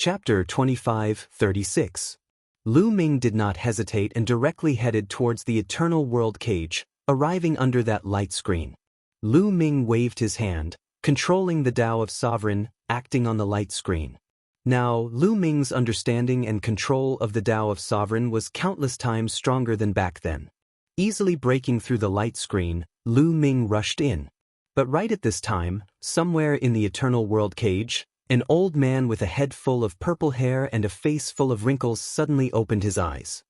Chapter 25-36. Lu Ming did not hesitate and directly headed towards the Eternal World Cage, arriving under that light screen. Lu Ming waved his hand, controlling the Tao of Sovereign, acting on the light screen. Now, Lu Ming's understanding and control of the Tao of Sovereign was countless times stronger than back then. Easily breaking through the light screen, Lu Ming rushed in. But right at this time, somewhere in the Eternal World Cage, an old man with a head full of purple hair and a face full of wrinkles suddenly opened his eyes.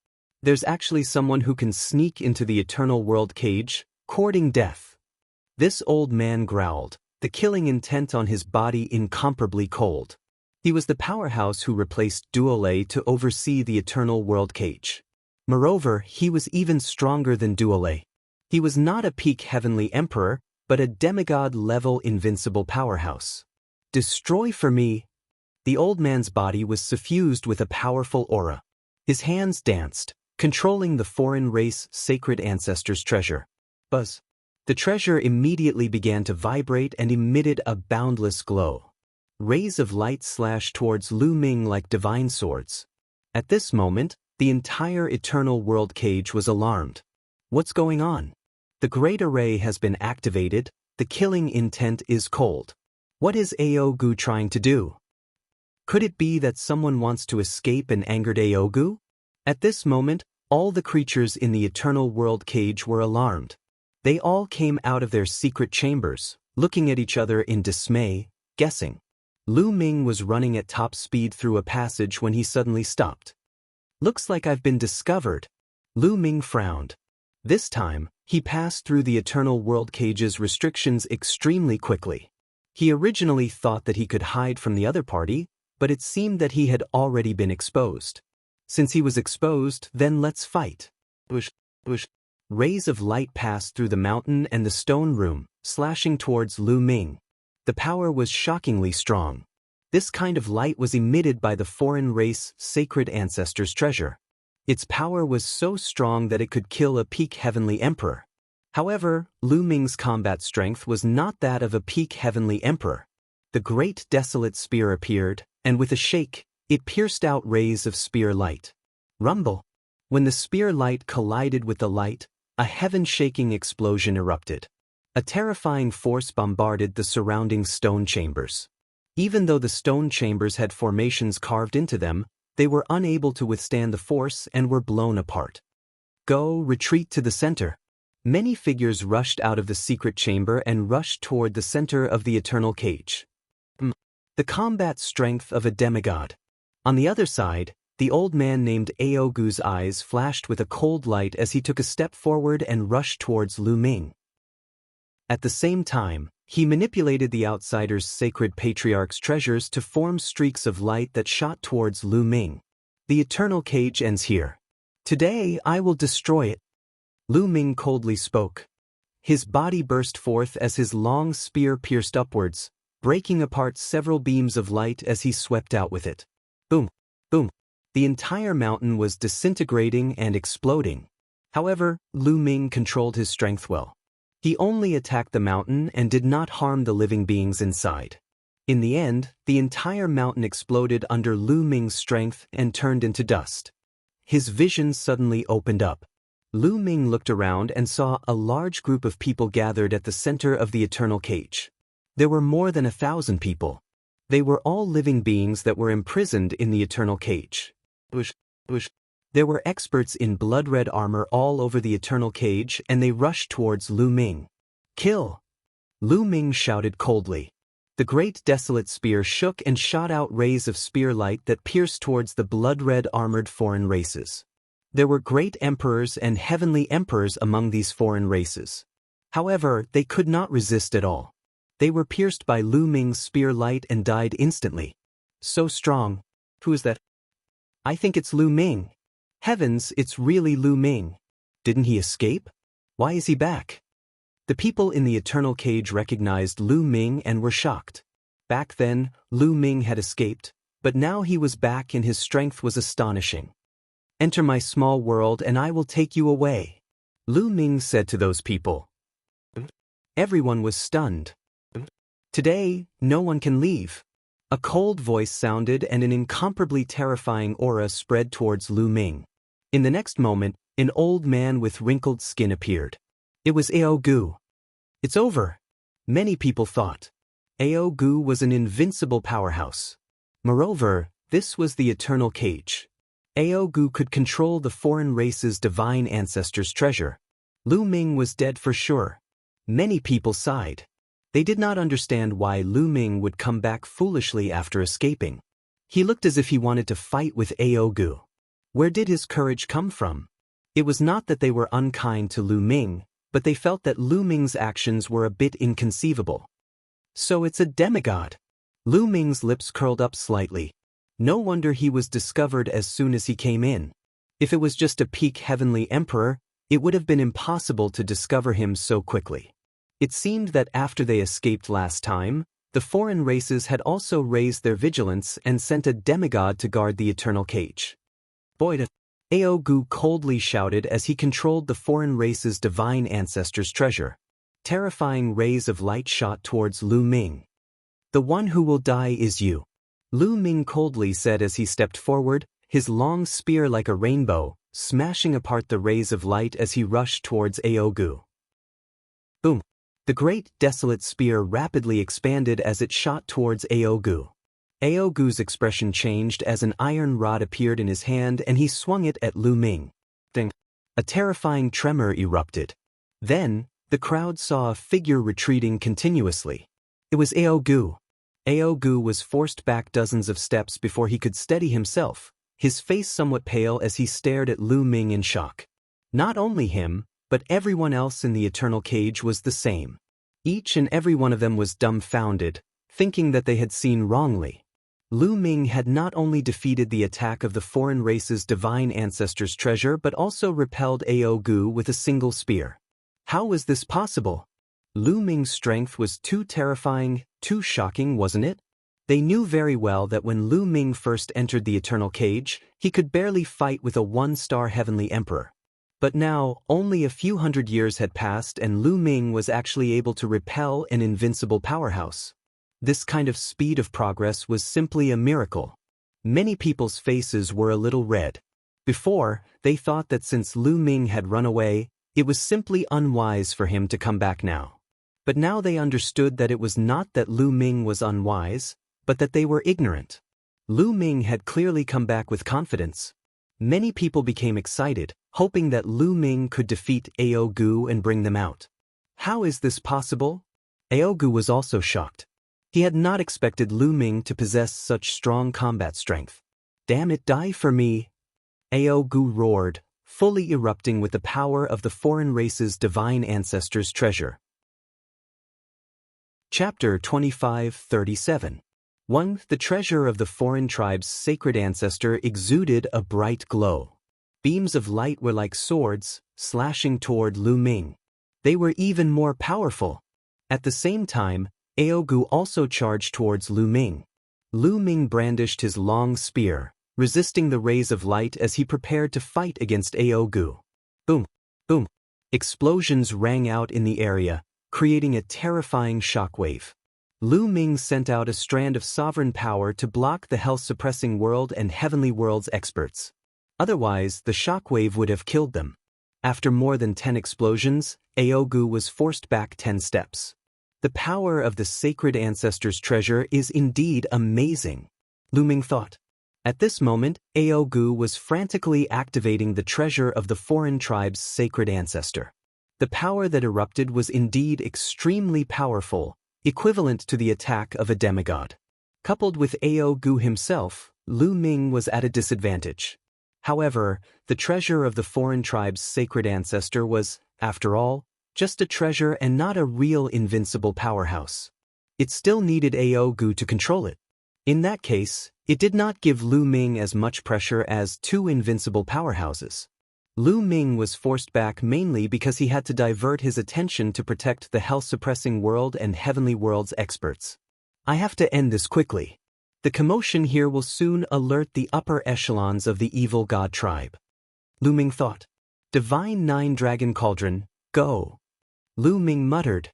There's actually someone who can sneak into the Eternal World Cage, courting death. This old man growled, the killing intent on his body incomparably cold. He was the powerhouse who replaced Duolei to oversee the Eternal World Cage. Moreover, he was even stronger than Duolei. He was not a peak heavenly emperor, but a demigod-level invincible powerhouse. Destroy for me. The old man's body was suffused with a powerful aura. His hands danced, controlling the foreign race sacred ancestors' treasure. Buzz. The treasure immediately began to vibrate and emitted a boundless glow. Rays of light slashed towards Lu Ming like divine swords. At this moment, the entire Eternal World Cage was alarmed. What's going on? The Great Array has been activated, the killing intent is cold. What is Aogu trying to do? Could it be that someone wants to escape an angered Aogu? At this moment, all the creatures in the Eternal World Cage were alarmed. They all came out of their secret chambers, looking at each other in dismay, guessing. Lu Ming was running at top speed through a passage when he suddenly stopped. Looks like I've been discovered. Lu Ming frowned. This time, he passed through the Eternal World Cage's restrictions extremely quickly. He originally thought that he could hide from the other party, but it seemed that he had already been exposed. Since he was exposed, then let's fight. Bush. Rays of light passed through the mountain and the stone room, slashing towards Lu Ming. The power was shockingly strong. This kind of light was emitted by the foreign race sacred ancestors' treasure. Its power was so strong that it could kill a peak heavenly emperor. However, Lu Ming's combat strength was not that of a peak heavenly emperor. The great desolate spear appeared, and with a shake, it pierced out rays of spear light. Rumble! When the spear light collided with the light, a heaven-shaking explosion erupted. A terrifying force bombarded the surrounding stone chambers. Even though the stone chambers had formations carved into them, they were unable to withstand the force and were blown apart. Go, retreat to the center. Many figures rushed out of the secret chamber and rushed toward the center of the Eternal Cage. The combat strength of a demigod. On the other side, the old man named Aogu's eyes flashed with a cold light as he took a step forward and rushed towards Lu Ming. At the same time, he manipulated the outsider's sacred patriarch's treasures to form streaks of light that shot towards Lu Ming. The Eternal Cage ends here. Today I will destroy it. Lu Ming coldly spoke. His body burst forth as his long spear pierced upwards, breaking apart several beams of light as he swept out with it. Boom! Boom! The entire mountain was disintegrating and exploding. However, Lu Ming controlled his strength well. He only attacked the mountain and did not harm the living beings inside. In the end, the entire mountain exploded under Lu Ming's strength and turned into dust. His vision suddenly opened up. Lu Ming looked around and saw a large group of people gathered at the center of the Eternal Cage. There were more than 1,000 people. They were all living beings that were imprisoned in the Eternal Cage. There were experts in blood-red armor all over the Eternal Cage and they rushed towards Lu Ming. Kill! Lu Ming shouted coldly. The great desolate spear shook and shot out rays of spear light that pierced towards the blood-red armored foreign races. There were great emperors and heavenly emperors among these foreign races. However, they could not resist at all. They were pierced by Lu Ming's spear light and died instantly. So strong. Who is that? I think it's Lu Ming. Heavens, it's really Lu Ming. Didn't he escape? Why is he back? The people in the Eternal Cage recognized Lu Ming and were shocked. Back then, Lu Ming had escaped, but now he was back and his strength was astonishing. Enter my small world and I will take you away. Lu Ming said to those people. Everyone was stunned. Today, no one can leave. A cold voice sounded and an incomparably terrifying aura spread towards Lu Ming. In the next moment, an old man with wrinkled skin appeared. It was Ao Gu. It's over, many people thought. Ao Gu was an invincible powerhouse. Moreover, this was the eternal cage. Ao Gu could control the foreign race's divine ancestors' treasure. Lu Ming was dead for sure. Many people sighed. They did not understand why Lu Ming would come back foolishly after escaping. He looked as if he wanted to fight with Ao Gu. Where did his courage come from? It was not that they were unkind to Lu Ming, but they felt that Lu Ming's actions were a bit inconceivable. So it's a demigod. Lu Ming's lips curled up slightly. No wonder he was discovered as soon as he came in. If it was just a peak heavenly emperor, it would have been impossible to discover him so quickly. It seemed that after they escaped last time, the foreign races had also raised their vigilance and sent a demigod to guard the eternal cage. Boy, Ao Gu coldly shouted as he controlled the foreign race's divine ancestors' treasure. Terrifying rays of light shot towards Lu Ming. The one who will die is you. Lu Ming coldly said as he stepped forward, his long spear like a rainbow, smashing apart the rays of light as he rushed towards Ao Gu. Boom! The great desolate spear rapidly expanded as it shot towards Ao Gu. Ao Gu's expression changed as an iron rod appeared in his hand and he swung it at Lu Ming. Ding! A terrifying tremor erupted. Then, the crowd saw a figure retreating continuously. It was Ao Gu. Ao Gu was forced back dozens of steps before he could steady himself, his face somewhat pale as he stared at Lu Ming in shock. Not only him, but everyone else in the eternal cage was the same. Each and every one of them was dumbfounded, thinking that they had seen wrongly. Lu Ming had not only defeated the attack of the foreign race's divine ancestors' treasure but also repelled Ao Gu with a single spear. How was this possible? Lu Ming's strength was too terrifying, too shocking, wasn't it? They knew very well that when Lu Ming first entered the eternal cage, he could barely fight with a one-star heavenly emperor. But now, only a few hundred years had passed and Lu Ming was actually able to repel an invincible powerhouse. This kind of speed of progress was simply a miracle. Many people's faces were a little red. Before, they thought that since Lu Ming had run away, it was simply unwise for him to come back now. But now they understood that it was not that Lu Ming was unwise, but that they were ignorant. Lu Ming had clearly come back with confidence. Many people became excited, hoping that Lu Ming could defeat Ao Gu and bring them out. How is this possible? Ao Gu was also shocked. He had not expected Lu Ming to possess such strong combat strength. Damn it, die for me! Ao Gu roared, fully erupting with the power of the foreign race's divine ancestors' treasure. Chapter 25:37. 1. The treasure of the foreign tribe's sacred ancestor exuded a bright glow. Beams of light were like swords, slashing toward Lu Ming. They were even more powerful. At the same time, Ao Gu also charged towards Lu Ming. Lu Ming brandished his long spear, resisting the rays of light as he prepared to fight against Ao Gu. Boom! Boom! Explosions rang out in the area, creating a terrifying shockwave. Lu Ming sent out a strand of sovereign power to block the health-suppressing world and heavenly world's experts. Otherwise, the shockwave would have killed them. After more than 10 explosions, Ao Gu was forced back 10 steps. The power of the sacred ancestors' treasure is indeed amazing, Lu Ming thought. At this moment, Ao Gu was frantically activating the treasure of the foreign tribe's sacred ancestor. The power that erupted was indeed extremely powerful, equivalent to the attack of a demigod. Coupled with Ao Gu himself, Lu Ming was at a disadvantage. However, the treasure of the foreign tribe's sacred ancestor was, after all, just a treasure and not a real invincible powerhouse. It still needed Ao Gu to control it. In that case, it did not give Lu Ming as much pressure as two invincible powerhouses. Lu Ming was forced back mainly because he had to divert his attention to protect the health-suppressing world and heavenly world's experts. I have to end this quickly. The commotion here will soon alert the upper echelons of the evil god tribe. Lu Ming thought. Divine Nine Dragon Cauldron, go. Lu Ming muttered.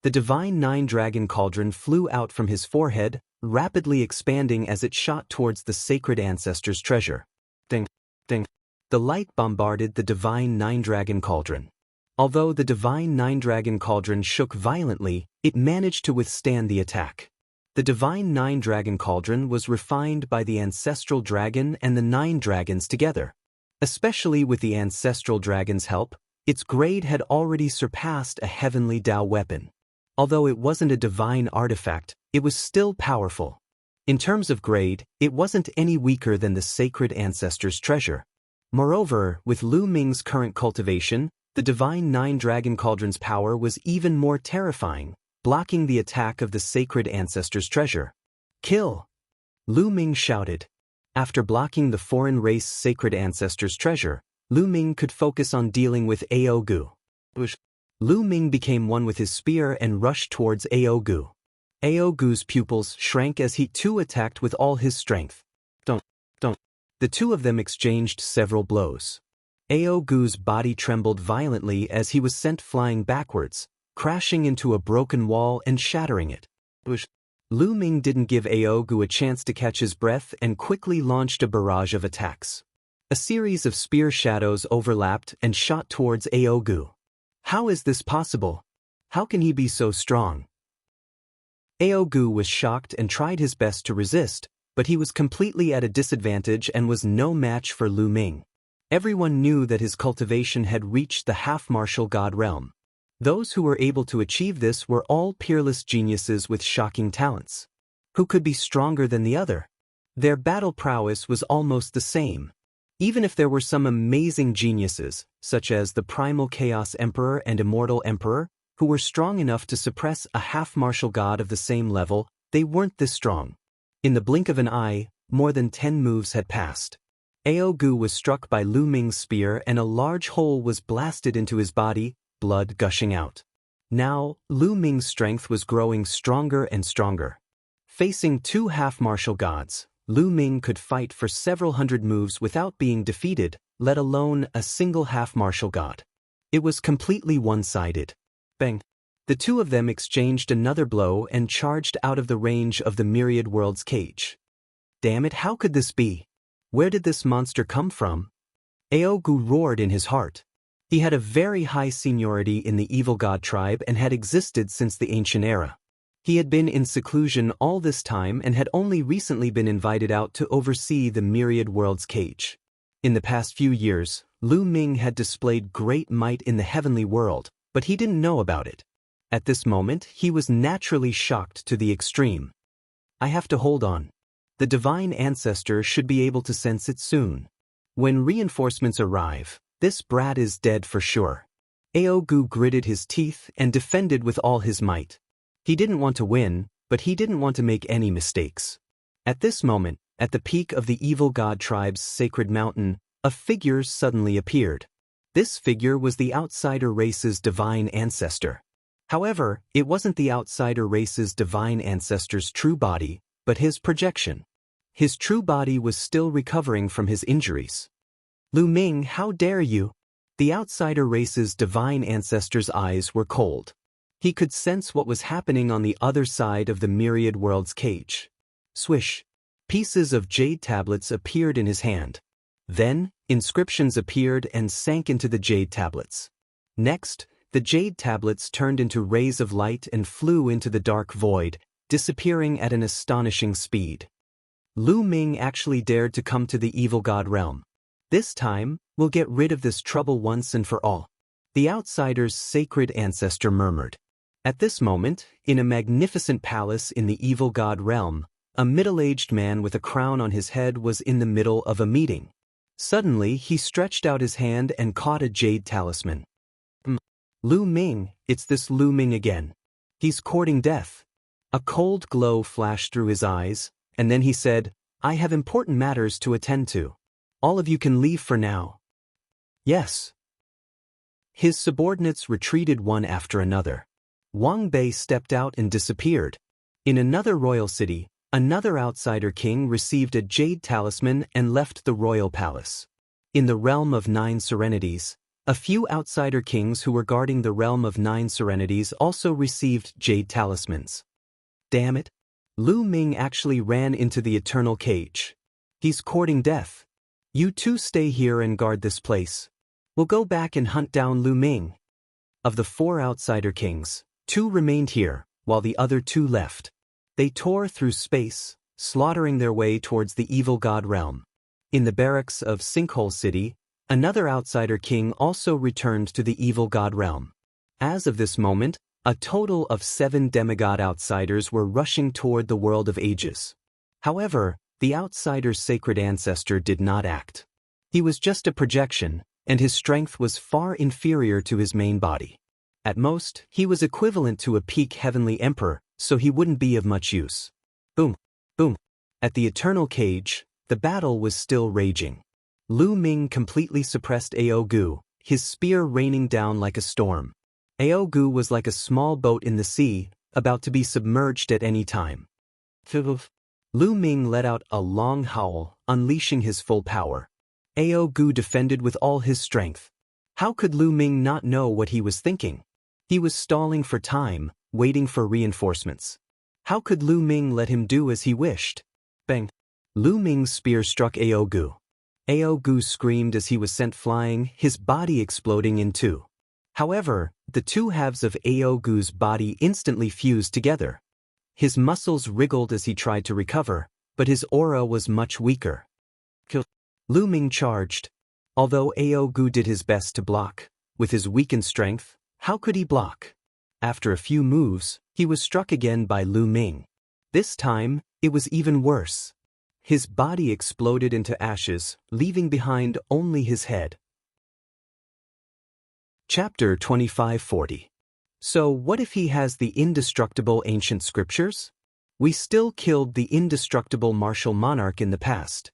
The divine nine-dragon cauldron flew out from his forehead, rapidly expanding as it shot towards the sacred ancestors' treasure. Ding, ding. The light bombarded the divine nine-dragon cauldron. Although the divine nine-dragon cauldron shook violently, it managed to withstand the attack. The divine nine-dragon cauldron was refined by the ancestral dragon and the nine dragons together. Especially with the ancestral dragon's help, its grade had already surpassed a heavenly Dao weapon. Although it wasn't a divine artifact, it was still powerful. In terms of grade, it wasn't any weaker than the sacred ancestors' treasure. Moreover, with Lu Ming's current cultivation, the divine nine-dragon cauldron's power was even more terrifying, blocking the attack of the sacred ancestors' treasure. Kill! Lu Ming shouted. After blocking the foreign race sacred ancestors' treasure, Lu Ming could focus on dealing with Aogu. Lu Ming became one with his spear and rushed towards Aogu. Aogu's pupils shrank as he too attacked with all his strength. Don't. The two of them exchanged several blows. Aogu's body trembled violently as he was sent flying backwards, crashing into a broken wall and shattering it. Lu Ming didn't give Aogu a chance to catch his breath and quickly launched a barrage of attacks. A series of spear shadows overlapped and shot towards Aogu. How is this possible? How can he be so strong? Aogu was shocked and tried his best to resist, but he was completely at a disadvantage and was no match for Lu Ming. Everyone knew that his cultivation had reached the half-martial god realm. Those who were able to achieve this were all peerless geniuses with shocking talents. Who could be stronger than the other? Their battle prowess was almost the same. Even if there were some amazing geniuses, such as the Primal Chaos Emperor and Immortal Emperor, who were strong enough to suppress a half-martial god of the same level, they weren't this strong. In the blink of an eye, more than 10 moves had passed. Aogu was struck by Lu Ming's spear and a large hole was blasted into his body, blood gushing out. Now, Lu Ming's strength was growing stronger and stronger. Facing two half-martial gods, Lu Ming could fight for several hundred moves without being defeated, let alone a single half-martial god. It was completely one-sided. Bang! The two of them exchanged another blow and charged out of the range of the Myriad World's cage. Damn it, how could this be? Where did this monster come from? Aogu roared in his heart. He had a very high seniority in the evil god tribe and had existed since the ancient era. He had been in seclusion all this time and had only recently been invited out to oversee the Myriad World's cage. In the past few years, Lu Ming had displayed great might in the heavenly world, but he didn't know about it. At this moment, he was naturally shocked to the extreme. I have to hold on. The divine ancestor should be able to sense it soon. When reinforcements arrive, this brat is dead for sure. Aogu gritted his teeth and defended with all his might. He didn't want to win, but he didn't want to make any mistakes. At this moment, at the peak of the evil god tribe's sacred mountain, a figure suddenly appeared. This figure was the outsider race's divine ancestor. However, it wasn't the outsider race's divine ancestor's true body, but his projection. His true body was still recovering from his injuries. Lu Ming, how dare you? The outsider race's divine ancestor's eyes were cold. He could sense what was happening on the other side of the Myriad World's cage. Swish! Pieces of jade tablets appeared in his hand. Then, inscriptions appeared and sank into the jade tablets. Next, the jade tablets turned into rays of light and flew into the dark void, disappearing at an astonishing speed. Lu Ming actually dared to come to the evil god realm. This time, we'll get rid of this trouble once and for all. The outsider's sacred ancestor murmured. At this moment, in a magnificent palace in the evil god realm, a middle-aged man with a crown on his head was in the middle of a meeting. Suddenly, he stretched out his hand and caught a jade talisman. Lu Ming, it's this Lu Ming again. He's courting death. A cold glow flashed through his eyes, and then he said, I have important matters to attend to. All of you can leave for now. Yes. His subordinates retreated one after another. Wang Bei stepped out and disappeared. In another royal city, another outsider king received a jade talisman and left the royal palace. In the realm of 9 serenities, A few outsider kings who were guarding the realm of 9 serenities also received jade talismans. Damn it. Lu Ming actually ran into the eternal cage. He's courting death. You two stay here and guard this place. We'll go back and hunt down Lu Ming. Of the 4 outsider kings, 2 remained here, while the other 2 left. They tore through space, slaughtering their way towards the evil god realm. In the barracks of Sinkhole City, another outsider king also returned to the evil god realm. As of this moment, a total of 7 demigod outsiders were rushing toward the world of ages. However, the outsider's sacred ancestor did not act. He was just a projection, and his strength was far inferior to his main body. At most, he was equivalent to a peak heavenly emperor, so he wouldn't be of much use. Boom, boom. At the eternal cage, the battle was still raging. Lu Ming completely suppressed Aogu, his spear raining down like a storm. Aogu was like a small boat in the sea, about to be submerged at any time. Lu Ming let out a long howl, unleashing his full power. Aogu defended with all his strength. How could Lu Ming not know what he was thinking? He was stalling for time, waiting for reinforcements. How could Lu Ming let him do as he wished? Bang! Lu Ming's spear struck Aogu. Aogu screamed as he was sent flying, his body exploding in 2. However, the 2 halves of Aogu's body instantly fused together. His muscles wriggled as he tried to recover, but his aura was much weaker. Lu Ming charged. Although Aogu did his best to block, with his weakened strength, how could he block? After a few moves, he was struck again by Lu Ming. This time, it was even worse. His body exploded into ashes, leaving behind only his head. Chapter 2540. So what if he has the indestructible ancient scriptures? We still killed the indestructible martial monarch in the past.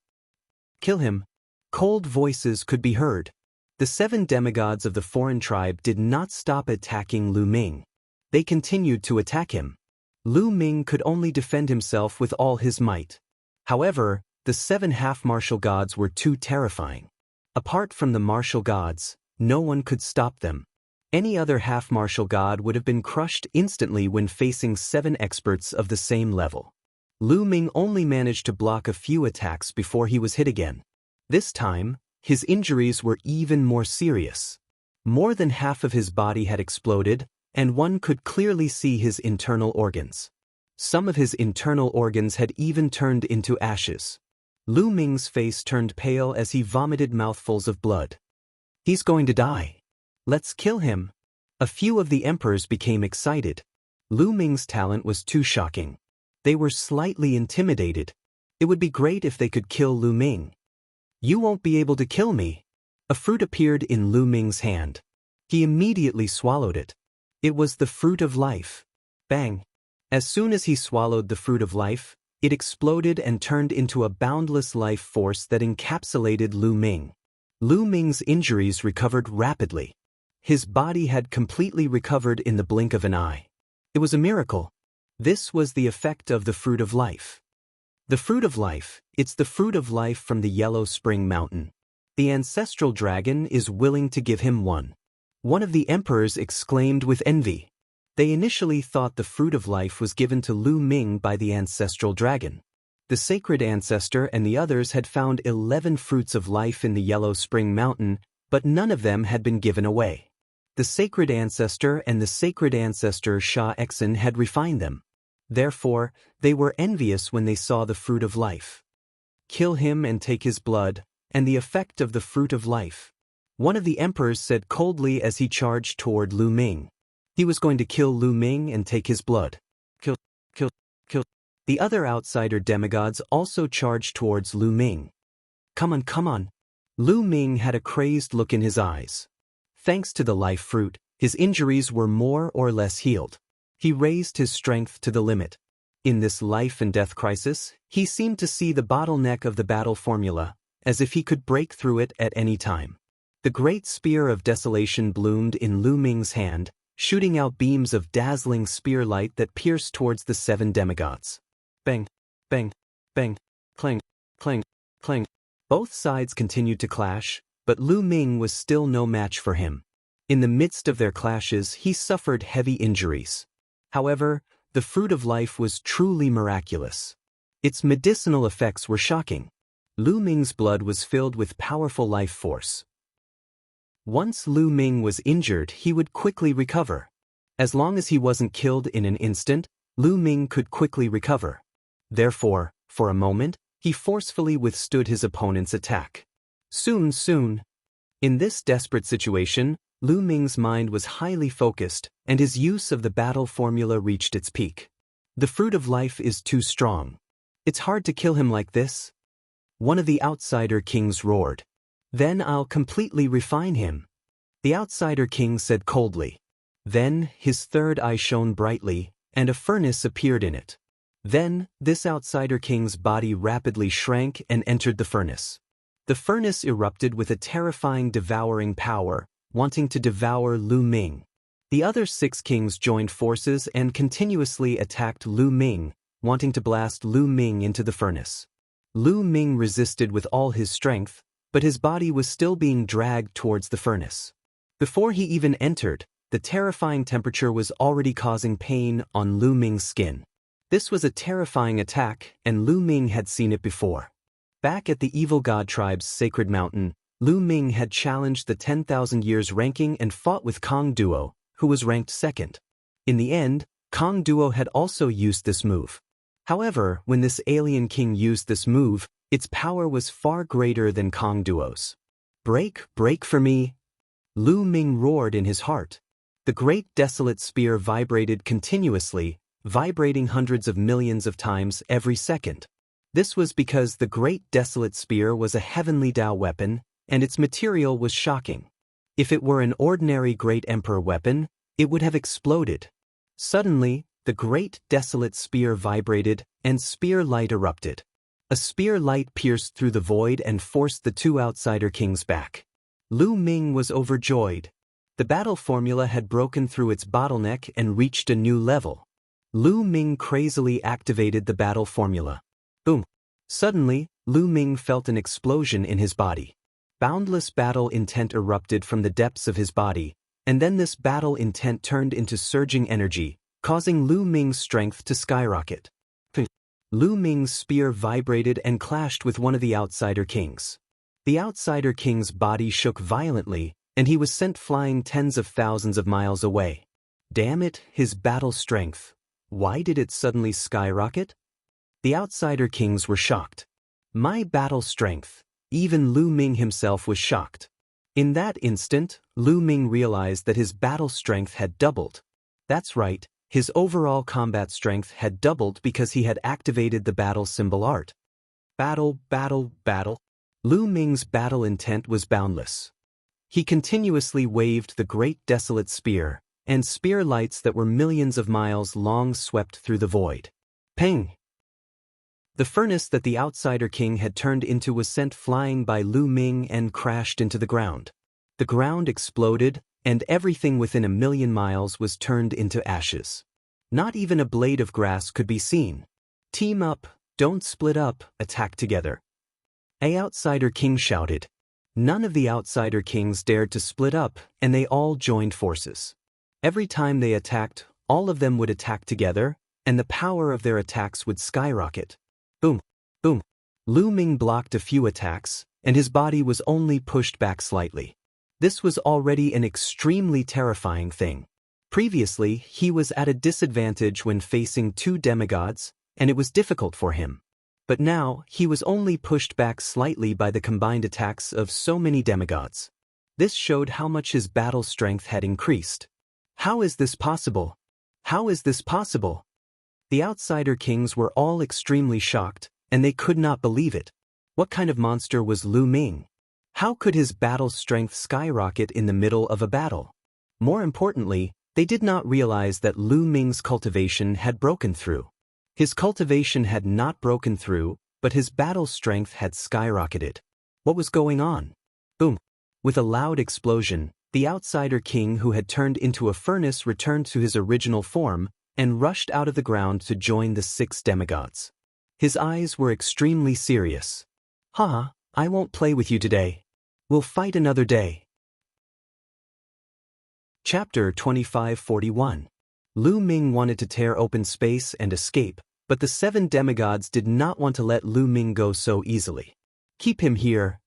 Kill him. Cold voices could be heard. The 7 demigods of the foreign tribe did not stop attacking Lu Ming. They continued to attack him. Lu Ming could only defend himself with all his might. However, the 7 half-martial gods were too terrifying. Apart from the martial gods, no one could stop them. Any other half-martial god would have been crushed instantly when facing 7 experts of the same level. Lu Ming only managed to block a few attacks before he was hit again. This time, his injuries were even more serious. More than half of his body had exploded, and one could clearly see his internal organs. Some of his internal organs had even turned into ashes. Lu Ming's face turned pale as he vomited mouthfuls of blood. He's going to die. Let's kill him. A few of the emperors became excited. Lu Ming's talent was too shocking. They were slightly intimidated. It would be great if they could kill Lu Ming. You won't be able to kill me. A fruit appeared in Lu Ming's hand. He immediately swallowed it. It was the fruit of life. Bang! As soon as he swallowed the fruit of life, it exploded and turned into a boundless life force that encapsulated Lu Ming. Lu Ming's injuries recovered rapidly. His body had completely recovered in the blink of an eye. It was a miracle. This was the effect of the fruit of life. The fruit of life, it's the fruit of life from the Yellow Spring Mountain. The ancestral dragon is willing to give him one. One of the emperors exclaimed with envy. They initially thought the fruit of life was given to Lu Ming by the ancestral dragon. The sacred ancestor and the others had found 11 fruits of life in the Yellow Spring Mountain, but none of them had been given away. The sacred ancestor and the sacred ancestor Shah Exen had refined them. Therefore, they were envious when they saw the fruit of life. Kill him and take his blood, and the effect of the fruit of life. One of the emperors said coldly as he charged toward Lu Ming. He was going to kill Lu Ming and take his blood. Kill, kill, kill. The other outsider demigods also charged towards Lu Ming. Come on, come on. Lu Ming had a crazed look in his eyes. Thanks to the life fruit, his injuries were more or less healed. He raised his strength to the limit. In this life and death crisis, he seemed to see the bottleneck of the battle formula, as if he could break through it at any time. The great spear of desolation bloomed in Lu Ming's hand, shooting out beams of dazzling spear light that pierced towards the 7 demigods. Bang, bang, bang, clang, clang, clang. Both sides continued to clash, but Lu Ming was still no match for him. In the midst of their clashes, he suffered heavy injuries. However, the fruit of life was truly miraculous. Its medicinal effects were shocking. Lu Ming's blood was filled with powerful life force. Once Lu Ming was injured, he would quickly recover. As long as he wasn't killed in an instant, Lu Ming could quickly recover. Therefore, for a moment, he forcefully withstood his opponent's attack. Soon. In this desperate situation, Lu Ming's mind was highly focused, and his use of the battle formula reached its peak. The fruit of life is too strong. It's hard to kill him like this. One of the outsider kings roared. Then I'll completely refine him. The outsider king said coldly. Then his third eye shone brightly, and a furnace appeared in it. Then this outsider king's body rapidly shrank and entered the furnace. The furnace erupted with a terrifying devouring power, wanting to devour Lu Ming. The other 6 kings joined forces and continuously attacked Lu Ming, wanting to blast Lu Ming into the furnace. Lu Ming resisted with all his strength, but his body was still being dragged towards the furnace. Before he even entered, the terrifying temperature was already causing pain on Lu Ming's skin. This was a terrifying attack, and Lu Ming had seen it before. Back at the evil god tribe's sacred mountain, Lu Ming had challenged the 10,000 years ranking and fought with Kong Duo, who was ranked second. In the end, Kong Duo had also used this move. However, when this alien king used this move, its power was far greater than Kong Duo's. Break for me! Lu Ming roared in his heart. The great desolate spear vibrated continuously, vibrating hundreds of millions of times every second. This was because the great desolate spear was a heavenly Tao weapon, and its material was shocking. If it were an ordinary great emperor weapon, it would have exploded. Suddenly, the great desolate spear vibrated, and spear light erupted. A spear light pierced through the void and forced the 2 outsider kings back. Lu Ming was overjoyed. The battle formula had broken through its bottleneck and reached a new level. Lu Ming crazily activated the battle formula. Boom! Suddenly, Lu Ming felt an explosion in his body. Boundless battle intent erupted from the depths of his body, and then this battle intent turned into surging energy, causing Lu Ming's strength to skyrocket. Lu Ming's spear vibrated and clashed with one of the outsider kings. The outsider king's body shook violently, and he was sent flying tens of thousands of miles away. Damn it, his battle strength. Why did it suddenly skyrocket? The outsider kings were shocked. My battle strength. Even Lu Ming himself was shocked. In that instant, Lu Ming realized that his battle strength had doubled. That's right, his overall combat strength had doubled because he had activated the battle symbol art. Battle. Lu Ming's battle intent was boundless. He continuously waved the great desolate spear, and spear lights that were millions of miles long swept through the void. Ping! The furnace that the outsider king had turned into was sent flying by Lu Ming and crashed into the ground. The ground exploded, and everything within 1,000,000 miles was turned into ashes. Not even a blade of grass could be seen. Team up, don't split up, attack together. A outsider king shouted. None of the outsider kings dared to split up, and they all joined forces. Every time they attacked, all of them would attack together, and the power of their attacks would skyrocket. Boom, boom. Lu Ming blocked a few attacks, and his body was only pushed back slightly. This was already an extremely terrifying thing. Previously, he was at a disadvantage when facing 2 demigods, and it was difficult for him. But now, he was only pushed back slightly by the combined attacks of so many demigods. This showed how much his battle strength had increased. How is this possible? How is this possible? The outsider kings were all extremely shocked, and they could not believe it. What kind of monster was Lu Ming? How could his battle strength skyrocket in the middle of a battle? More importantly, they did not realize that Lu Ming's cultivation had broken through. His cultivation had not broken through, but his battle strength had skyrocketed. What was going on? Boom! With a loud explosion, the outsider king who had turned into a furnace returned to his original form and rushed out of the ground to join the 6 demigods. His eyes were extremely serious. I won't play with you today. We'll fight another day. Chapter 2541. Lu Ming wanted to tear open space and escape, but the 7 demigods did not want to let Lu Ming go so easily. Keep him here.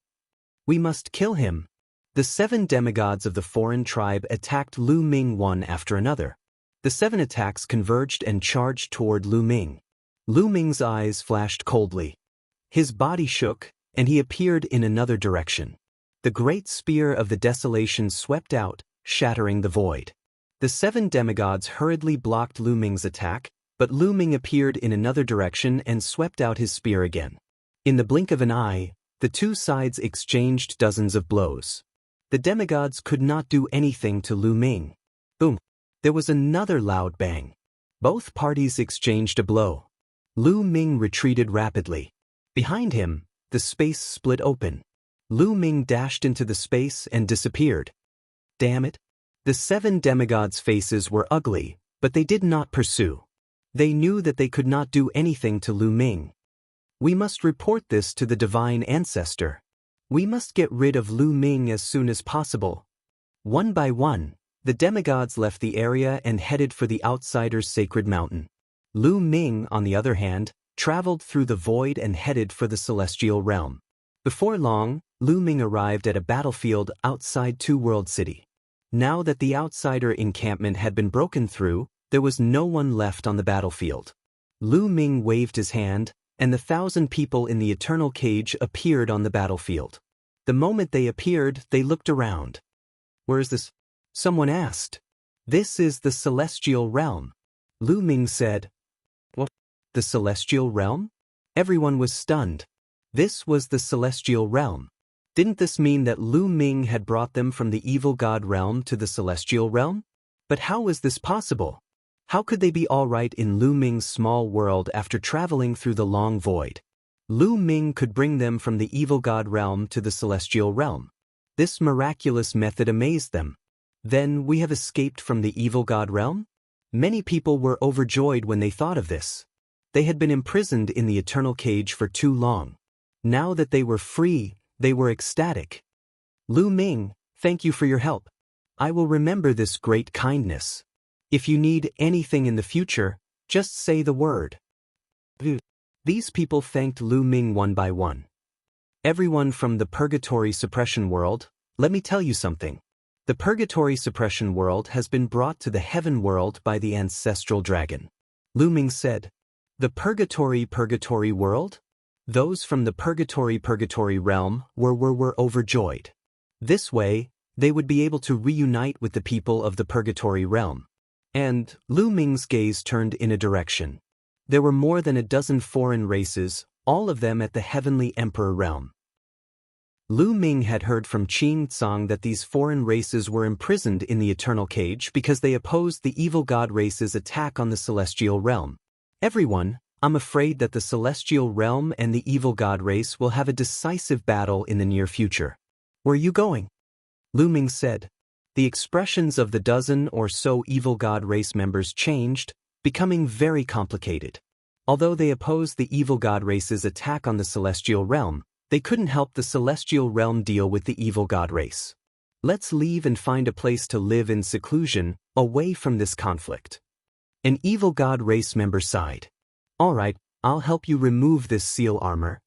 We must kill him. The 7 demigods of the foreign tribe attacked Lu Ming one after another. The 7 attacks converged and charged toward Lu Ming. Lu Ming's eyes flashed coldly. His body shook, and he appeared in another direction. The great spear of the desolation swept out, shattering the void. The 7 demigods hurriedly blocked Lu Ming's attack, but Lu Ming appeared in another direction and swept out his spear again. In the blink of an eye, the 2 sides exchanged dozens of blows. The demigods could not do anything to Lu Ming. Boom! There was another loud bang. Both parties exchanged a blow. Lu Ming retreated rapidly. Behind him, the space split open. Lu Ming dashed into the space and disappeared. Damn it! The 7 demigods' faces were ugly, but they did not pursue. They knew that they could not do anything to Lu Ming. We must report this to the divine ancestor. We must get rid of Lu Ming as soon as possible. One by one, the demigods left the area and headed for the outsider's sacred mountain. Lu Ming, on the other hand, traveled through the void and headed for the celestial realm. Before long, Lu Ming arrived at a battlefield outside Two World City. Now that the outsider encampment had been broken through, there was no one left on the battlefield. Lu Ming waved his hand, and the 1,000 people in the eternal cage appeared on the battlefield. The moment they appeared, they looked around. Where is this? Someone asked. This is the celestial realm. Lu Ming said. What? The celestial realm? Everyone was stunned. This was the celestial realm. Didn't this mean that Lu Ming had brought them from the evil god realm to the celestial realm? But how was this possible? How could they be all right in Lu Ming's small world after traveling through the long void? Lu Ming could bring them from the evil god realm to the celestial realm. This miraculous method amazed them. Then we have escaped from the evil god realm? Many people were overjoyed when they thought of this. They had been imprisoned in the eternal cage for too long. Now that they were free, they were ecstatic. Lu Ming, thank you for your help. I will remember this great kindness. If you need anything in the future, just say the word. These people thanked Lu Ming one by one. Everyone from the Purgatory Suppression World, let me tell you something. The Purgatory Suppression World has been brought to the Heaven World by the Ancestral Dragon. Lu Ming said, The Purgatory World? Those from the Purgatory realm were overjoyed. This way, they would be able to reunite with the people of the Purgatory realm. And Lu Ming's gaze turned in a direction. There were more than a dozen foreign races, all of them at the Heavenly Emperor realm. Lu Ming had heard from Qing Tsang that these foreign races were imprisoned in the eternal cage because they opposed the evil god race's attack on the celestial realm. Everyone, I'm afraid that the celestial realm and the evil god race will have a decisive battle in the near future. Where are you going? Lu Ming said. The expressions of the dozen or so evil god race members changed, becoming very complicated. Although they opposed the evil god race's attack on the celestial realm, they couldn't help the celestial realm deal with the evil god race. Let's leave and find a place to live in seclusion, away from this conflict. An evil god race member sighed. All right, I'll help you remove this seal armor.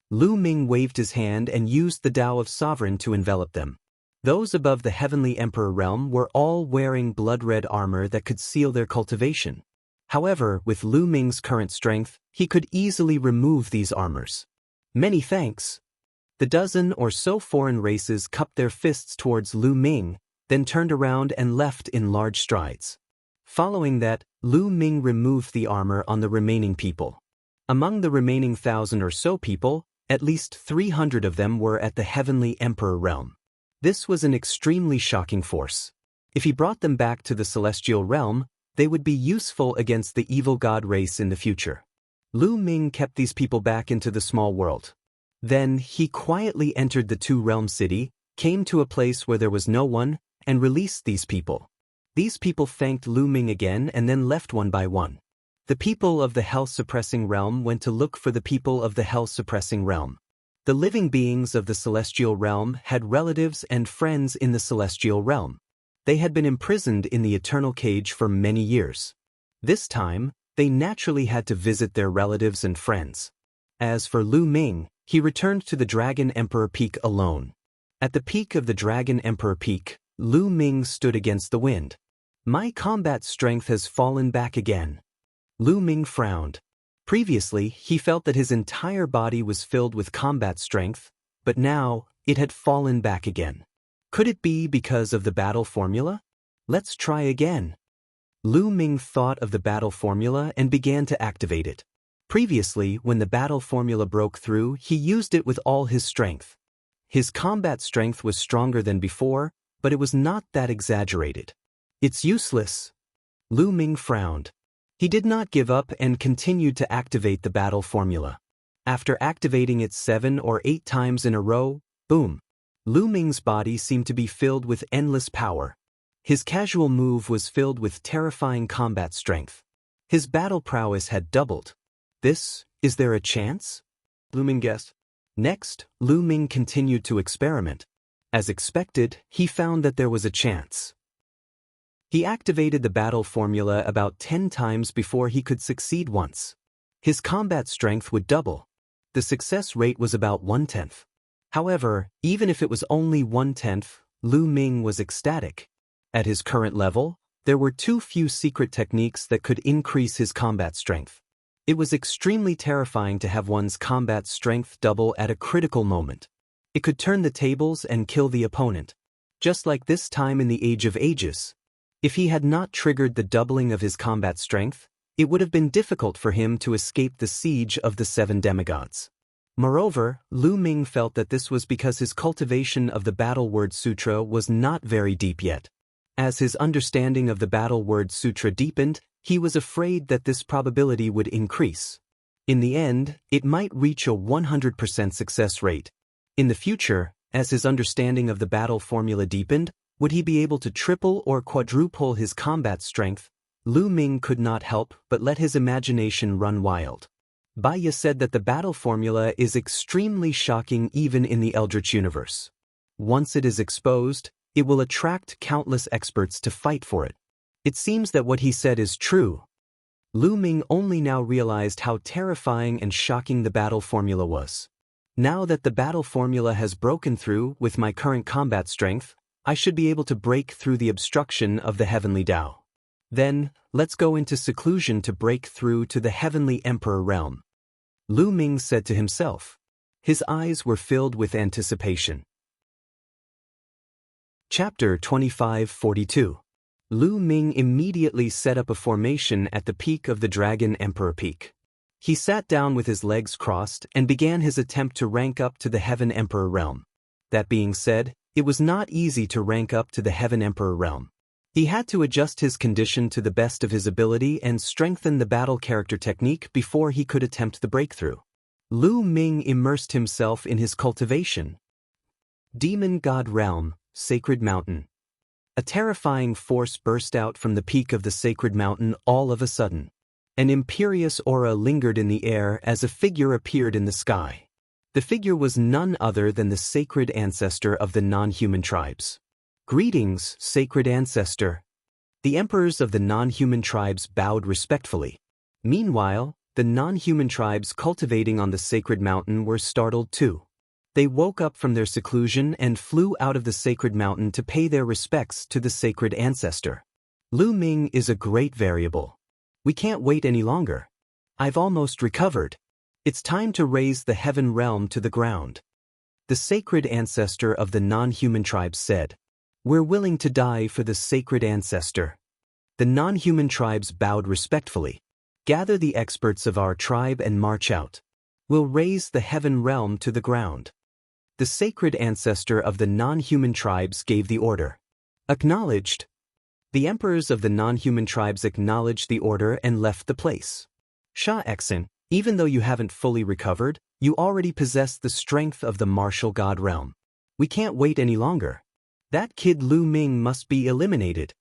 Lu Ming waved his hand and used the Tao of Sovereign to envelop them. Those above the Heavenly Emperor realm were all wearing blood-red armor that could seal their cultivation. However, with Lu Ming's current strength, he could easily remove these armors. Many thanks. The dozen or so foreign races cupped their fists towards Lu Ming, then turned around and left in large strides. Following that, Lu Ming removed the armor on the remaining people. Among the remaining 1,000 or so people, at least 300 of them were at the Heavenly Emperor realm. This was an extremely shocking force. If he brought them back to the celestial realm, they would be useful against the evil god race in the future. Lu Ming kept these people back into the small world. Then he quietly entered the Two-Realm City, came to a place where there was no one, and released these people. These people thanked Lu Ming again and then left one by one. The people of the Hell-Suppressing Realm went to look for the people of the Hell-Suppressing Realm. The living beings of the celestial realm had relatives and friends in the celestial realm. They had been imprisoned in the eternal cage for many years. This time, they naturally had to visit their relatives and friends. As for Lu Ming, he returned to the Dragon Emperor Peak alone. At the peak of the Dragon Emperor Peak, Lu Ming stood against the wind. My combat strength has fallen back again. Lu Ming frowned. Previously, he felt that his entire body was filled with combat strength, but now, it had fallen back again. Could it be because of the battle formula? Let's try again. Lu Ming thought of the battle formula and began to activate it. Previously, when the battle formula broke through, he used it with all his strength. His combat strength was stronger than before, but it was not that exaggerated. It's useless. Lu Ming frowned. He did not give up and continued to activate the battle formula. After activating it 7 or 8 times in a row, boom! Lu Ming's body seemed to be filled with endless power. His casual move was filled with terrifying combat strength. His battle prowess had doubled. Is there a chance? Lu Ming guessed. Next, Lu Ming continued to experiment. As expected, he found that there was a chance. He activated the battle formula about 10 times before he could succeed once. His combat strength would double. The success rate was about 1/10. However, even if it was only 1/10, Lu Ming was ecstatic. At his current level, there were too few secret techniques that could increase his combat strength. It was extremely terrifying to have one's combat strength double at a critical moment. It could turn the tables and kill the opponent. Just like this time in the Age of Ages. If he had not triggered the doubling of his combat strength, it would have been difficult for him to escape the siege of the 7 demigods. Moreover, Lu Ming felt that this was because his cultivation of the Battle Word Sutra was not very deep yet. As his understanding of the Battle Word Sutra deepened, he was afraid that this probability would increase. In the end, it might reach a 100% success rate. In the future, as his understanding of the battle formula deepened, would he be able to triple or quadruple his combat strength? Lu Ming could not help but let his imagination run wild. Baya said that the battle formula is extremely shocking even in the Eldritch universe. Once it is exposed, it will attract countless experts to fight for it. It seems that what he said is true. Lu Ming only now realized how terrifying and shocking the battle formula was. Now that the battle formula has broken through with my current combat strength, I should be able to break through the obstruction of the heavenly Tao. Then, let's go into seclusion to break through to the heavenly emperor realm. Lu Ming said to himself. His eyes were filled with anticipation. Chapter 2542. Lu Ming immediately set up a formation at the peak of the Dragon Emperor Peak. He sat down with his legs crossed and began his attempt to rank up to the Heaven Emperor realm. That being said, it was not easy to rank up to the Heaven Emperor realm. He had to adjust his condition to the best of his ability and strengthen the battle character technique before he could attempt the breakthrough. Lu Ming immersed himself in his cultivation. Demon God Realm, Sacred Mountain. A terrifying force burst out from the peak of the sacred mountain all of a sudden. An imperious aura lingered in the air as a figure appeared in the sky. The figure was none other than the sacred ancestor of the non-human tribes. Greetings, sacred ancestor. The emperors of the non-human tribes bowed respectfully. Meanwhile, the non-human tribes cultivating on the sacred mountain were startled too. They woke up from their seclusion and flew out of the sacred mountain to pay their respects to the sacred ancestor. Lu Ming is a great variable. We can't wait any longer. I've almost recovered. It's time to raise the heaven realm to the ground. The sacred ancestor of the non-human tribes said. We're willing to die for the sacred ancestor. The non-human tribes bowed respectfully. Gather the experts of our tribe and march out. We'll raise the heaven realm to the ground. The sacred ancestor of the non-human tribes gave the order. Acknowledged. The emperors of the non-human tribes acknowledged the order and left the place. Shah Exin, even though you haven't fully recovered, you already possess the strength of the martial god realm. We can't wait any longer. That kid Lu Ming must be eliminated.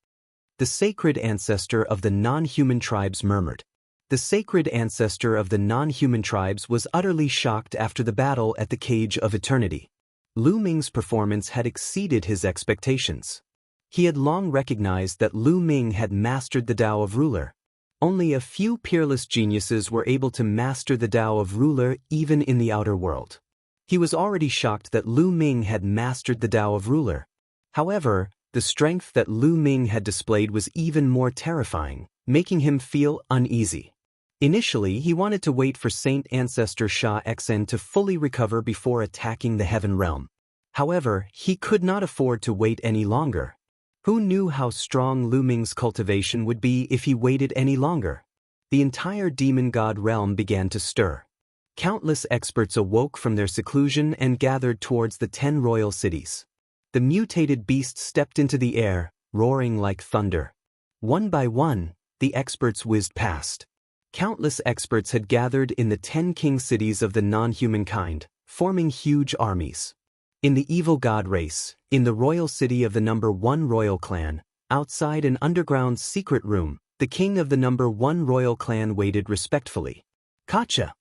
The sacred ancestor of the non-human tribes murmured. the sacred ancestor of the non-human tribes, was utterly shocked after the battle at the Cage of Eternity. Lu Ming's performance had exceeded his expectations. He had long recognized that Lu Ming had mastered the Tao of Ruler. Only a few peerless geniuses were able to master the Tao of Ruler even in the outer world. He was already shocked that Lu Ming had mastered the Tao of Ruler. However, the strength that Lu Ming had displayed was even more terrifying, making him feel uneasy. Initially, he wanted to wait for Saint Ancestor Sha Xen to fully recover before attacking the Heaven Realm. However, he could not afford to wait any longer. Who knew how strong Lu Ming's cultivation would be if he waited any longer? The entire demon god realm began to stir. Countless experts awoke from their seclusion and gathered towards the 10 royal cities. The mutated beast stepped into the air, roaring like thunder. One by one, the experts whizzed past. Countless experts had gathered in the 10 king cities of the non-human kind, forming huge armies. In the evil god race, in the royal city of the number 1 royal clan, outside an underground secret room, the king of the number 1 royal clan waited respectfully. Kacha!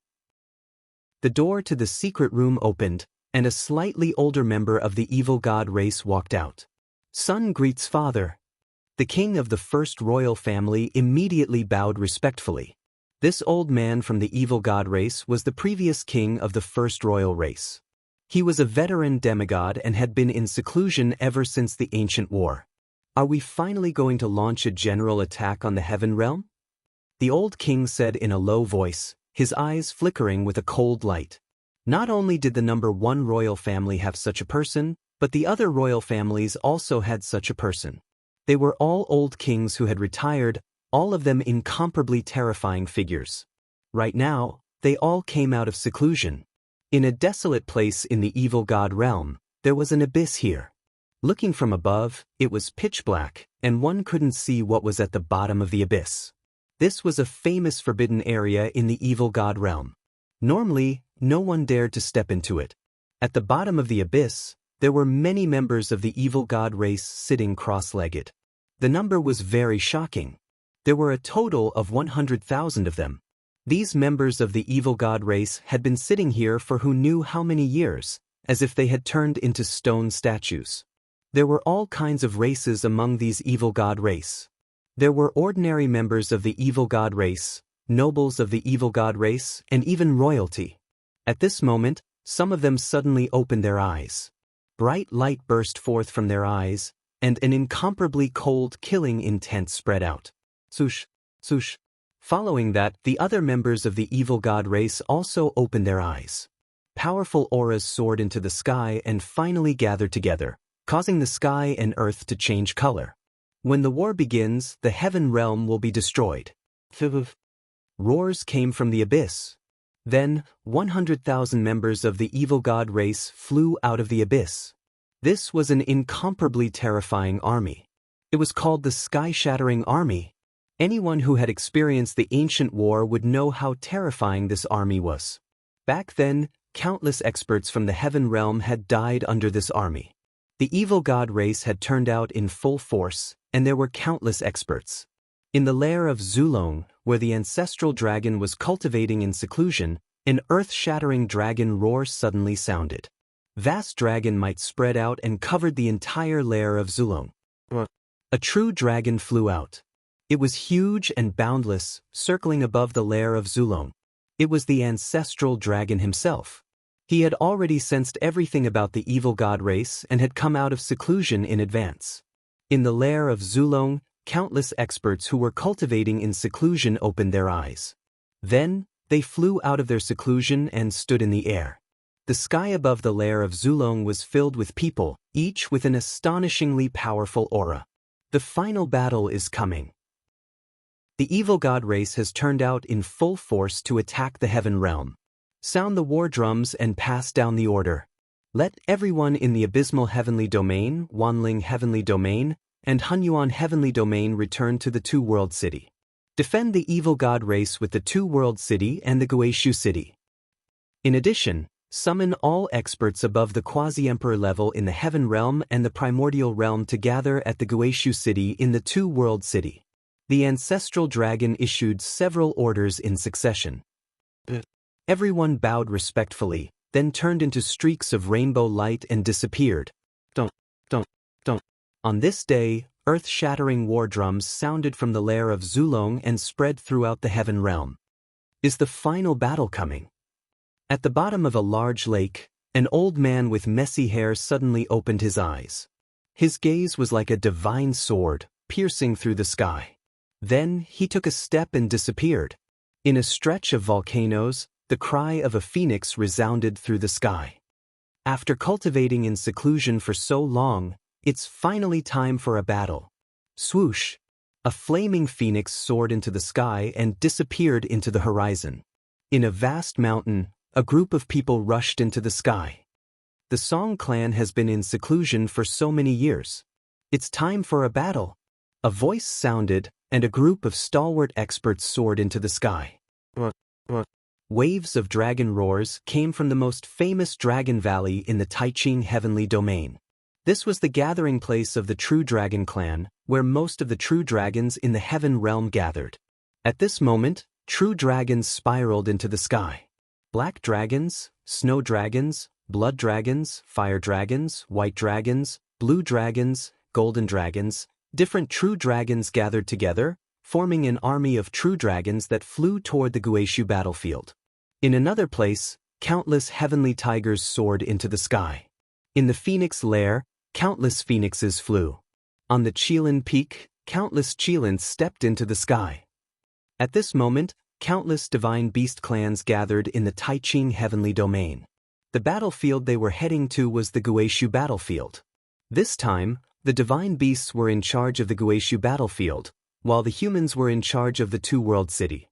The door to the secret room opened, and a slightly older member of the evil god race walked out. Son greets father. The king of the first royal family immediately bowed respectfully. This old man from the evil god race was the previous king of the first royal race. He was a veteran demigod and had been in seclusion ever since the ancient war. Are we finally going to launch a general attack on the Heaven Realm? The old king said in a low voice, his eyes flickering with a cold light. Not only did the number 1 royal family have such a person, but the other royal families also had such a person. They were all old kings who had retired, all of them incomparably terrifying figures. Right now, they all came out of seclusion. In a desolate place in the evil god realm, there was an abyss here. Looking from above, it was pitch black, and one couldn't see what was at the bottom of the abyss. This was a famous forbidden area in the evil god realm. Normally, no one dared to step into it. At the bottom of the abyss, there were many members of the evil god race sitting cross-legged. The number was very shocking. There were a total of 100,000 of them. These members of the evil god race had been sitting here for who knew how many years, as if they had turned into stone statues. There were all kinds of races among these evil god race. There were ordinary members of the evil god race, nobles of the evil god race, and even royalty. At this moment, some of them suddenly opened their eyes. Bright light burst forth from their eyes, and an incomparably cold, killing intent spread out. Swoosh, swoosh. Following that, the other members of the evil god race also opened their eyes. Powerful auras soared into the sky and finally gathered together, causing the sky and earth to change color. When the war begins, the heaven realm will be destroyed. Roars came from the abyss. Then, 100,000 members of the evil god race flew out of the abyss. This was an incomparably terrifying army. It was called the Sky-Shattering Army. Anyone who had experienced the ancient war would know how terrifying this army was. Back then, countless experts from the heaven realm had died under this army. The evil god race had turned out in full force, and there were countless experts. In the lair of Zulong, where the ancestral dragon was cultivating in seclusion, an earth-shattering dragon roar suddenly sounded. Vast dragon might spread out and covered the entire lair of Zulong. A true dragon flew out. It was huge and boundless, circling above the lair of Zulong. It was the ancestral dragon himself. He had already sensed everything about the evil god race and had come out of seclusion in advance. In the lair of Zulong, countless experts who were cultivating in seclusion opened their eyes. Then, they flew out of their seclusion and stood in the air. The sky above the lair of Zulong was filled with people, each with an astonishingly powerful aura. The final battle is coming. The evil god race has turned out in full force to attack the heaven realm. Sound the war drums and pass down the order. Let everyone in the abysmal heavenly domain, Wanling heavenly domain, and Hunyuan heavenly domain return to the two-world city. Defend the evil god race with the two-world city and the Guishu city. In addition, summon all experts above the quasi-emperor level in the heaven realm and the primordial realm to gather at the Guishu city in the two-world city. The ancestral dragon issued several orders in succession. Everyone bowed respectfully, then turned into streaks of rainbow light and disappeared. Don't. On this day, earth-shattering war drums sounded from the lair of Zulong and spread throughout the heaven realm. Is the final battle coming? At the bottom of a large lake, an old man with messy hair suddenly opened his eyes. His gaze was like a divine sword, piercing through the sky. Then he took a step and disappeared. In a stretch of volcanoes, the cry of a phoenix resounded through the sky. After cultivating in seclusion for so long, it's finally time for a battle. Swoosh! A flaming phoenix soared into the sky and disappeared into the horizon. In a vast mountain, a group of people rushed into the sky. The Song clan has been in seclusion for so many years. It's time for a battle. A voice sounded, and a group of stalwart experts soared into the sky. Waves of dragon roars came from the most famous dragon valley in the Taiqing heavenly domain. This was the gathering place of the True Dragon clan, where most of the true dragons in the heaven realm gathered. At this moment, true dragons spiraled into the sky. Black dragons, snow dragons, blood dragons, fire dragons, white dragons, blue dragons, golden dragons, different true dragons gathered together, forming an army of true dragons that flew toward the Guishu battlefield. In another place, countless heavenly tigers soared into the sky. In the phoenix lair, countless phoenixes flew. On the Qilin peak, countless Qilins stepped into the sky. At this moment, countless divine beast clans gathered in the Taiqing heavenly domain. The battlefield they were heading to was the Guishu battlefield. This time, the divine beasts were in charge of the Guishu battlefield, while the humans were in charge of the Two-World City.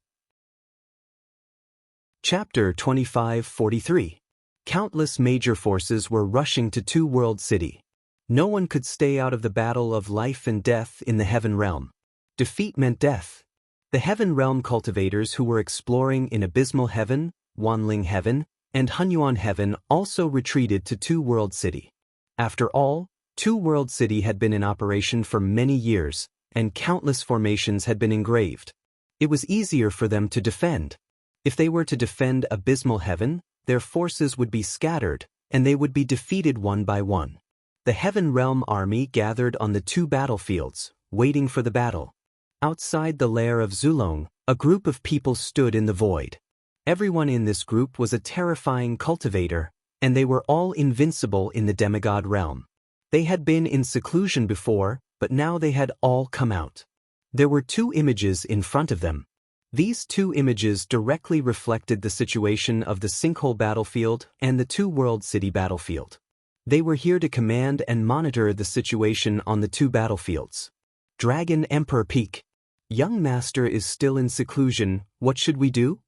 Chapter 2543. Countless major forces were rushing to Two-World City. No one could stay out of the battle of life and death in the heaven realm. Defeat meant death. The heaven realm cultivators who were exploring in Abysmal Heaven, Wanling Heaven, and Hunyuan Heaven also retreated to Two-World City. After all, Two-World City had been in operation for many years, and countless formations had been engraved. It was easier for them to defend. If they were to defend Abysmal Heaven, their forces would be scattered, and they would be defeated one by one. The Heaven Realm army gathered on the two battlefields, waiting for the battle. Outside the lair of Zulong, a group of people stood in the void. Everyone in this group was a terrifying cultivator, and they were all invincible in the demigod realm. They had been in seclusion before, but now they had all come out. There were two images in front of them. These two images directly reflected the situation of the Sinkhole battlefield and the Two-World City battlefield. They were here to command and monitor the situation on the two battlefields. Dragon Emperor Peak. Young Master is still in seclusion, what should we do?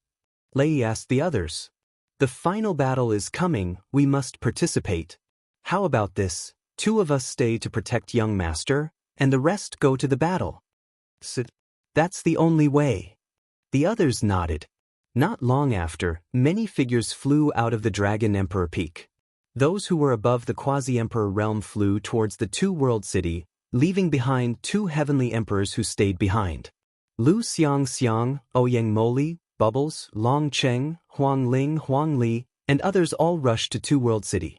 Lei asked the others. The final battle is coming, we must participate. How about this, 2 of us stay to protect Young Master, and the rest go to the battle? That's the only way. The others nodded. Not long after, many figures flew out of the Dragon Emperor Peak. Those who were above the Quasi-Emperor realm flew towards the Two-World City, leaving behind 2 heavenly emperors who stayed behind. Lu Xiang, Ouyang Moli, Bubbles, Long Cheng, Huang Ling, Huang Li, and others all rushed to Two-World City.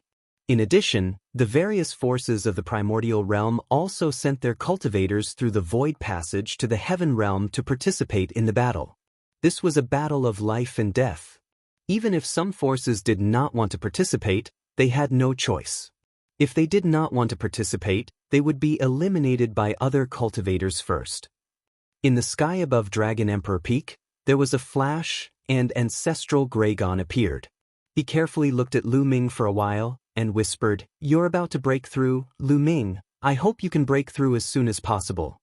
In addition, the various forces of the primordial realm also sent their cultivators through the void passage to the heaven realm to participate in the battle. This was a battle of life and death. Even if some forces did not want to participate, they had no choice. If they did not want to participate, they would be eliminated by other cultivators first. In the sky above Dragon Emperor Peak, there was a flash, and Ancestral Graygon appeared. He carefully looked at Lu Ming for a while, and whispered, "You're about to break through, Lu Ming. I hope you can break through as soon as possible."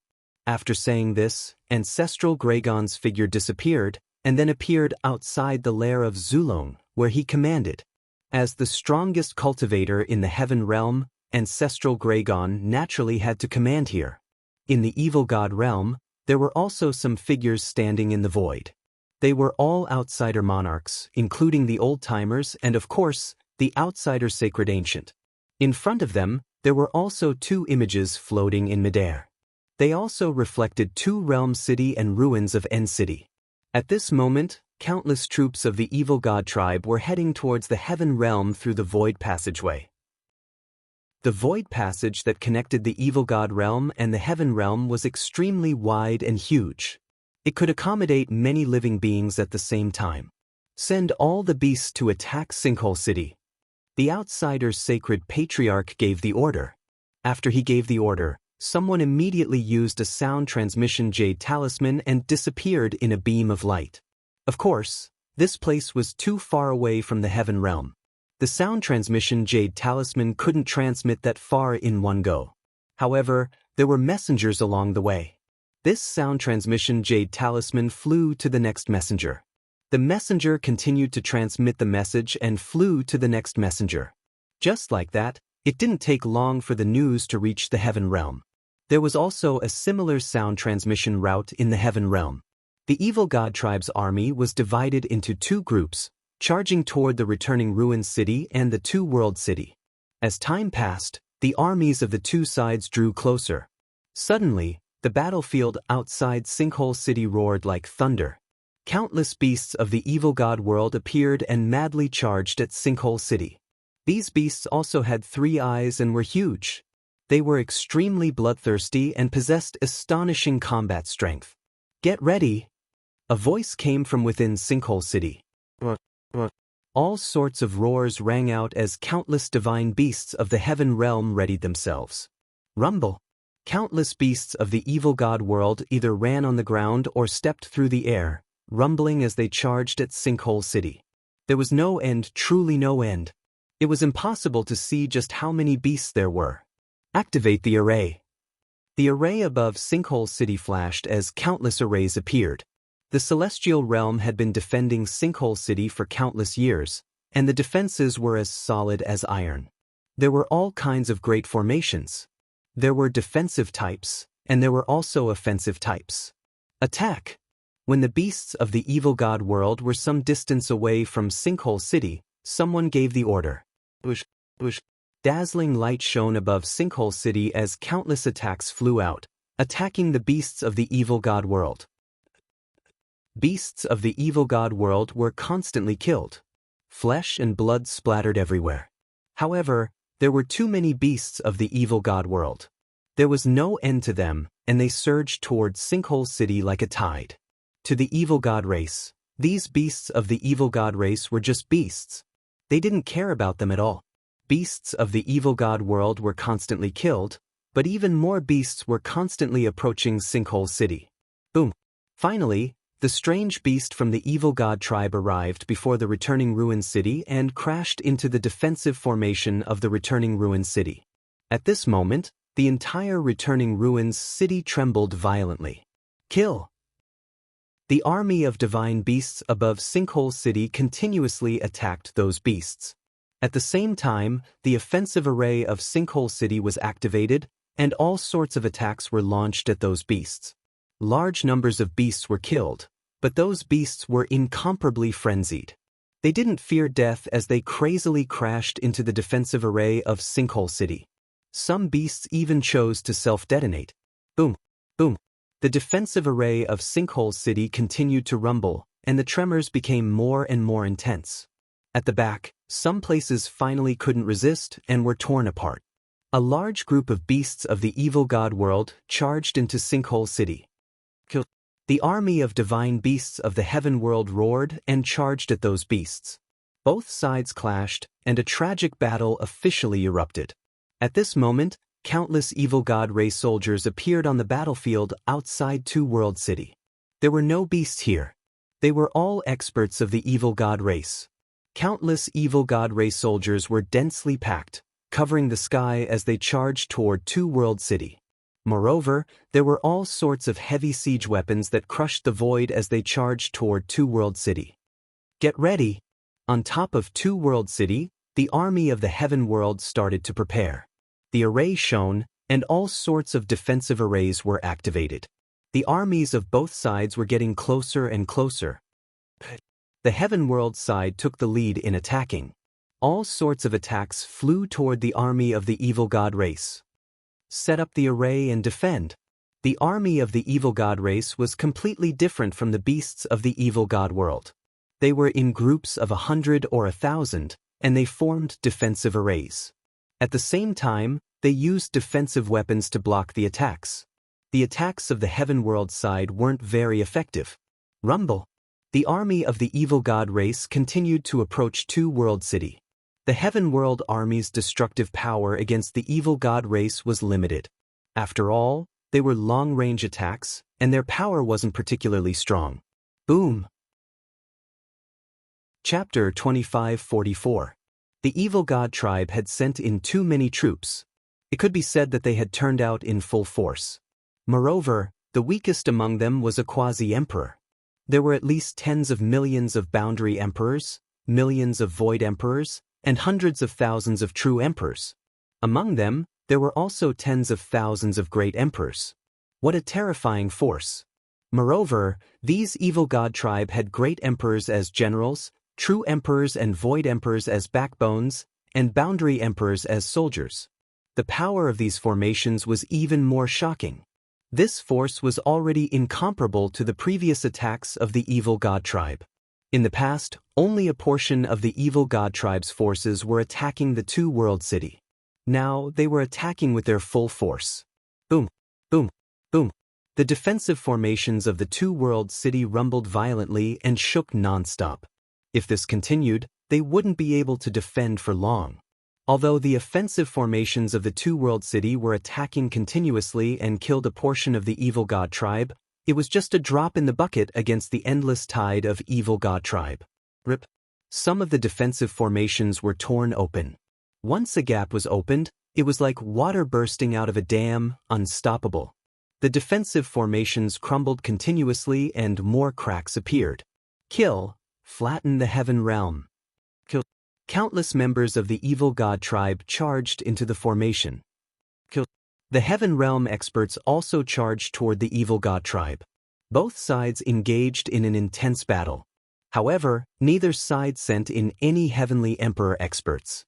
After saying this, Ancestral Graygon's figure disappeared, and then appeared outside the lair of Zulong, where he commanded. As the strongest cultivator in the heaven realm, Ancestral Graygon naturally had to command here. In the evil god realm, there were also some figures standing in the void. They were all outsider monarchs, including the old-timers and, of course, the outsider sacred ancient. In front of them, there were also 2 images floating in midair. They also reflected Two Realm City and ruins of End City. At this moment, countless troops of the evil god tribe were heading towards the Heaven Realm through the Void Passageway. The Void Passage that connected the evil god realm and the Heaven Realm was extremely wide and huge. It could accommodate many living beings at the same time. Send all the beasts to attack Sinkhole City. The outsider's sacred patriarch gave the order. After he gave the order, someone immediately used a sound transmission jade talisman and disappeared in a beam of light. Of course, this place was too far away from the Heaven Realm. The sound transmission jade talisman couldn't transmit that far in one go. However, there were messengers along the way. This sound transmission jade talisman flew to the next messenger. The messenger continued to transmit the message and flew to the next messenger. Just like that, it didn't take long for the news to reach the Heaven Realm. There was also a similar sound transmission route in the Heaven Realm. The evil god tribe's army was divided into two groups, charging toward the returning ruined city and the two-world city. As time passed, the armies of the two sides drew closer. Suddenly, the battlefield outside Sinkhole City roared like thunder. Countless beasts of the evil god world appeared and madly charged at Sinkhole City. These beasts also had 3 eyes and were huge. They were extremely bloodthirsty and possessed astonishing combat strength. Get ready! A voice came from within Sinkhole City. All sorts of roars rang out as countless divine beasts of the Heaven Realm readied themselves. Rumble! Countless beasts of the evil god world either ran on the ground or stepped through the air, rumbling as they charged at Sinkhole City. There was no end, truly no end. It was impossible to see just how many beasts there were. Activate the array. The array above Sinkhole City flashed as countless arrays appeared. The Celestial Realm had been defending Sinkhole City for countless years, and the defenses were as solid as iron. There were all kinds of great formations. There were defensive types, and there were also offensive types. Attack! When the beasts of the evil god world were some distance away from Sinkhole City, someone gave the order. Whoosh, whoosh. Dazzling light shone above Sinkhole City as countless attacks flew out, attacking the beasts of the evil god world. Beasts of the evil god world were constantly killed. Flesh and blood splattered everywhere. However, there were too many beasts of the evil god world. There was no end to them, and they surged toward Sinkhole City like a tide. To the evil god race, these beasts of the evil god race were just beasts. They didn't care about them at all. Beasts of the evil god world were constantly killed, but even more beasts were constantly approaching Sinkhole City. Boom! Finally, the strange beast from the evil god tribe arrived before the returning ruined city and crashed into the defensive formation of the returning ruined city. At this moment, the entire returning ruins city trembled violently. Kill! The army of divine beasts above Sinkhole City continuously attacked those beasts. At the same time, the offensive array of Sinkhole City was activated, and all sorts of attacks were launched at those beasts. Large numbers of beasts were killed, but those beasts were incomparably frenzied. They didn't fear death as they crazily crashed into the defensive array of Sinkhole City. Some beasts even chose to self-detonate. Boom! Boom! The defensive array of Sinkhole City continued to rumble, and the tremors became more and more intense. At the back, some places finally couldn't resist and were torn apart. A large group of beasts of the evil god world charged into Sinkhole City. The army of divine beasts of the heaven world roared and charged at those beasts. Both sides clashed, and a tragic battle officially erupted. At this moment, countless evil god race soldiers appeared on the battlefield outside Two-World City. There were no beasts here. They were all experts of the evil god race. Countless evil god race soldiers were densely packed, covering the sky as they charged toward Two-World City. Moreover, there were all sorts of heavy siege weapons that crushed the void as they charged toward Two-World City. Get ready! On top of Two-World City, the army of the heaven world started to prepare. The array shone, and all sorts of defensive arrays were activated. The armies of both sides were getting closer and closer. The heaven world side took the lead in attacking. All sorts of attacks flew toward the army of the evil god race. Set up the array and defend. The army of the evil god race was completely different from the beasts of the evil god world. They were in groups of 100 or 1,000, and they formed defensive arrays. At the same time, they used defensive weapons to block the attacks. The attacks of the heaven world side weren't very effective. Rumble. The army of the evil god race continued to approach Two World City. The heaven world army's destructive power against the evil god race was limited. After all, they were long-range attacks, and their power wasn't particularly strong. Boom! Chapter 2544. The evil god tribe had sent in too many troops. It could be said that they had turned out in full force. Moreover, the weakest among them was a quasi-emperor. There were at least tens of millions of boundary emperors, millions of void emperors, and hundreds of thousands of true emperors. Among them, there were also tens of thousands of great emperors. What a terrifying force! Moreover, these evil god tribe had great emperors as generals, true emperors and void emperors as backbones, and boundary emperors as soldiers. The power of these formations was even more shocking. This force was already incomparable to the previous attacks of the evil god tribe. In the past, only a portion of the evil god tribe's forces were attacking the Two World City. Now, they were attacking with their full force. Boom, boom, boom. The defensive formations of the Two World City rumbled violently and shook non-stop. If this continued, they wouldn't be able to defend for long. Although the offensive formations of the Two World City were attacking continuously and killed a portion of the evil god tribe, it was just a drop in the bucket against the endless tide of evil god tribe. Rip. Some of the defensive formations were torn open. Once a gap was opened, it was like water bursting out of a dam, unstoppable. The defensive formations crumbled continuously and more cracks appeared. Kill. Flatten the heaven realm. Kill. Countless members of the evil god tribe charged into the formation. Kill. The heaven realm experts also charged toward the evil god tribe. Both sides engaged in an intense battle. However, neither side sent in any heavenly emperor experts.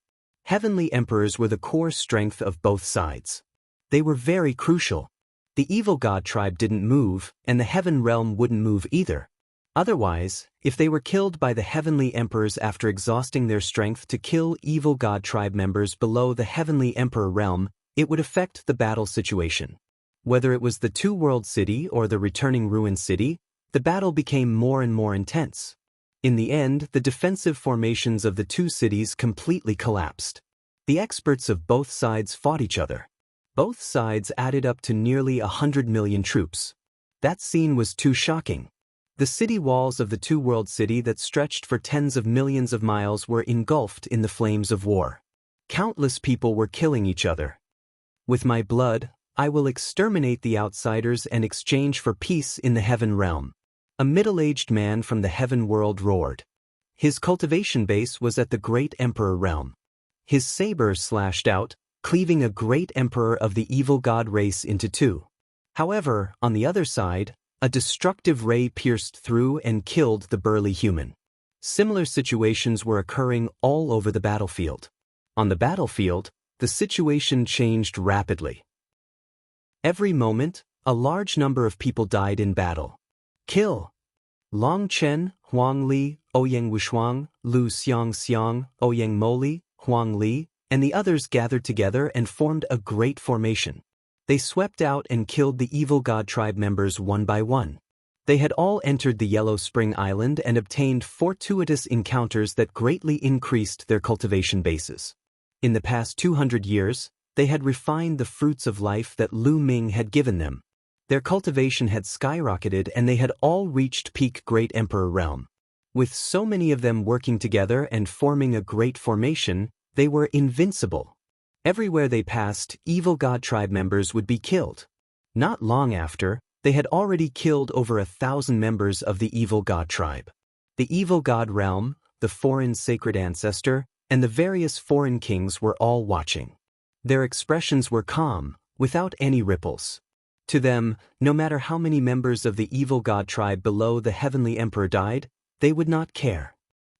Heavenly emperors were the core strength of both sides. They were very crucial. The evil god tribe didn't move, and the heaven realm wouldn't move either. Otherwise, if they were killed by the heavenly emperors after exhausting their strength to kill evil god tribe members below the heavenly emperor realm, it would affect the battle situation. Whether it was the Two World City or the returning ruined city, the battle became more and more intense. In the end, the defensive formations of the two cities completely collapsed. The experts of both sides fought each other. Both sides added up to nearly 100 million troops. That scene was too shocking. The city walls of the Two World City that stretched for tens of millions of miles were engulfed in the flames of war. Countless people were killing each other. With my blood, I will exterminate the outsiders and exchange for peace in the heaven realm. A middle-aged man from the heaven world roared. His cultivation base was at the great emperor realm. His saber slashed out, cleaving a great emperor of the evil god race into two. However, on the other side, a destructive ray pierced through and killed the burly human. Similar situations were occurring all over the battlefield. On the battlefield, the situation changed rapidly. Every moment, a large number of people died in battle. Kill. Long Chen, Huang Li, Ouyang Wushuang, Lu Xiang Xiang, Ouyang Moli, Huang Li, and the others gathered together and formed a great formation. They swept out and killed the evil god tribe members one by one. They had all entered the Yellow Spring Island and obtained fortuitous encounters that greatly increased their cultivation bases. In the past 200 years, they had refined the fruits of life that Lu Ming had given them. Their cultivation had skyrocketed and they had all reached peak Great Emperor realm. With so many of them working together and forming a great formation, they were invincible. Everywhere they passed, evil god tribe members would be killed. Not long after, they had already killed over 1,000 members of the evil god tribe. The evil god realm, the foreign sacred ancestor, and the various foreign kings were all watching. Their expressions were calm, without any ripples. To them, no matter how many members of the evil god tribe below the heavenly emperor died, they would not care.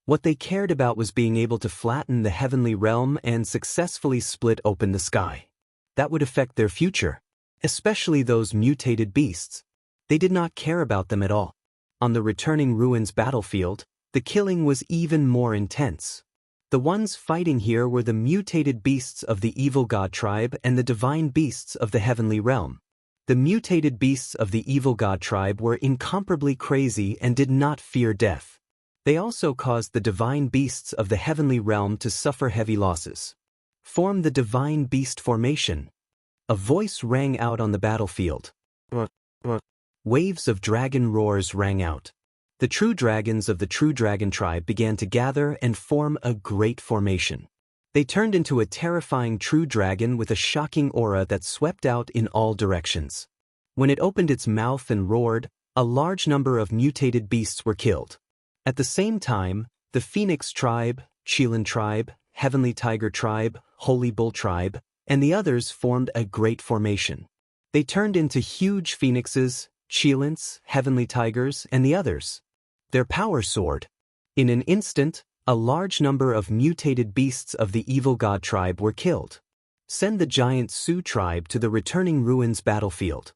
What they cared about was being able to flatten the heavenly realm and successfully split open the sky. That would affect their future. especially those mutated beasts. They did not care about them at all. On the returning ruins battlefield, the killing was even more intense. The ones fighting here were the mutated beasts of the evil god tribe and the divine beasts of the heavenly realm. The mutated beasts of the evil god tribe were incomparably crazy and did not fear death. They also caused the divine beasts of the heavenly realm to suffer heavy losses. Form the divine beast formation. A voice rang out on the battlefield. Waves of dragon roars rang out. The true dragons of the true dragon tribe began to gather and form a great formation. They turned into a terrifying true dragon with a shocking aura that swept out in all directions. When it opened its mouth and roared, a large number of mutated beasts were killed. At the same time, the Phoenix tribe, Qilin tribe, Heavenly Tiger tribe, Holy Bull tribe, and the others formed a great formation. They turned into huge phoenixes, Qilins, Heavenly Tigers, and the others. Their power soared. In an instant, a large number of mutated beasts of the evil god tribe were killed. Send the giant Su tribe to the returning ruins battlefield.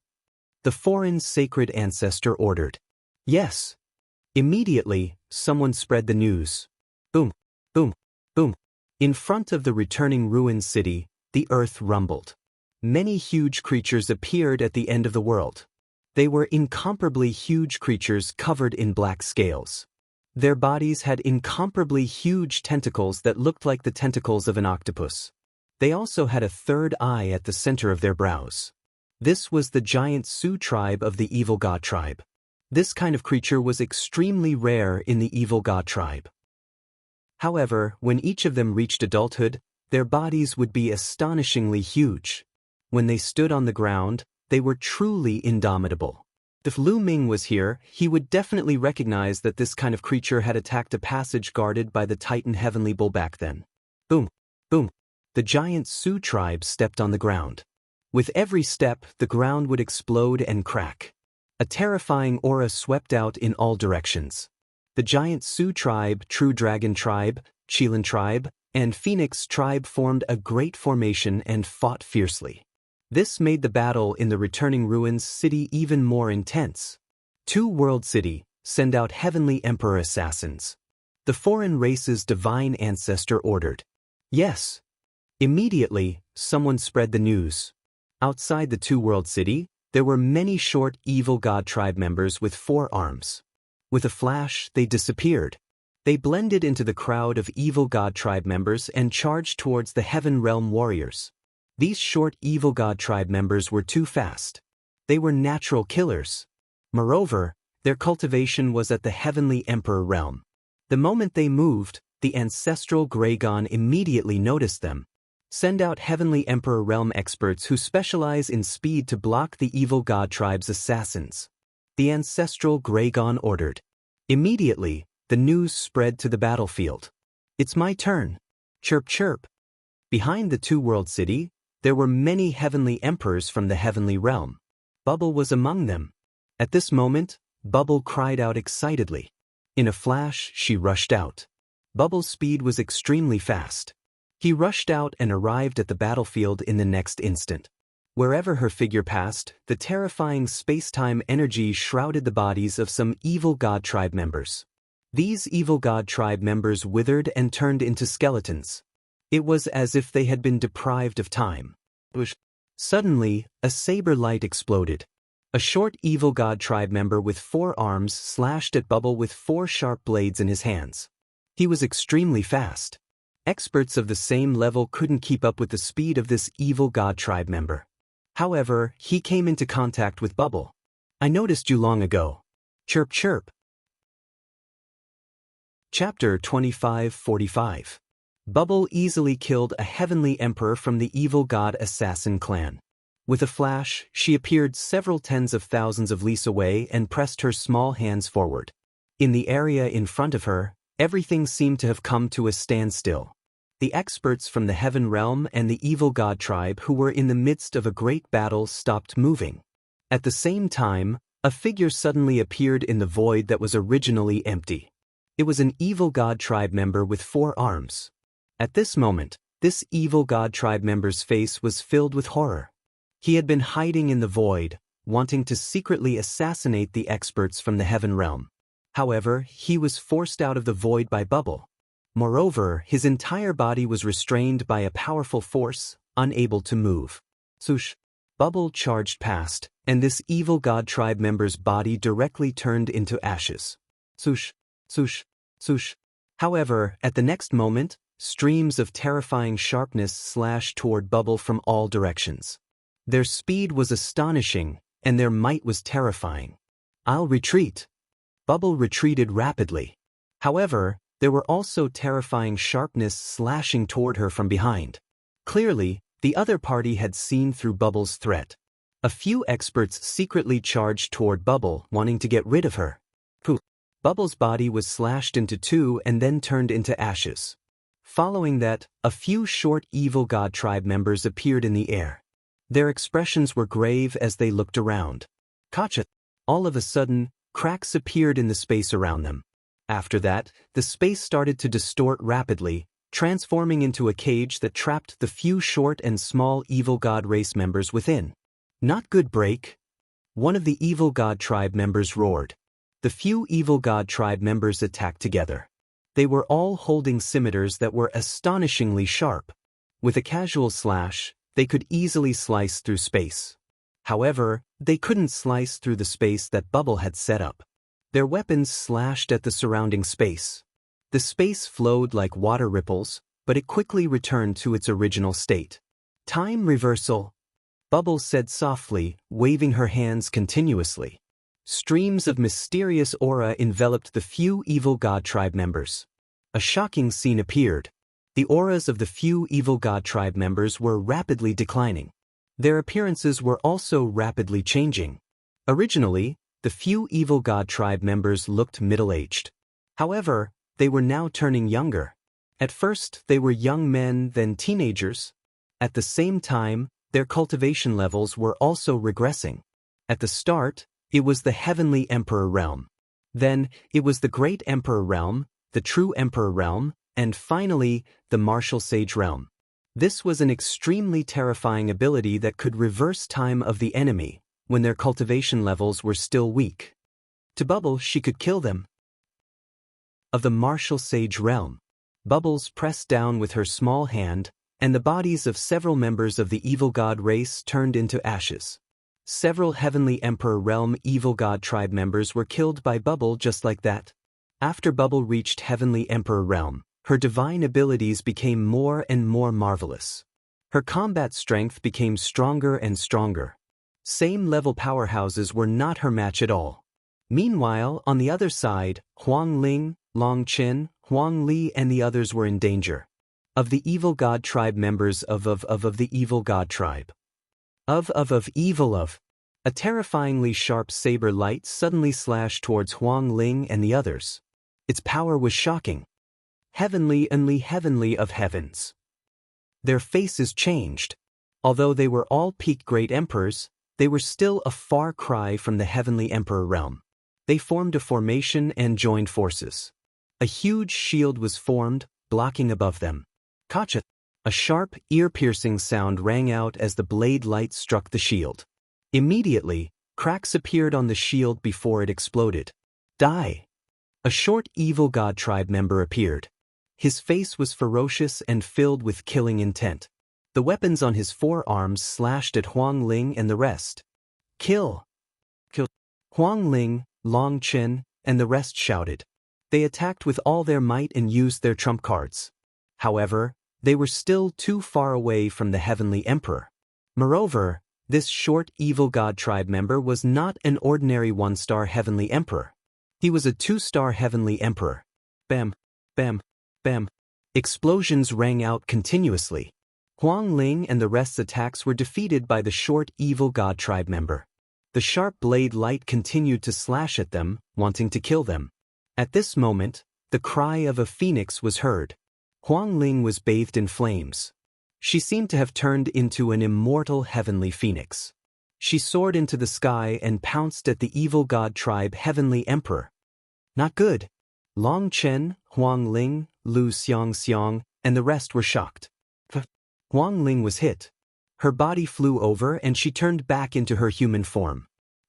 The foreign sacred ancestor ordered. Yes. Immediately, someone spread the news. Boom, boom, boom. In front of the returning ruins city, the earth rumbled. Many huge creatures appeared at the end of the world. They were incomparably huge creatures covered in black scales. Their bodies had incomparably huge tentacles that looked like the tentacles of an octopus. They also had a third eye at the center of their brows. This was the giant Su tribe of the evil god tribe. This kind of creature was extremely rare in the evil god tribe. However, when each of them reached adulthood, their bodies would be astonishingly huge. When they stood on the ground, they were truly indomitable. If Lu Ming was here, he would definitely recognize that this kind of creature had attacked a passage guarded by the Titan Heavenly Bull back then. Boom, boom. The giant Su tribe stepped on the ground. With every step, the ground would explode and crack. A terrifying aura swept out in all directions. The giant Su tribe, True Dragon tribe, Qilin tribe, and Phoenix tribe formed a great formation and fought fiercely. This made the battle in the returning ruins city even more intense. To World City, send out heavenly emperor assassins. The foreign race's divine ancestor ordered. Yes. Immediately, someone spread the news. Outside the Two World City, there were many short evil god tribe members with 4 arms. With a flash, they disappeared. They blended into the crowd of evil god tribe members and charged towards the Heaven Realm warriors. These short evil god tribe members were too fast. They were natural killers. Moreover, their cultivation was at the Heavenly Emperor realm. The moment they moved, the ancestral Graygon immediately noticed them. Send out Heavenly Emperor realm experts who specialize in speed to block the evil god tribe's assassins. The ancestral Graygon ordered. Immediately, the news spread to the battlefield. It's my turn. Chirp chirp. Behind the Two World City, there were many heavenly emperors from the heavenly realm. Bubble was among them. At this moment, Bubble cried out excitedly. In a flash, she rushed out. Bubble's speed was extremely fast. He rushed out and arrived at the battlefield in the next instant. Wherever her figure passed, the terrifying space-time energy shrouded the bodies of some evil god tribe members. These evil god tribe members withered and turned into skeletons. It was as if they had been deprived of time. Suddenly, a saber light exploded. A short evil god tribe member with 4 arms slashed at Bubble with 4 sharp blades in his hands. He was extremely fast. Experts of the same level couldn't keep up with the speed of this evil god tribe member. However, he came into contact with Bubble. I noticed you long ago. Chirp chirp. Chapter 2545. Bubble easily killed a heavenly emperor from the evil god assassin clan. With a flash, she appeared several tens of thousands of leagues away and pressed her small hands forward. In the area in front of her, everything seemed to have come to a standstill. The experts from the Heaven Realm and the evil god tribe who were in the midst of a great battle stopped moving. At the same time, a figure suddenly appeared in the void that was originally empty. It was an evil god tribe member with 4 arms. At this moment, this evil god tribe member's face was filled with horror. He had been hiding in the void, wanting to secretly assassinate the experts from the heaven realm. However, he was forced out of the void by Bubble. Moreover, his entire body was restrained by a powerful force, unable to move. Swoosh! Bubble charged past, and this evil god tribe member's body directly turned into ashes. Swoosh! Swoosh! Swoosh! However, at the next moment, streams of terrifying sharpness slashed toward Bubble from all directions. Their speed was astonishing, and their might was terrifying. "I'll retreat." Bubble retreated rapidly. However, there were also terrifying sharpness slashing toward her from behind. Clearly, the other party had seen through Bubble's threat. A few experts secretly charged toward Bubble, wanting to get rid of her. Poof! Bubble's body was slashed into two and then turned into ashes. Following that, a few short evil god tribe members appeared in the air. Their expressions were grave as they looked around. Gotcha! All of a sudden, cracks appeared in the space around them. After that, the space started to distort rapidly, transforming into a cage that trapped the few short and small evil god race members within. "Not good, break!" One of the evil god tribe members roared. The few evil god tribe members attacked together. They were all holding scimitars that were astonishingly sharp. With a casual slash, they could easily slice through space. However, they couldn't slice through the space that Bubble had set up. Their weapons slashed at the surrounding space. The space flowed like water ripples, but it quickly returned to its original state. "Time reversal," Bubble said softly, waving her hands continuously. Streams of mysterious aura enveloped the few evil god tribe members. A shocking scene appeared. The auras of the few evil god tribe members were rapidly declining. Their appearances were also rapidly changing. Originally, the few evil god tribe members looked middle-aged. However, they were now turning younger. At first, they were young men, then teenagers. At the same time, their cultivation levels were also regressing. At the start, it was the Heavenly Emperor realm. Then, it was the Great Emperor realm, the True Emperor realm, and finally, the Martial Sage realm. This was an extremely terrifying ability that could reverse time of the enemy when their cultivation levels were still weak. To Bubble, she could kill them. Of the Martial Sage realm, Bubbles pressed down with her small hand, and the bodies of several members of the evil god race turned into ashes. Several Heavenly Emperor realm evil god tribe members were killed by Bubble just like that. After Bubble reached Heavenly Emperor realm, her divine abilities became more and more marvelous. Her combat strength became stronger and stronger. Same-level powerhouses were not her match at all. Meanwhile, on the other side, Huang Ling, Long Qin, Huang Li and the others were in danger. Of the evil god tribe members of the evil god tribe. A terrifyingly sharp saber light suddenly slashed towards Huang Ling and the others. Its power was shocking. Heavenly of heavens. Their faces changed. Although they were all peak great emperors, they were still a far cry from the Heavenly Emperor realm. They formed a formation and joined forces. A huge shield was formed, blocking above them. Gotcha! A sharp, ear-piercing sound rang out as the blade light struck the shield. Immediately, cracks appeared on the shield before it exploded. Die! A short evil god tribe member appeared. His face was ferocious and filled with killing intent. The weapons on his forearms slashed at Huang Ling and the rest. "Kill! Kill!" Huang Ling, Long Qin, and the rest shouted. They attacked with all their might and used their trump cards. However, they were still too far away from the Heavenly Emperor. Moreover, this short evil god tribe member was not an ordinary one-star Heavenly Emperor. He was a two-star Heavenly Emperor. Bam, bam, bam. Explosions rang out continuously. Huang Ling and the rest's attacks were defeated by the short evil god tribe member. The sharp blade light continued to slash at them, wanting to kill them. At this moment, the cry of a phoenix was heard. Huang Ling was bathed in flames. She seemed to have turned into an immortal heavenly phoenix. She soared into the sky and pounced at the evil god tribe Heavenly Emperor. Not good. Long Chen, Huang Ling, Lu Xiang, and the rest were shocked. Huang Ling was hit. Her body flew over and she turned back into her human form.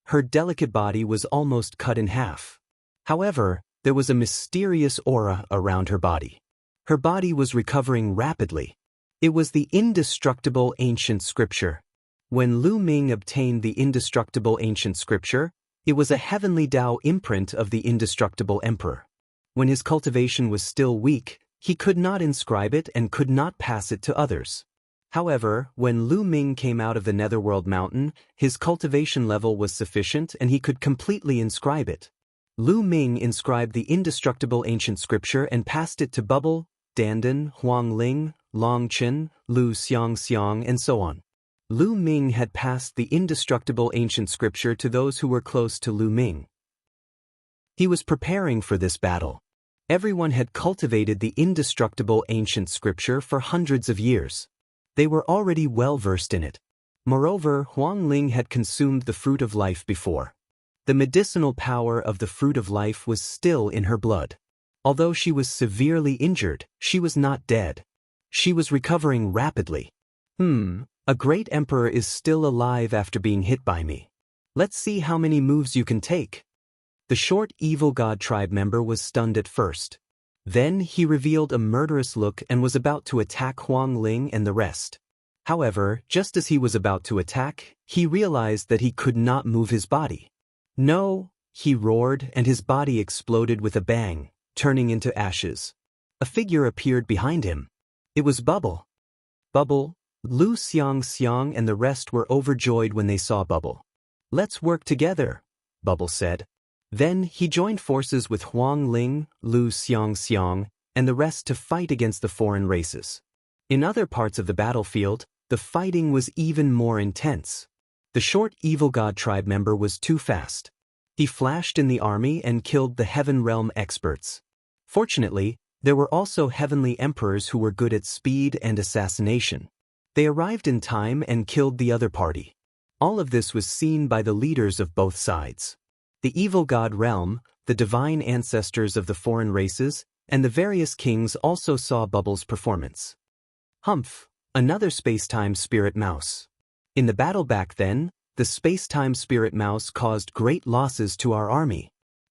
Her delicate body was almost cut in half. However, there was a mysterious aura around her body. Her body was recovering rapidly. It was the indestructible ancient scripture. When Lu Ming obtained the indestructible ancient scripture, it was a heavenly Tao imprint of the indestructible emperor. When his cultivation was still weak, he could not inscribe it and could not pass it to others. However, when Lu Ming came out of the Netherworld Mountain, his cultivation level was sufficient and he could completely inscribe it. Lu Ming inscribed the indestructible ancient scripture and passed it to Bubble, Dandan, Huang Ling, Long Chen, Lu Xiang, and so on. Lu Ming had passed the indestructible ancient scripture to those who were close to Lu Ming. He was preparing for this battle. Everyone had cultivated the indestructible ancient scripture for hundreds of years. They were already well versed in it. Moreover, Huang Ling had consumed the fruit of life before. The medicinal power of the fruit of life was still in her blood. Although she was severely injured, she was not dead. She was recovering rapidly. A great emperor is still alive after being hit by me. Let's see how many moves you can take. The short evil god tribe member was stunned at first. Then he revealed a murderous look and was about to attack Huang Ling and the rest. However, just as he was about to attack, he realized that he could not move his body. No, he roared and his body exploded with a bang, turning into ashes. A figure appeared behind him. It was Bubble. Bubble, Lu Xiang and the rest were overjoyed when they saw Bubble. Let's work together, Bubble said. Then he joined forces with Huang Ling, Lu Xiang, and the rest to fight against the foreign races. In other parts of the battlefield, the fighting was even more intense. The short evil god tribe member was too fast. He flashed in the army and killed the Heaven Realm experts. Fortunately, there were also heavenly emperors who were good at speed and assassination. They arrived in time and killed the other party. All of this was seen by the leaders of both sides. The evil god realm, the divine ancestors of the foreign races, and the various kings also saw Bubble's performance. Humph, another space-time spirit mouse. In the battle back then, the space-time spirit mouse caused great losses to our army.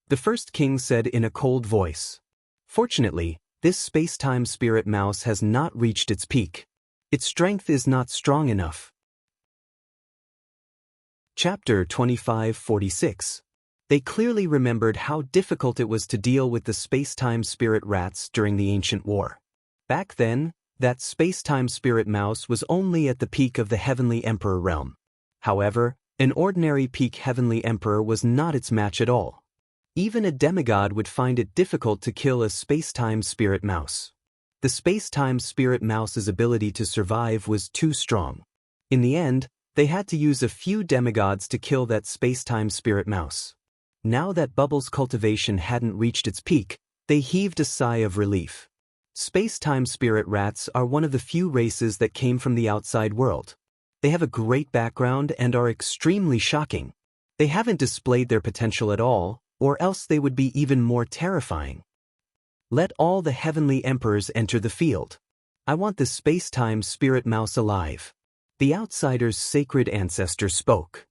The first king said in a cold voice. Fortunately, this space-time spirit mouse has not reached its peak. Its strength is not strong enough. Chapter 2546. They clearly remembered how difficult it was to deal with the space-time spirit rats during the ancient war. Back then, that space-time spirit mouse was only at the peak of the Heavenly Emperor realm. However, an ordinary peak Heavenly Emperor was not its match at all. Even a demigod would find it difficult to kill a space-time spirit mouse. The space-time spirit mouse's ability to survive was too strong. In the end, they had to use a few demigods to kill that space-time spirit mouse. Now that Bubble's cultivation hadn't reached its peak, they heaved a sigh of relief. Space-time spirit rats are one of the few races that came from the outside world. They have a great background and are extremely shocking. They haven't displayed their potential at all, or else they would be even more terrifying. Let all the heavenly emperors enter the field. I want the space-time spirit mouse alive. The outsider's sacred ancestor spoke.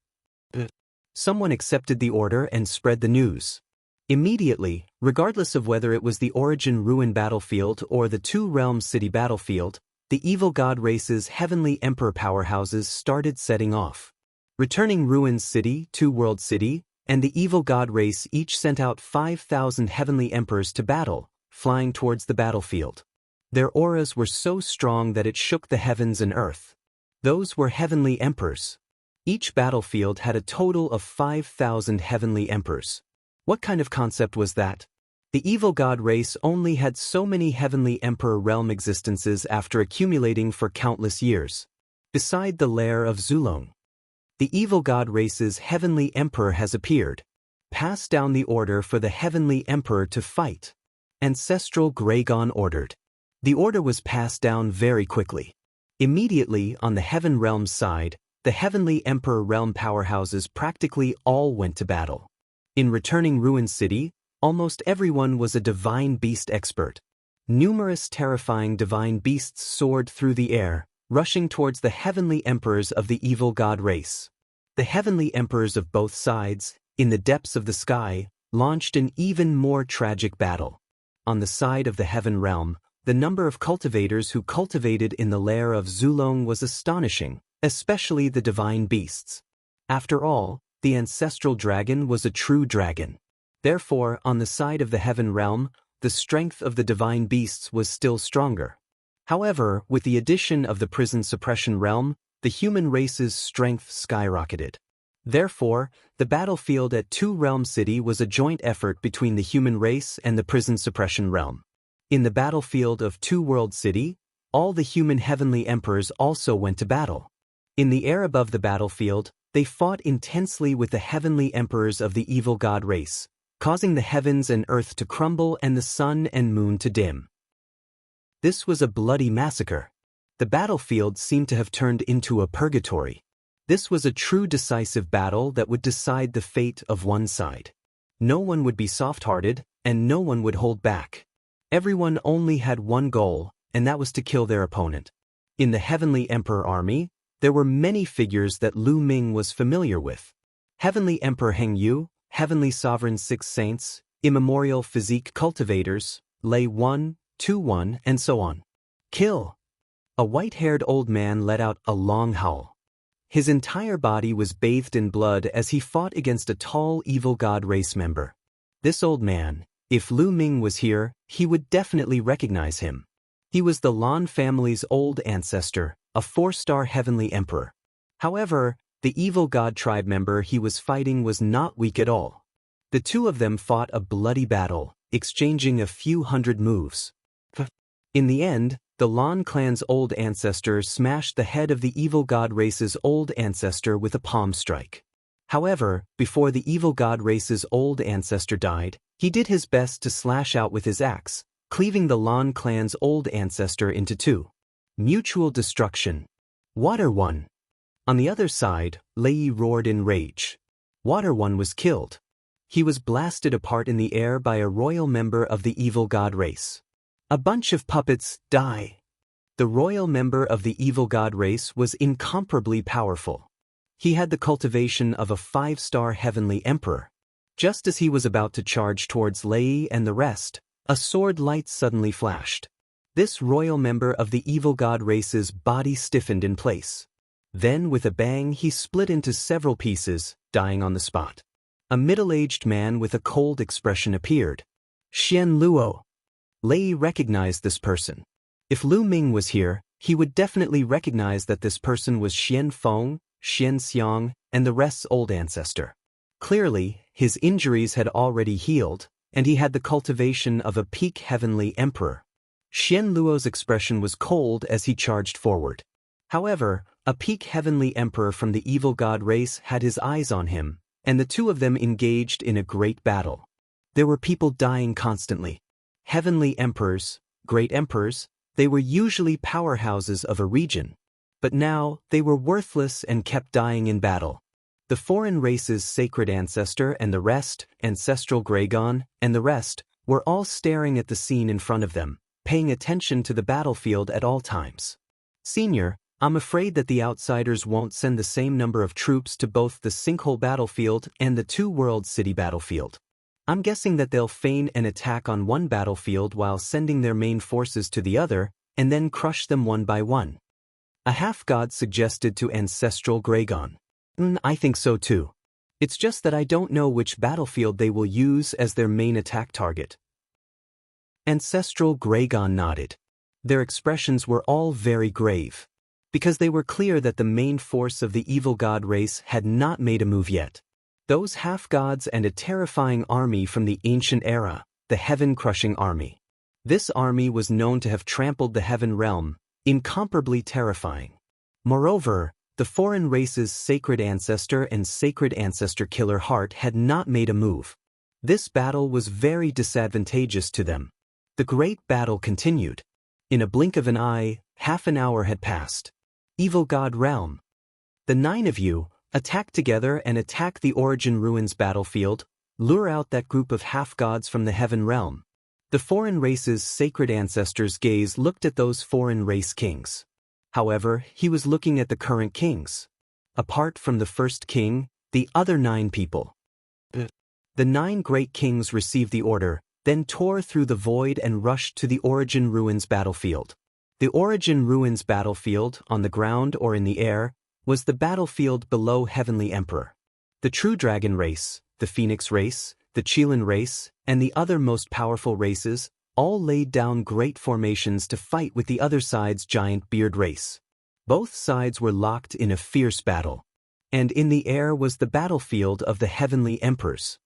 Someone accepted the order and spread the news. Immediately, regardless of whether it was the Origin Ruin battlefield or the Two Realms City battlefield, the evil god race's heavenly emperor powerhouses started setting off. Returning Ruin City, Two World City, and the evil god race each sent out 5,000 heavenly emperors to battle, flying towards the battlefield. Their auras were so strong that it shook the heavens and earth. Those were heavenly emperors. Each battlefield had a total of 5,000 heavenly emperors. What kind of concept was that? The evil god race only had so many heavenly emperor realm existences after accumulating for countless years. Beside the lair of Zulong, the evil god race's heavenly emperor has appeared. Pass down the order for the heavenly emperor to fight. Ancestral Graygon ordered. The order was passed down very quickly. Immediately on the Heaven Realm side, the Heavenly Emperor realm powerhouses practically all went to battle. In returning Ruin City, almost everyone was a divine beast expert. Numerous terrifying divine beasts soared through the air, rushing towards the heavenly emperors of the evil god race. The heavenly emperors of both sides, in the depths of the sky, launched an even more tragic battle. On the side of the heaven realm, the number of cultivators who cultivated in the lair of Zulong was astonishing, especially the divine beasts. After all, the ancestral dragon was a true dragon. Therefore, on the side of the heaven realm, the strength of the divine beasts was still stronger. However, with the addition of the prison suppression realm, the human race's strength skyrocketed. Therefore, the battlefield at Two Realm City was a joint effort between the human race and the prison suppression realm. In the battlefield of Two World City, all the human heavenly emperors also went to battle. In the air above the battlefield, they fought intensely with the heavenly emperors of the evil god race, causing the heavens and earth to crumble and the sun and moon to dim. This was a bloody massacre. The battlefield seemed to have turned into a purgatory. This was a true decisive battle that would decide the fate of one side. No one would be soft-hearted, and no one would hold back. Everyone only had one goal, and that was to kill their opponent. In the Heavenly Emperor army, there were many figures that Lu Ming was familiar with. Heavenly Emperor Heng Yu, Heavenly Sovereign Six Saints, Immemorial Physique Cultivators, Lei 1, 2 1, and so on. Kill! A white-haired old man let out a long howl. His entire body was bathed in blood as he fought against a tall evil god race member. This old man, if Lu Ming was here, he would definitely recognize him. He was the Lan family's old ancestor, a 4-star heavenly emperor. However, the evil god tribe member he was fighting was not weak at all. The two of them fought a bloody battle, exchanging a few hundred moves. In the end, the Lan clan's old ancestor smashed the head of the evil god race's old ancestor with a palm strike. However, before the evil god race's old ancestor died, he did his best to slash out with his axe, cleaving the Lan clan's old ancestor into two. Mutual destruction. Water One. On the other side, Lei roared in rage. Water One was killed. He was blasted apart in the air by a royal member of the evil god race. A bunch of puppets, die. The royal member of the evil god race was incomparably powerful. He had the cultivation of a 5-star heavenly emperor. Just as he was about to charge towards Lei and the rest, a sword light suddenly flashed. This royal member of the evil god race's body stiffened in place. Then with a bang he split into several pieces, dying on the spot. A middle-aged man with a cold expression appeared. Xian Luo. Lei recognized this person. If Lu Ming was here, he would definitely recognize that this person was Xian Feng, Xian Xiang, and the rest's old ancestor. Clearly, his injuries had already healed, and he had the cultivation of a peak heavenly emperor. Xian Luo's expression was cold as he charged forward. However, a peak heavenly emperor from the evil god race had his eyes on him, and the two of them engaged in a great battle. There were people dying constantly. Heavenly emperors, great emperors, they were usually powerhouses of a region. But now, they were worthless and kept dying in battle. The foreign race's sacred ancestor and the rest, ancestral Graygon, and the rest, were all staring at the scene in front of them, paying attention to the battlefield at all times. Senior, I'm afraid that the outsiders won't send the same number of troops to both the Sinkhole battlefield and the Two World City battlefield. I'm guessing that they'll feign an attack on one battlefield while sending their main forces to the other, and then crush them one by one. A half-god suggested to ancestral Graygon. I think so too. It's just that I don't know which battlefield they will use as their main attack target. Ancestral Graygon nodded. Their expressions were all very grave, because they were clear that the main force of the evil god race had not made a move yet. Those half-gods and a terrifying army from the ancient era, the heaven-crushing army. This army was known to have trampled the heaven realm, incomparably terrifying. Moreover, the foreign race's sacred ancestor and sacred ancestor killer heart had not made a move. This battle was very disadvantageous to them. The great battle continued. In a blink of an eye, half an hour had passed. Evil God Realm. The 9 of you, attack together and attack the Origin Ruins battlefield, lure out that group of half-gods from the heaven realm. The foreign race's sacred ancestors' gaze looked at those foreign race kings. However, he was looking at the current kings. Apart from the first king, the other 9 people. The 9 great kings received the order, then tore through the void and rushed to the Origin Ruins battlefield. The Origin Ruins battlefield, on the ground or in the air, was the battlefield below Heavenly Emperor. The True Dragon race, the Phoenix race, the Qilin race, and the other most powerful races, all laid down great formations to fight with the other side's giant beard race. Both sides were locked in a fierce battle. And in the air was the battlefield of the Heavenly Emperors.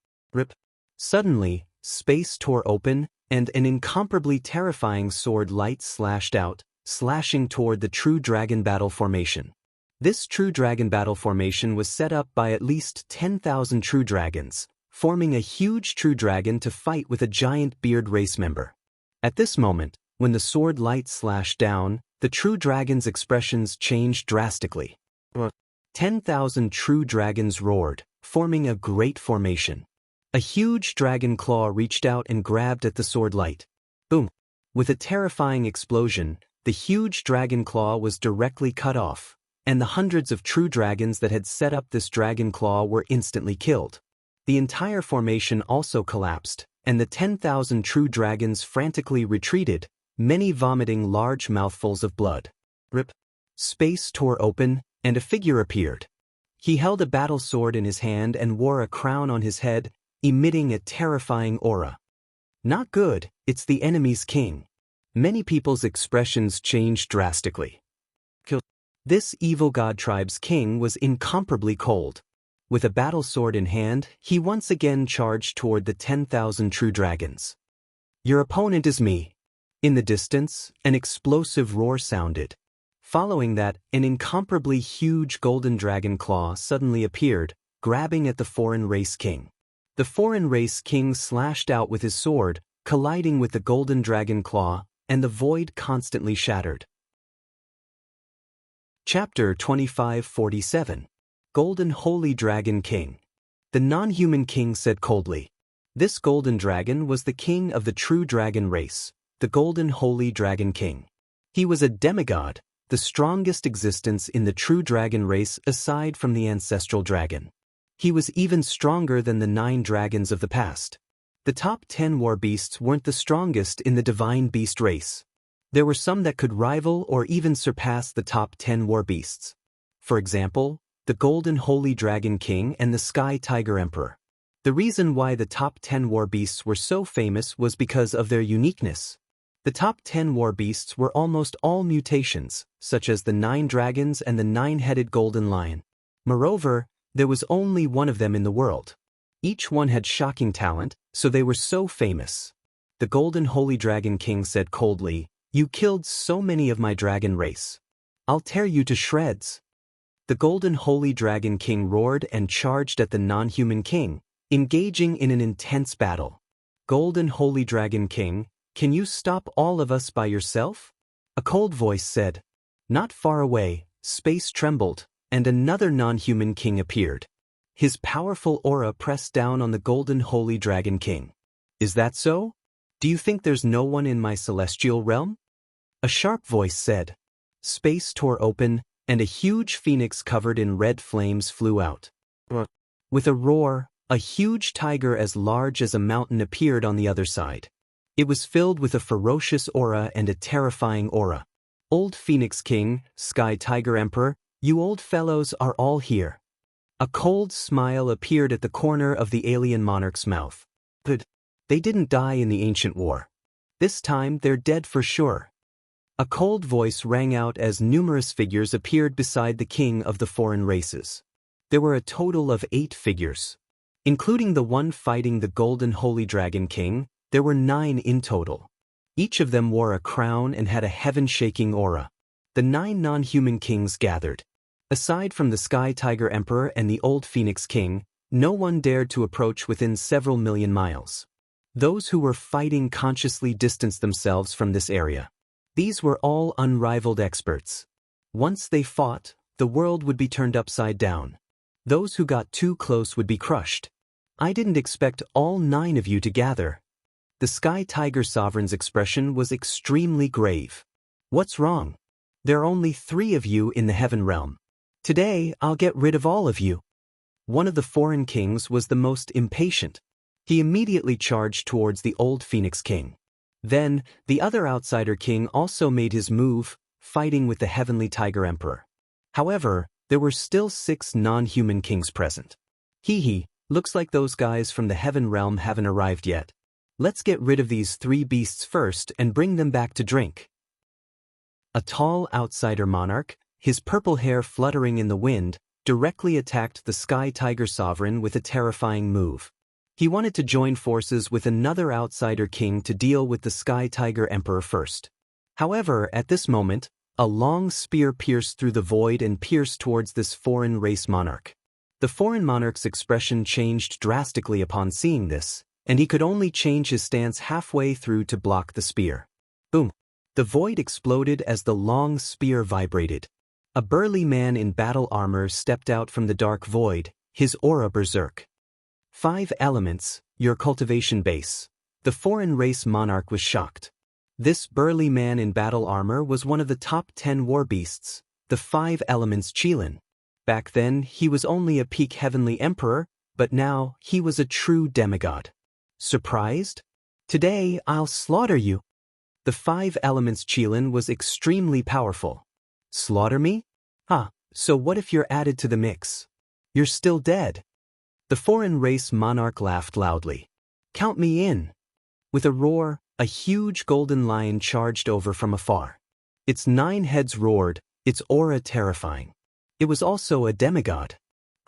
Suddenly, space tore open, and an incomparably terrifying sword light slashed out, slashing toward the True Dragon battle formation. This True Dragon battle formation was set up by at least 10,000 True Dragons, forming a huge True Dragon to fight with a giant beard race member. At this moment, when the sword light slashed down, the True Dragon's expressions changed drastically. 10,000 True Dragons roared, forming a great formation. A huge dragon claw reached out and grabbed at the sword light. Boom! With a terrifying explosion, the huge dragon claw was directly cut off, and the hundreds of True Dragons that had set up this dragon claw were instantly killed. The entire formation also collapsed, and the 10,000 True Dragons frantically retreated, many vomiting large mouthfuls of blood. Space tore open, and a figure appeared. He held a battle sword in his hand and wore a crown on his head, emitting a terrifying aura. Not good, it's the enemy's king. Many people's expressions changed drastically. This evil god tribe's king was incomparably cold. With a battle sword in hand, he once again charged toward the 10,000 True Dragons. Your opponent is me. In the distance, an explosive roar sounded. Following that, an incomparably huge golden dragon claw suddenly appeared, grabbing at the foreign race king. The foreign race king slashed out with his sword, colliding with the golden dragon claw, and the void constantly shattered. Chapter 2547. Golden Holy Dragon King. The non-human king said coldly. This golden dragon was the king of the True Dragon race, the Golden Holy Dragon King. He was a demigod, the strongest existence in the True Dragon race aside from the ancestral dragon. He was even stronger than the 9 dragons of the past. The top 10 war beasts weren't the strongest in the divine beast race. There were some that could rival or even surpass the top 10 war beasts. For example, the Golden Holy Dragon King and the Sky Tiger Emperor. The reason why the top 10 war beasts were so famous was because of their uniqueness. The top 10 war beasts were almost all mutations, such as the 9 dragons and the 9-headed golden lion. Moreover, there was only one of them in the world. Each one had shocking talent, so they were so famous. The Golden Holy Dragon King said coldly, "You killed so many of my dragon race. I'll tear you to shreds." The Golden Holy Dragon King roared and charged at the non-human king, engaging in an intense battle. Golden Holy Dragon King, can you stop all of us by yourself? A cold voice said. Not far away, space trembled, and another non-human king appeared. His powerful aura pressed down on the Golden Holy Dragon King. Is that so? Do you think there's no one in my celestial realm? A sharp voice said. Space tore open, and a huge phoenix covered in red flames flew out. With a roar, a huge tiger as large as a mountain appeared on the other side. It was filled with a ferocious aura and a terrifying aura. Old Phoenix King, Sky Tiger Emperor, you old fellows are all here. A cold smile appeared at the corner of the alien monarch's mouth. Good. They didn't die in the ancient war. This time they're dead for sure. A cold voice rang out as numerous figures appeared beside the king of the foreign races. There were a total of 8 figures. Including the one fighting the Golden Holy Dragon King, there were 9 in total. Each of them wore a crown and had a heaven-shaking aura. The 9 non-human kings gathered. Aside from the Sky Tiger Emperor and the Old Phoenix King, no one dared to approach within several million miles. Those who were fighting consciously distanced themselves from this area. These were all unrivaled experts. Once they fought, the world would be turned upside down. Those who got too close would be crushed. I didn't expect all 9 of you to gather. The Sky Tiger Sovereign's expression was extremely grave. What's wrong? There are only 3 of you in the heaven realm. Today, I'll get rid of all of you." One of the foreign kings was the most impatient. He immediately charged towards the old Phoenix King. Then, the other outsider king also made his move, fighting with the heavenly tiger emperor. However, there were still 6 non-human kings present. Looks like those guys from the heaven realm haven't arrived yet. Let's get rid of these 3 beasts first and bring them back to drink. A tall outsider monarch, his purple hair fluttering in the wind, directly attacked the Sky Tiger Sovereign with a terrifying move. He wanted to join forces with another outsider king to deal with the Sky Tiger Emperor first. However, at this moment, a long spear pierced through the void and pierced towards this foreign race monarch. The foreign monarch's expression changed drastically upon seeing this, and he could only change his stance halfway through to block the spear. Boom! The void exploded as the long spear vibrated. A burly man in battle armor stepped out from the dark void, his aura berserk. 5 elements, your cultivation base. The foreign race monarch was shocked. This burly man in battle armor was one of the top 10 war beasts, the 5 elements Qilin. Back then, he was only a peak heavenly emperor, but now, he was a true demigod. Surprised? Today, I'll slaughter you. The 5 elements Qilin was extremely powerful. Slaughter me? So what if you're added to the mix? You're still dead. The foreign race monarch laughed loudly. Count me in. With a roar, a huge golden lion charged over from afar. Its 9 heads roared, its aura terrifying. It was also a demigod.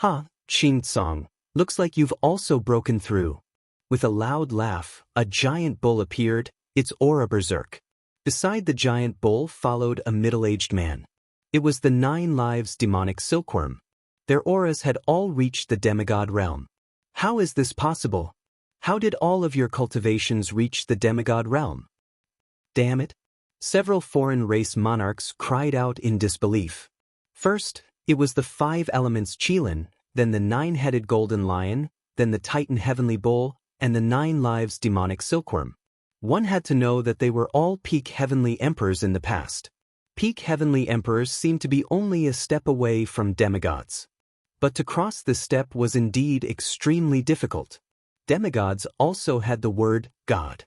Qing Tsong, looks like you've also broken through. With a loud laugh, a giant bull appeared, its aura berserk. Beside the giant bull followed a middle-aged man. It was the 9 lives demonic silkworm. Their auras had all reached the demigod realm. How is this possible? How did all of your cultivations reach the demigod realm? Damn it! Several foreign race monarchs cried out in disbelief. First, it was the 5 elements Qilin, then the 9-headed golden lion, then the Titan heavenly bull, and the 9 lives demonic silkworm. One had to know that they were all peak heavenly emperors in the past. Peak heavenly emperors seemed to be only a step away from demigods. But to cross this step was indeed extremely difficult. Demigods also had the word God.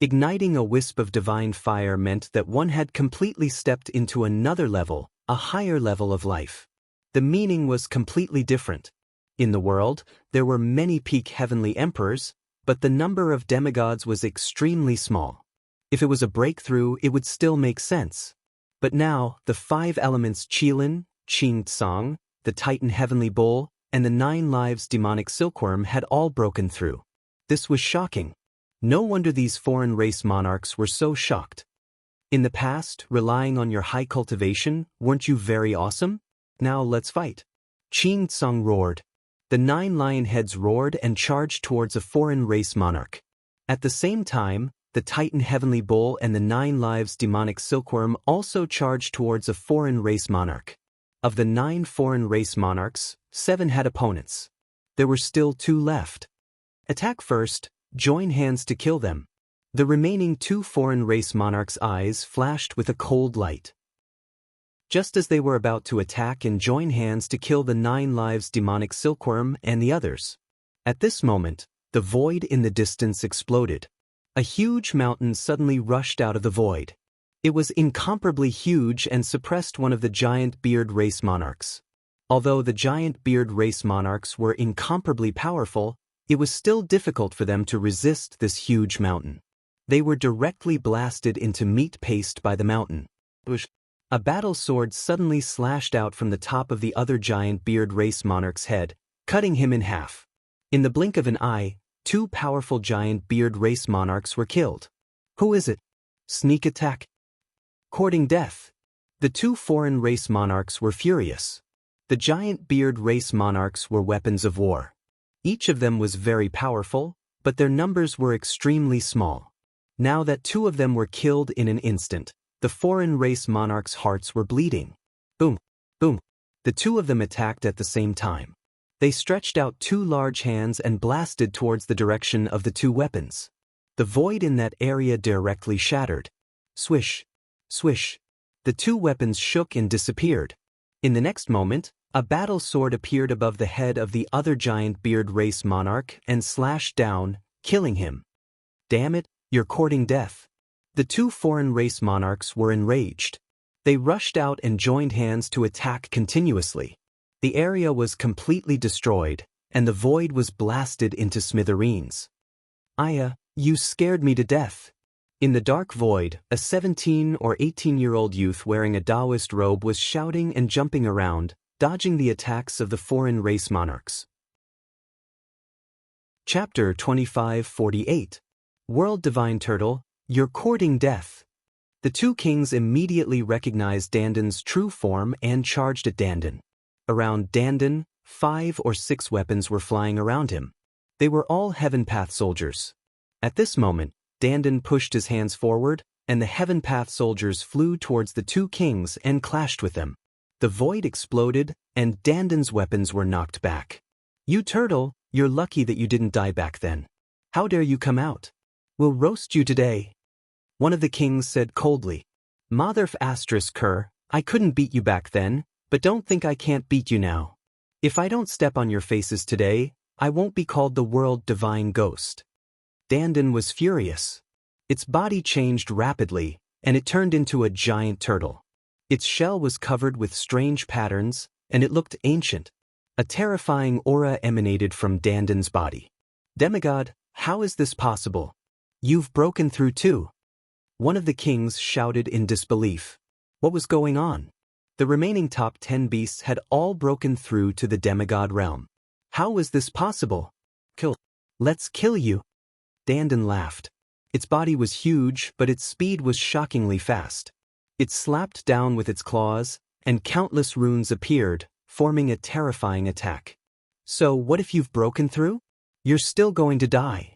Igniting a wisp of divine fire meant that one had completely stepped into another level, a higher level of life. The meaning was completely different. In the world, there were many peak heavenly emperors, but the number of demigods was extremely small. If it was a breakthrough, it would still make sense. But now, the 5 elements Qilin, Qing Tsong, the Titan heavenly bull, and the 9 lives demonic silkworm had all broken through. This was shocking. No wonder these foreign race monarchs were so shocked. In the past, relying on your high cultivation, weren't you very awesome? Now let's fight. Qing Tsong roared. The 9 lion heads roared and charged towards a foreign race monarch. At the same time, the Titan heavenly bull and the 9 lives demonic silkworm also charged towards a foreign race monarch. Of the 9 foreign race monarchs, 7 had opponents. There were still 2 left. Attack first, join hands to kill them. The remaining 2 foreign race monarchs' eyes flashed with a cold light. Just as they were about to attack and join hands to kill the 9 lives demonic silkworm and the others. At this moment, the void in the distance exploded. A huge mountain suddenly rushed out of the void. It was incomparably huge and suppressed one of the giant beard race monarchs. Although the giant beard race monarchs were incomparably powerful, it was still difficult for them to resist this huge mountain. They were directly blasted into meat paste by the mountain. A battle sword suddenly slashed out from the top of the other giant beard race monarch's head, cutting him in half. In the blink of an eye, 2 powerful giant beard race monarchs were killed. Who is it? Sneak attack. Courting death. The 2 foreign race monarchs were furious. The giant beard race monarchs were weapons of war. Each of them was very powerful, but their numbers were extremely small. Now that 2 of them were killed in an instant, the foreign race monarchs' hearts were bleeding. Boom, boom. The 2 of them attacked at the same time. They stretched out 2 large hands and blasted towards the direction of the 2 weapons. The void in that area directly shattered. Swish, swish. The two weapons shook and disappeared. In the next moment, a battle sword appeared above the head of the other giant beard race monarch and slashed down, killing him. Damn it, you're courting death. The two foreign race monarchs were enraged. They rushed out and joined hands to attack continuously. The area was completely destroyed, and the void was blasted into smithereens. Aya, you scared me to death. In the dark void, a 17 or 18-year-old youth wearing a Taoist robe was shouting and jumping around, dodging the attacks of the foreign race monarchs. Chapter 2548. World Divine Turtle, you're courting death. The two kings immediately recognized Dandan's true form and charged at Dandan. Around Dandan, 5 or 6 weapons were flying around him. They were all Heaven Path soldiers. At this moment, Dandan pushed his hands forward, and the Heaven Path soldiers flew towards the two kings and clashed with them. The void exploded, and Dandan's weapons were knocked back. You turtle, you're lucky that you didn't die back then. How dare you come out? We'll roast you today. One of the kings said coldly. Motherf asterisk cur, I couldn't beat you back then, but don't think I can't beat you now. If I don't step on your faces today, I won't be called the World Divine Ghost. Dandan was furious. Its body changed rapidly, and it turned into a giant turtle. Its shell was covered with strange patterns, and it looked ancient. A terrifying aura emanated from Dandan's body. Demigod, how is this possible? You've broken through too. One of the kings shouted in disbelief. What was going on? The remaining top 10 beasts had all broken through to the demigod realm. How was this possible? Let's kill you. Dandan laughed. Its body was huge, but its speed was shockingly fast. It slapped down with its claws, and countless runes appeared, forming a terrifying attack. So what if you've broken through? You're still going to die.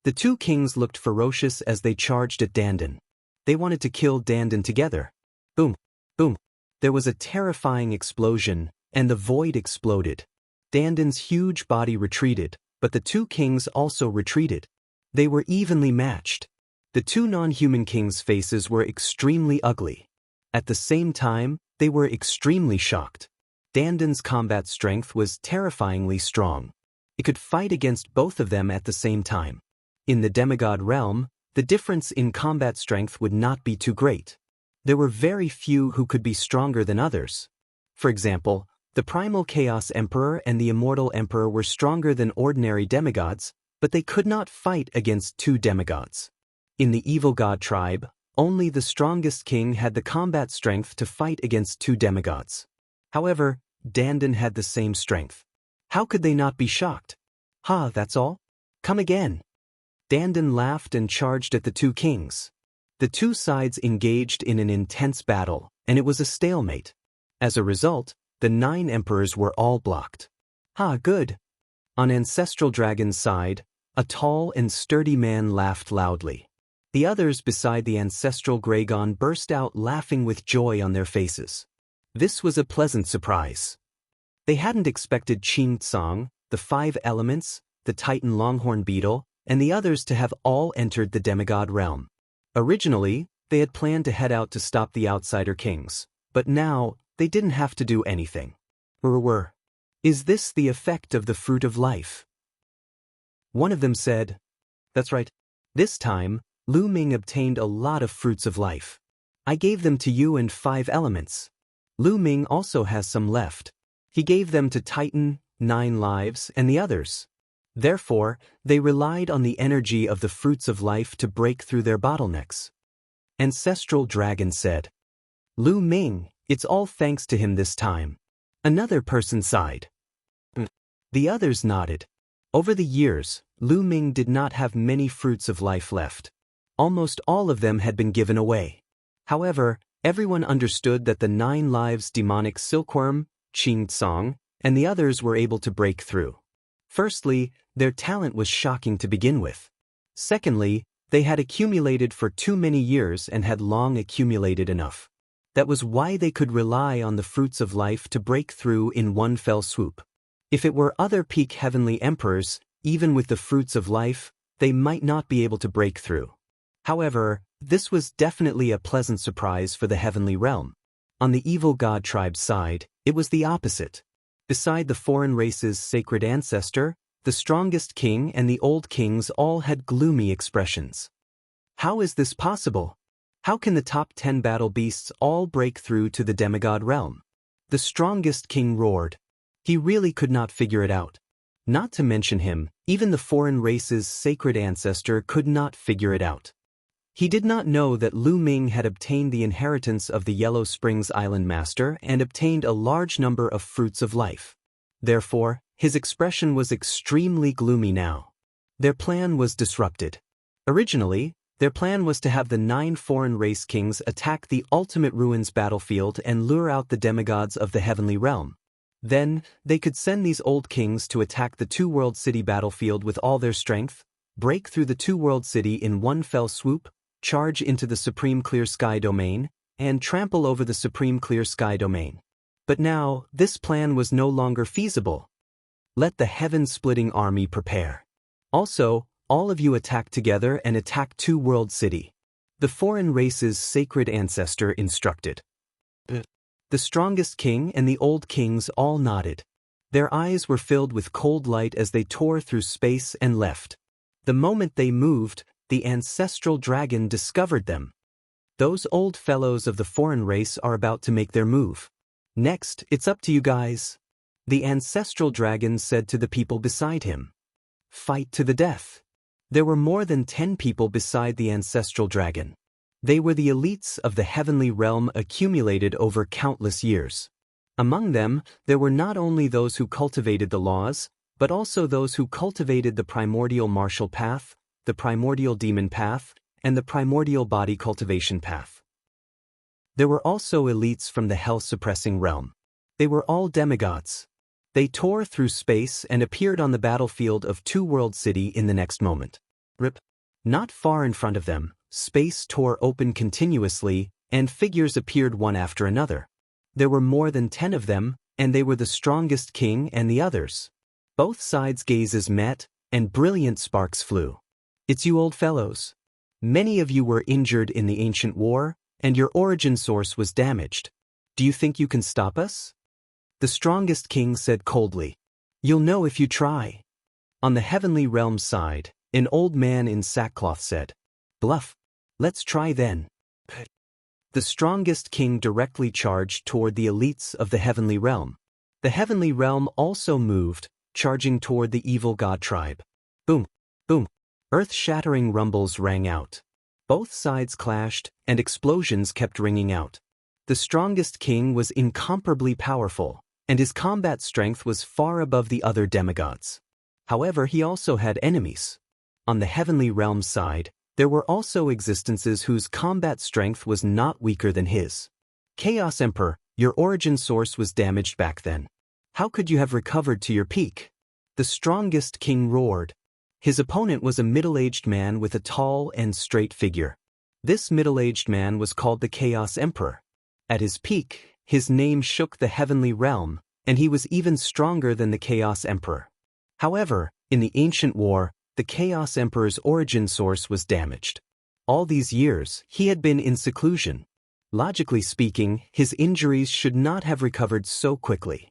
The two kings looked ferocious as they charged at Dandan. They wanted to kill Dandan together. Boom, boom. There was a terrifying explosion, and the void exploded. Dandan's huge body retreated, but the two kings also retreated. They were evenly matched. The two non-human kings' faces were extremely ugly. At the same time, they were extremely shocked. Dandan's combat strength was terrifyingly strong. It could fight against both of them at the same time. In the demigod realm, the difference in combat strength would not be too great. There were very few who could be stronger than others. For example, the Primal Chaos Emperor and the Immortal Emperor were stronger than ordinary demigods, but they could not fight against two demigods. In the Evil God tribe, only the strongest king had the combat strength to fight against two demigods. However, Dandan had the same strength. How could they not be shocked? Ha, that's all? Come again. Dandan laughed and charged at the two kings. The two sides engaged in an intense battle, and it was a stalemate. As a result, the 9 emperors were all blocked. Ha, good. On Ancestral Dragon's side, a tall and sturdy man laughed loudly. The others beside the Ancestral Gragon burst out laughing with joy on their faces. This was a pleasant surprise. They hadn't expected Qing Tsang, the 5 elements, the Titan Longhorn Beetle, and the others to have all entered the demigod realm. Originally, they had planned to head out to stop the outsider kings, but now they didn't have to do anything. Is this the effect of the fruit of life? One of them said, That's right. This time, Lu Ming obtained a lot of fruits of life. I gave them to you and 5 elements. Lu Ming also has some left. He gave them to Titan, 9 lives, and the others. Therefore, they relied on the energy of the fruits of life to break through their bottlenecks. Ancestral Dragon said, Lu Ming, it's all thanks to him this time. Another person sighed. The others nodded. Over the years, Lu Ming did not have many fruits of life left. Almost all of them had been given away. However, everyone understood that the 9 lives demonic silkworm, Qing Tsang, and the others were able to break through. Firstly, their talent was shocking to begin with. Secondly, they had accumulated for too many years and had long accumulated enough. That was why they could rely on the fruits of life to break through in one fell swoop. If it were other peak heavenly emperors, even with the fruits of life, they might not be able to break through. However, This was definitely a pleasant surprise for the heavenly realm. On the evil god tribe's side, it was the opposite. Beside the foreign race's sacred ancestor, the strongest king and the old kings all had gloomy expressions. How is this possible? How can the top 10 battle beasts all break through to the demigod realm? The strongest king roared. He really could not figure it out. Not to mention him, even the foreign race's sacred ancestor could not figure it out. He did not know that Lu Ming had obtained the inheritance of the Yellow Springs Island Master and obtained a large number of fruits of life. Therefore, his expression was extremely gloomy now. Their plan was disrupted. Originally, their plan was to have the 9 foreign race kings attack the Ultimate Ruins battlefield and lure out the demigods of the heavenly realm. Then, they could send these old kings to attack the Two-World City battlefield with all their strength, break through the Two-World City in one fell swoop, charge into the Supreme Clear Sky domain, and trample over the Supreme Clear Sky domain. But now, this plan was no longer feasible. Let the heaven-splitting army prepare. Also, all of you attack together and attack Two-World City. The foreign race's sacred ancestor instructed. The strongest king and the old kings all nodded. Their eyes were filled with cold light as they tore through space and left. The moment they moved, the ancestral dragon discovered them. Those old fellows of the foreign race are about to make their move. Next, it's up to you guys. The ancestral dragon said to the people beside him. Fight to the death. There were more than 10 people beside the ancestral dragon. They were the elites of the heavenly realm accumulated over countless years. Among them, there were not only those who cultivated the laws, but also those who cultivated the primordial martial path, the primordial demon path, and the primordial body cultivation path. There were also elites from the hell-suppressing realm. They were all demigods. They tore through space and appeared on the battlefield of Two-World City in the next moment. Rip. Not far in front of them, space tore open continuously, and figures appeared one after another. There were more than 10 of them, and they were the strongest king and the others. Both sides' gazes met, and brilliant sparks flew. It's you old fellows. Many of you were injured in the ancient war, and your origin source was damaged. Do you think you can stop us? The strongest king said coldly. You'll know if you try. On the heavenly realm side, an old man in sackcloth said, Bluff. Let's try then. The strongest king directly charged toward the elites of the heavenly realm. The heavenly realm also moved, charging toward the evil god tribe. Boom, boom. Earth-shattering rumbles rang out. Both sides clashed, and explosions kept ringing out. The strongest king was incomparably powerful, and his combat strength was far above the other demigods. However, he also had enemies. On the heavenly realm side, there were also existences whose combat strength was not weaker than his. Chaos Emperor, your origin source was damaged back then. How could you have recovered to your peak? The strongest king roared. His opponent was a middle-aged man with a tall and straight figure. This middle-aged man was called the Chaos Emperor. At his peak, his name shook the heavenly realm, and he was even stronger than the Chaos Emperor. However, in the ancient war, the Chaos Emperor's origin source was damaged. All these years, he had been in seclusion. Logically speaking, his injuries should not have recovered so quickly.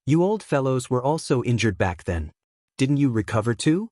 You old fellows were also injured back then. Didn't you recover too?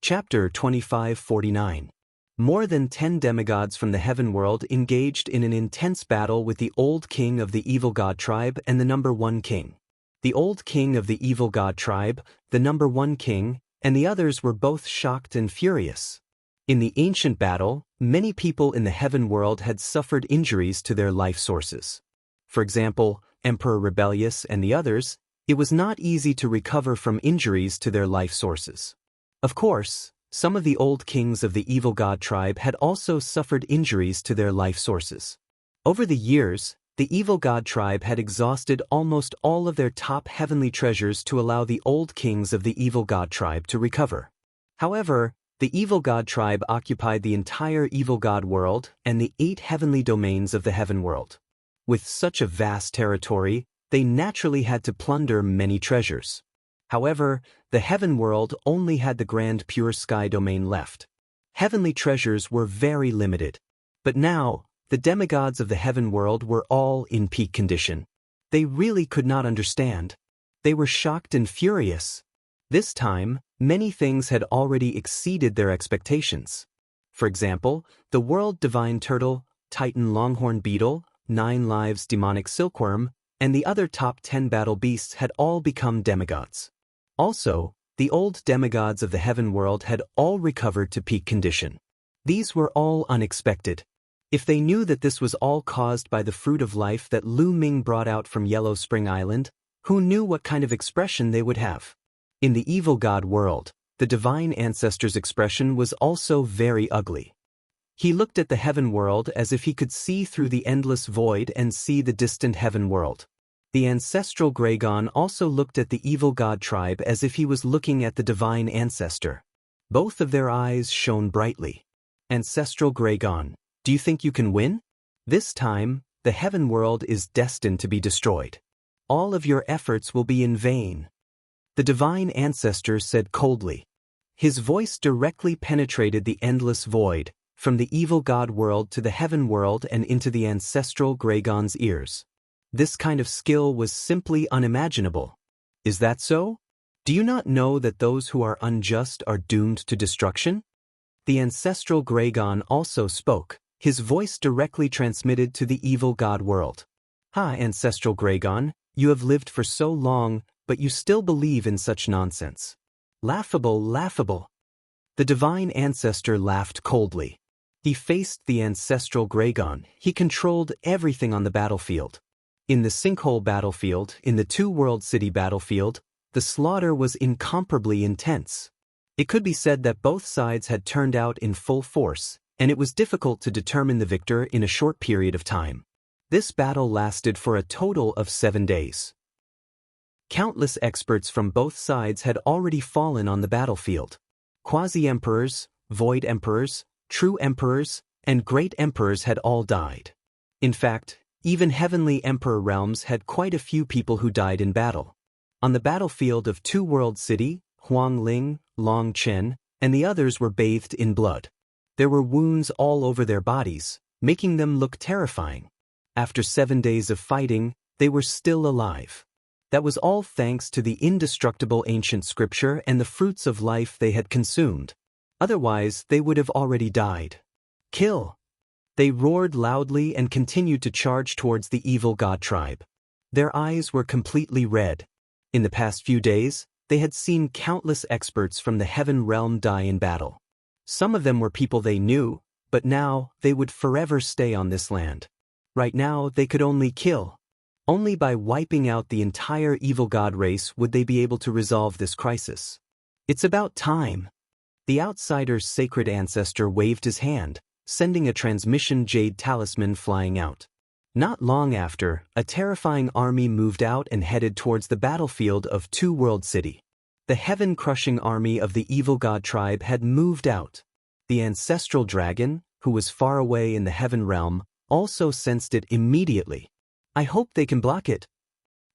Chapter 2549. More than 10 demigods from the heaven world engaged in an intense battle with the old king of the evil god tribe and the number 1 king. The old king of the evil god tribe, the number 1 king, and the others were both shocked and furious. In the ancient battle, many people in the heaven world had suffered injuries to their life sources. For example, Emperor Rebellious and the others, it was not easy to recover from injuries to their life sources. Of course, some of the old kings of the evil god tribe had also suffered injuries to their life sources. Over the years, the evil god tribe had exhausted almost all of their top heavenly treasures to allow the old kings of the evil god tribe to recover. However, the evil god tribe occupied the entire evil god world and the 8 heavenly domains of the heaven world. With such a vast territory, they naturally had to plunder many treasures. However, the heaven world only had the grand pure sky domain left. Heavenly treasures were very limited. But now, the demigods of the heaven world were all in peak condition. They really could not understand. They were shocked and furious. This time, many things had already exceeded their expectations. For example, the world divine turtle, Titan longhorn beetle, 9 lives demonic silkworm, and the other top 10 battle beasts had all become demigods. Also, the old demigods of the heaven world had all recovered to peak condition. These were all unexpected. If they knew that this was all caused by the fruit of life that Lu Ming brought out from Yellow Spring Island, who knew what kind of expression they would have? In the evil god world, the divine ancestor's expression was also very ugly. He looked at the heaven world as if he could see through the endless void and see the distant heaven world. The ancestral Gragon also looked at the evil god tribe as if he was looking at the divine ancestor. Both of their eyes shone brightly. Ancestral Gragon, do you think you can win? This time, the heaven world is destined to be destroyed. All of your efforts will be in vain. The divine ancestor said coldly. His voice directly penetrated the endless void, from the evil god world to the heaven world and into the ancestral Gragon's ears. This kind of skill was simply unimaginable. Is that so? Do you not know that those who are unjust are doomed to destruction? The ancestral Gragon also spoke, his voice directly transmitted to the evil god world. Ancestral Gragon, you have lived for so long, but you still believe in such nonsense. Laughable, laughable. The divine ancestor laughed coldly. He faced the ancestral Gragon. He controlled everything on the battlefield. In the sinkhole battlefield, in the two-world city battlefield, the slaughter was incomparably intense. It could be said that both sides had turned out in full force, and it was difficult to determine the victor in a short period of time. This battle lasted for a total of 7 days. Countless experts from both sides had already fallen on the battlefield. Quasi-emperors, void emperors, true emperors, and great emperors had all died. In fact, even heavenly emperor realms had quite a few people who died in battle. On the battlefield of Two-World City, Huang Ling, Long Chen, and the others were bathed in blood. There were wounds all over their bodies, making them look terrifying. After 7 days of fighting, they were still alive. That was all thanks to the indestructible ancient scripture and the fruits of life they had consumed. Otherwise, they would have already died. Kill! They roared loudly and continued to charge towards the evil god tribe. Their eyes were completely red. In the past few days, they had seen countless experts from the heaven realm die in battle. Some of them were people they knew, but now they would forever stay on this land. Right now, they could only kill. Only by wiping out the entire evil god race would they be able to resolve this crisis. It's about time. The outsider's sacred ancestor waved his hand, sending a transmission jade talisman flying out. Not long after, a terrifying army moved out and headed towards the battlefield of Two-World City. The heaven-crushing army of the evil god tribe had moved out. The ancestral dragon, who was far away in the heaven realm, also sensed it immediately. I hope they can block it.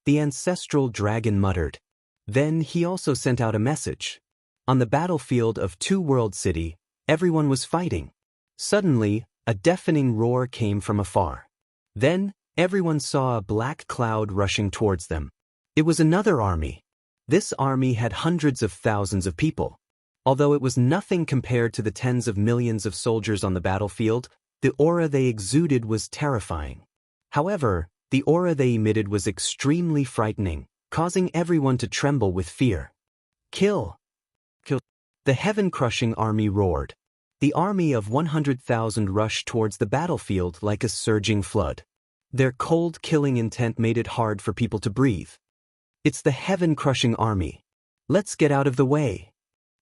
The ancestral dragon muttered. Then he also sent out a message. On the battlefield of Two-World City, everyone was fighting. Suddenly, a deafening roar came from afar. Then, everyone saw a black cloud rushing towards them. It was another army. This army had hundreds of thousands of people. Although it was nothing compared to the tens of millions of soldiers on the battlefield, the aura they exuded was terrifying. However, the aura they emitted was extremely frightening, causing everyone to tremble with fear. Kill! Kill! The heaven-crushing army roared. The army of 100,000 rushed towards the battlefield like a surging flood. Their cold killing intent made it hard for people to breathe. It's the heaven-crushing army. Let's get out of the way.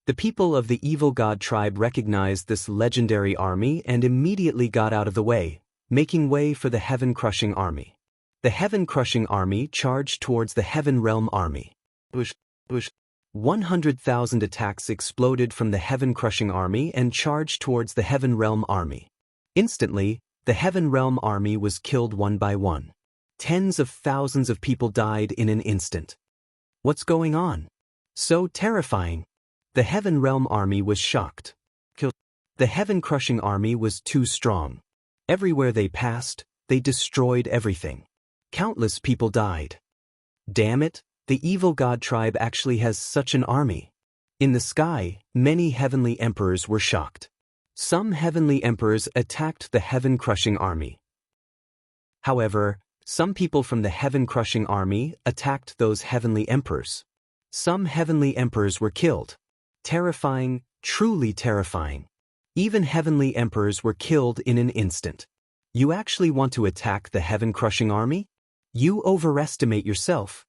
The people of the evil god tribe recognized this legendary army and immediately got out of the way, making way for the heaven-crushing army. The heaven-crushing army charged towards the heaven realm army. 100,000 attacks exploded from the heaven-crushing army and charged towards the heaven realm army. Instantly, the heaven realm army was killed one by one. Tens of thousands of people died in an instant. What's going on? So terrifying. The heaven realm army was shocked. The heaven-crushing army was too strong. Everywhere they passed, they destroyed everything. Countless people died. Damn it, the evil god tribe actually has such an army. In the sky, many heavenly emperors were shocked. Some heavenly emperors attacked the heaven-crushing army. However, some people from the heaven-crushing army attacked those heavenly emperors. Some heavenly emperors were killed. Terrifying, truly terrifying. Even heavenly emperors were killed in an instant. You actually want to attack the heaven-crushing army? You overestimate yourself.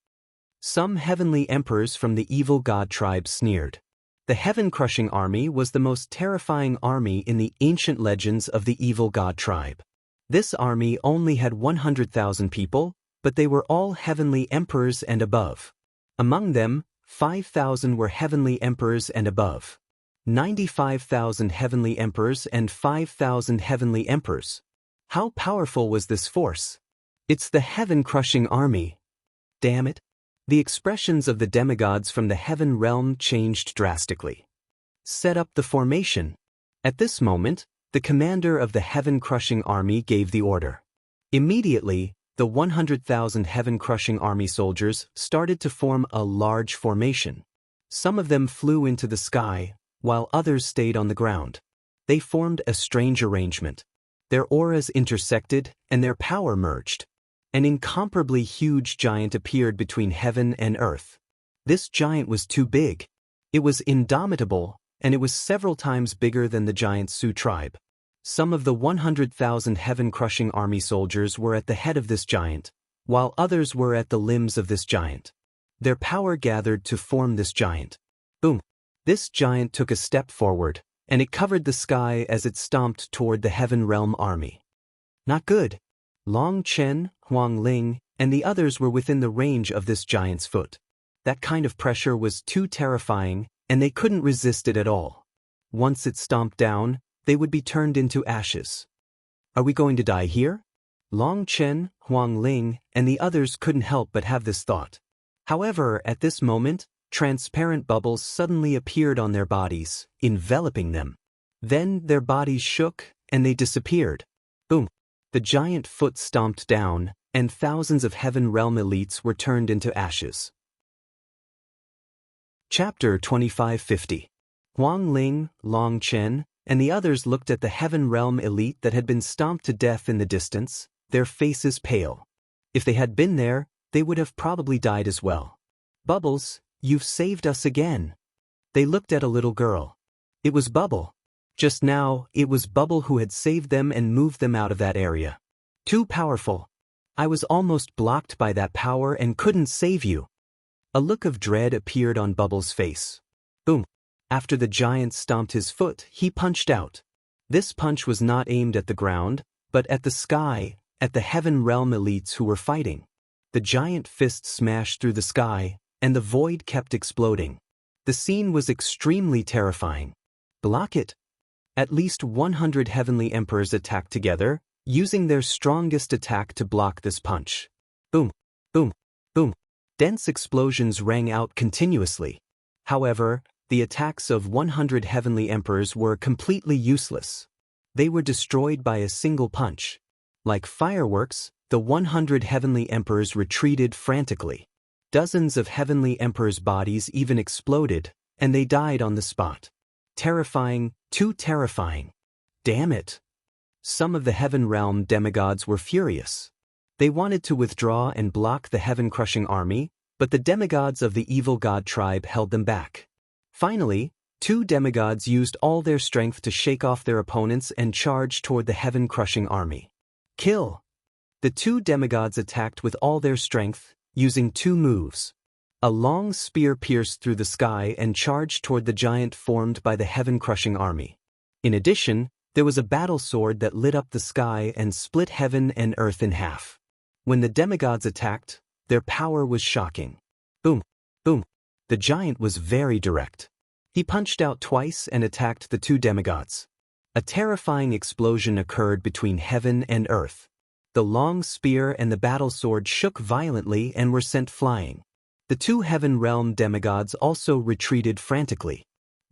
Some heavenly emperors from the evil god tribe sneered. The heaven-crushing army was the most terrifying army in the ancient legends of the evil god tribe. This army only had 100,000 people, but they were all heavenly emperors and above. Among them, 5,000 were heavenly emperors and above. 95,000 heavenly emperors and 5,000 heavenly emperors. How powerful was this force? It's the heaven-crushing army. Damn it. The expressions of the demigods from the heaven realm changed drastically. Set up the formation. At this moment, the commander of the heaven-crushing army gave the order. Immediately, the 100,000 heaven-crushing army soldiers started to form a large formation. Some of them flew into the sky, while others stayed on the ground. They formed a strange arrangement. Their auras intersected, and their power merged. An incomparably huge giant appeared between heaven and earth. This giant was too big. It was indomitable, and it was several times bigger than the giant Sioux tribe. Some of the 100,000 heaven-crushing army soldiers were at the head of this giant, while others were at the limbs of this giant. Their power gathered to form this giant. Boom! This giant took a step forward, and it covered the sky as it stomped toward the heaven realm army. Not good. Long Chen, Huang Ling, and the others were within the range of this giant's foot. That kind of pressure was too terrifying, and they couldn't resist it at all. Once it stomped down, they would be turned into ashes. Are we going to die here? Long Chen, Huang Ling, and the others couldn't help but have this thought. However, at this moment, transparent bubbles suddenly appeared on their bodies, enveloping them. Then their bodies shook, and they disappeared. Boom! The giant foot stomped down, and thousands of heaven realm elites were turned into ashes. Chapter 2550. Huang Ling, Long Chen, and the others looked at the heaven realm elite that had been stomped to death in the distance, their faces pale. If they had been there, they would have probably died as well. Bubbles, you've saved us again. They looked at a little girl. It was Bubble. Just now, it was Bubble who had saved them and moved them out of that area. Too powerful. I was almost blocked by that power and couldn't save you. A look of dread appeared on Bubble's face. Boom. After the giant stomped his foot, he punched out. This punch was not aimed at the ground, but at the sky, at the heaven realm elites who were fighting. The giant fist smashed through the sky, and the void kept exploding. The scene was extremely terrifying. Block it. At least 100 heavenly emperors attacked together, using their strongest attack to block this punch. Boom, boom, boom. Dense explosions rang out continuously. However, the attacks of 100 heavenly emperors were completely useless. They were destroyed by a single punch. Like fireworks, the 100 heavenly emperors retreated frantically. Dozens of heavenly emperors' bodies even exploded, and they died on the spot. Terrifying, too terrifying. Damn it. Some of the heaven realm demigods were furious. They wanted to withdraw and block the heaven-crushing army, but the demigods of the evil god tribe held them back. Finally, 2 demigods used all their strength to shake off their opponents and charge toward the heaven-crushing army. Kill! The 2 demigods attacked with all their strength, using 2 moves. A long spear pierced through the sky and charged toward the giant formed by the heaven-crushing army. In addition, there was a battle sword that lit up the sky and split heaven and earth in half. When the demigods attacked, their power was shocking. Boom, boom. The giant was very direct. He punched out twice and attacked the 2 demigods. A terrifying explosion occurred between heaven and earth. The long spear and the battle sword shook violently and were sent flying. The 2 heaven realm demigods also retreated frantically.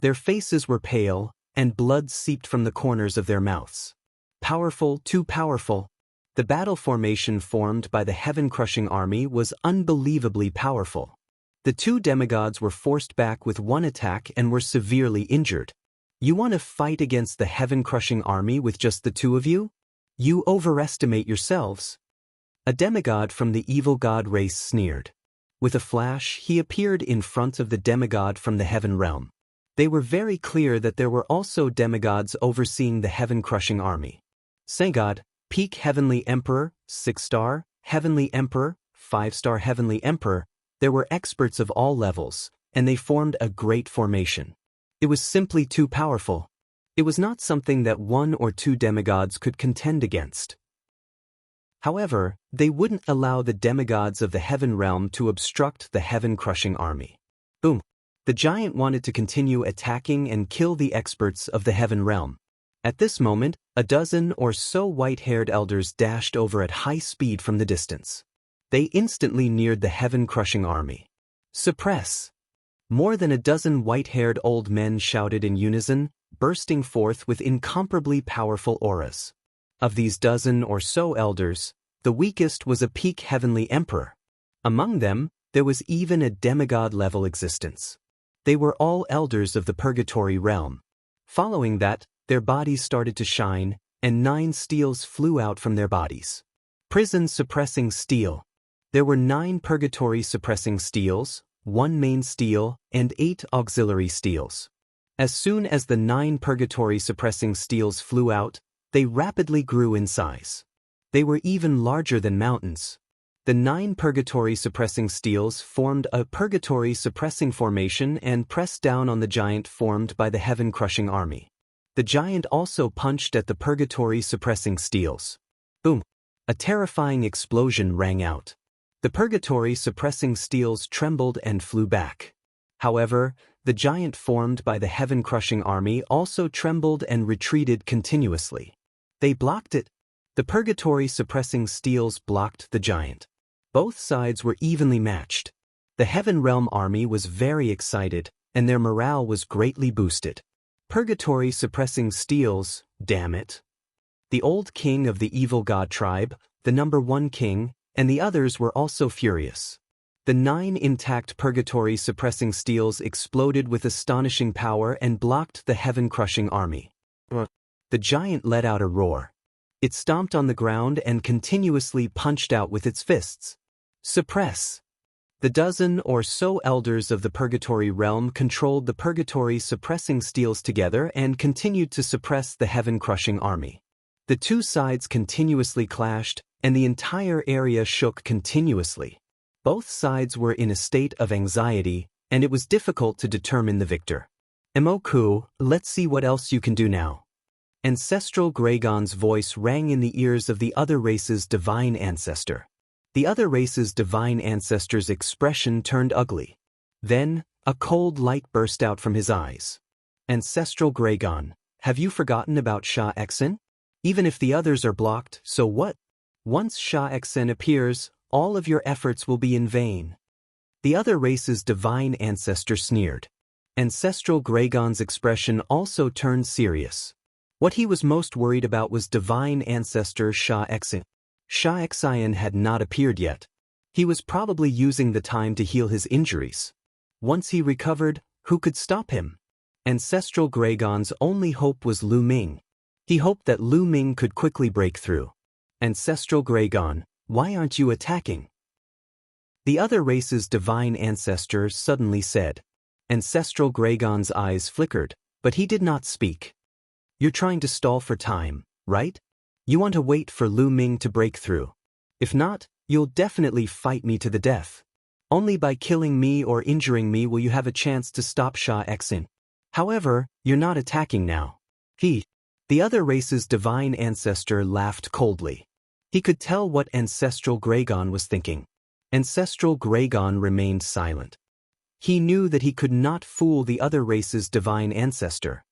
Their faces were pale, and blood seeped from the corners of their mouths. Powerful, too powerful. The battle formation formed by the heaven-crushing army was unbelievably powerful. The two demigods were forced back with one attack and were severely injured. You want to fight against the heaven-crushing army with just the two of you? You overestimate yourselves. A demigod from the evil god race sneered. With a flash, he appeared in front of the demigod from the heaven realm. They were very clear that there were also demigods overseeing the heaven-crushing army. Saint-God, Peak Heavenly Emperor, 6-star, Heavenly Emperor, 5-star Heavenly Emperor. There were experts of all levels, and they formed a great formation. It was simply too powerful. It was not something that one or two demigods could contend against. However, they wouldn't allow the demigods of the heaven realm to obstruct the heaven-crushing army. Boom! The giant wanted to continue attacking and kill the experts of the heaven realm. At this moment, a dozen or so white-haired elders dashed over at high speed from the distance. They instantly neared the heaven-crushing army. Suppress! More than a dozen white-haired old men shouted in unison, bursting forth with incomparably powerful auras. Of these dozen or so elders, the weakest was a peak heavenly emperor. Among them, there was even a demigod-level existence. They were all elders of the purgatory realm. Following that, their bodies started to shine, and 9 steels flew out from their bodies. Prison-suppressing steel. There were 9 purgatory-suppressing steels, 1 main steel, and 8 auxiliary steels. As soon as the 9 purgatory-suppressing steels flew out, they rapidly grew in size. They were even larger than mountains. The 9 purgatory-suppressing steels formed a purgatory-suppressing formation and pressed down on the giant formed by the heaven-crushing army. The giant also punched at the purgatory-suppressing steels. Boom! A terrifying explosion rang out. The purgatory-suppressing steels trembled and flew back. However, the giant formed by the heaven-crushing army also trembled and retreated continuously. They blocked it. The purgatory-suppressing steels blocked the giant. Both sides were evenly matched. The Heaven Realm army was very excited, and their morale was greatly boosted. Purgatory-suppressing steels, damn it. The old king of the evil god tribe, the number 1 king, and the others were also furious. The 9 intact purgatory-suppressing steels exploded with astonishing power and blocked the heaven-crushing army. The giant let out a roar. It stomped on the ground and continuously punched out with its fists. Suppress! The dozen or so elders of the purgatory realm controlled the purgatory-suppressing steels together and continued to suppress the heaven-crushing army. The two sides continuously clashed, and the entire area shook continuously. Both sides were in a state of anxiety, and it was difficult to determine the victor. Emoku, let's see what else you can do now. Ancestral Gragon's voice rang in the ears of the other race's divine ancestor. The other race's divine ancestor's expression turned ugly. Then, a cold light burst out from his eyes. Ancestral Gragon, have you forgotten about Shah Exen? Even if the others are blocked, so what? Once Shah Exen appears, all of your efforts will be in vain. The other race's divine ancestor sneered. Ancestral Gragon's expression also turned serious. What he was most worried about was divine ancestor Shah Exen. Shah Exen had not appeared yet. He was probably using the time to heal his injuries. Once he recovered, who could stop him? Ancestral Gragon's only hope was Lu Ming. He hoped that Lu Ming could quickly break through. Ancestral Gragon, why aren't you attacking? The other race's divine ancestor suddenly said. Ancestral Gragon's eyes flickered, but he did not speak. You're trying to stall for time, right? You want to wait for Lu Ming to break through. If not, you'll definitely fight me to the death. Only by killing me or injuring me will you have a chance to stop Shah Exen. However, you're not attacking now. The other race's divine ancestor laughed coldly. He could tell what Ancestral Gragon was thinking. Ancestral Gragon remained silent. He knew that he could not fool the other race's divine ancestor.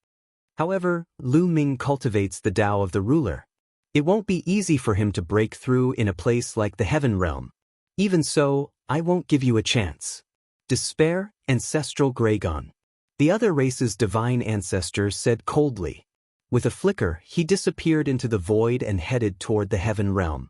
However, Lu Ming cultivates the Tao of the ruler. It won't be easy for him to break through in a place like the Heaven Realm. Even so, I won't give you a chance. Despair, Ancestral Gragon. The other race's divine ancestor said coldly. With a flicker, he disappeared into the void and headed toward the heaven realm.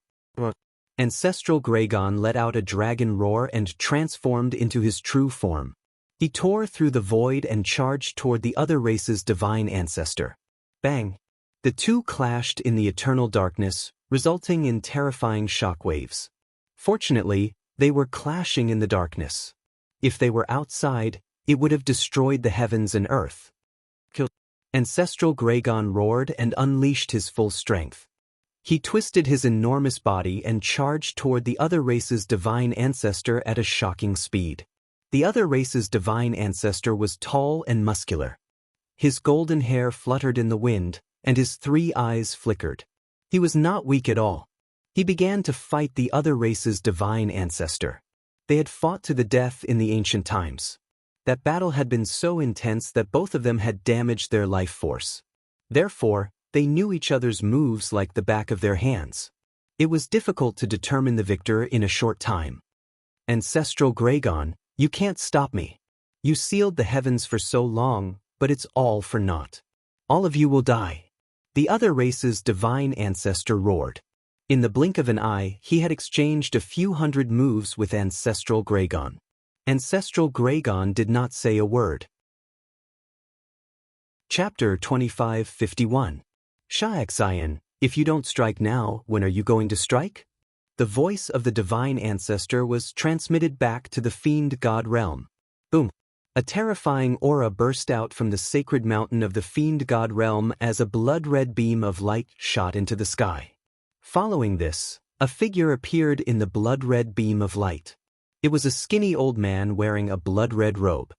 Ancestral Gragon let out a dragon roar and transformed into his true form. He tore through the void and charged toward the other race's divine ancestor. Bang! The two clashed in the eternal darkness, resulting in terrifying shockwaves. Fortunately, they were clashing in the darkness. If they were outside, it would have destroyed the heavens and earth. Ancestral Gragon roared and unleashed his full strength. He twisted his enormous body and charged toward the other race's divine ancestor at a shocking speed. The other race's divine ancestor was tall and muscular. His golden hair fluttered in the wind, and his 3 eyes flickered. He was not weak at all. He began to fight the other race's divine ancestor. They had fought to the death in the ancient times. That battle had been so intense that both of them had damaged their life force. Therefore, they knew each other's moves like the back of their hands. It was difficult to determine the victor in a short time. Ancestral Gragon, you can't stop me. You sealed the heavens for so long, but it's all for naught. All of you will die. The other race's divine ancestor roared. In the blink of an eye, he had exchanged a few hundred moves with Ancestral Gragon. Ancestral Gragon did not say a word. Chapter 2551. Xiaoxian, if you don't strike now, when are you going to strike? The voice of the divine ancestor was transmitted back to the fiend god realm. Boom! A terrifying aura burst out from the sacred mountain of the fiend god realm as a blood-red beam of light shot into the sky. Following this, a figure appeared in the blood-red beam of light. It was a skinny old man wearing a blood-red robe.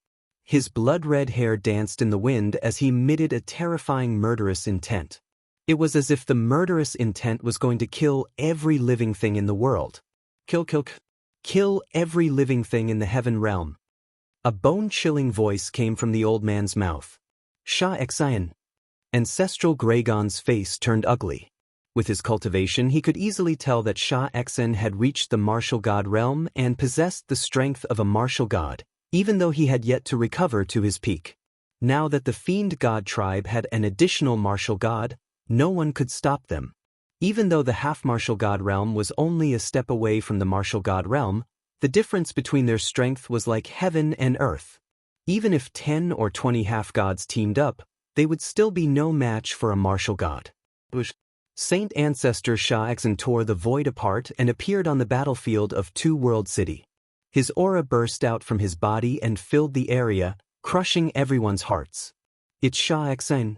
His blood-red hair danced in the wind as he emitted a terrifying murderous intent. It was as if the murderous intent was going to kill every living thing in the world. Kill every living thing in the heaven realm. A bone-chilling voice came from the old man's mouth. Xiaoxian. Ancestral Gragon's face turned ugly. With his cultivation, he could easily tell that Xiaoxian had reached the martial god realm and possessed the strength of a martial god, even though he had yet to recover to his peak. Now that the fiend god tribe had an additional martial god, no one could stop them. Even though the half-martial god realm was only a step away from the martial god realm, the difference between their strength was like heaven and earth. Even if 10 or 20 half-gods teamed up, they would still be no match for a martial god. Saint Ancestor Xiaoxian tore the void apart and appeared on the battlefield of Two World City. His aura burst out from his body and filled the area, crushing everyone's hearts. It's Xiaoxian.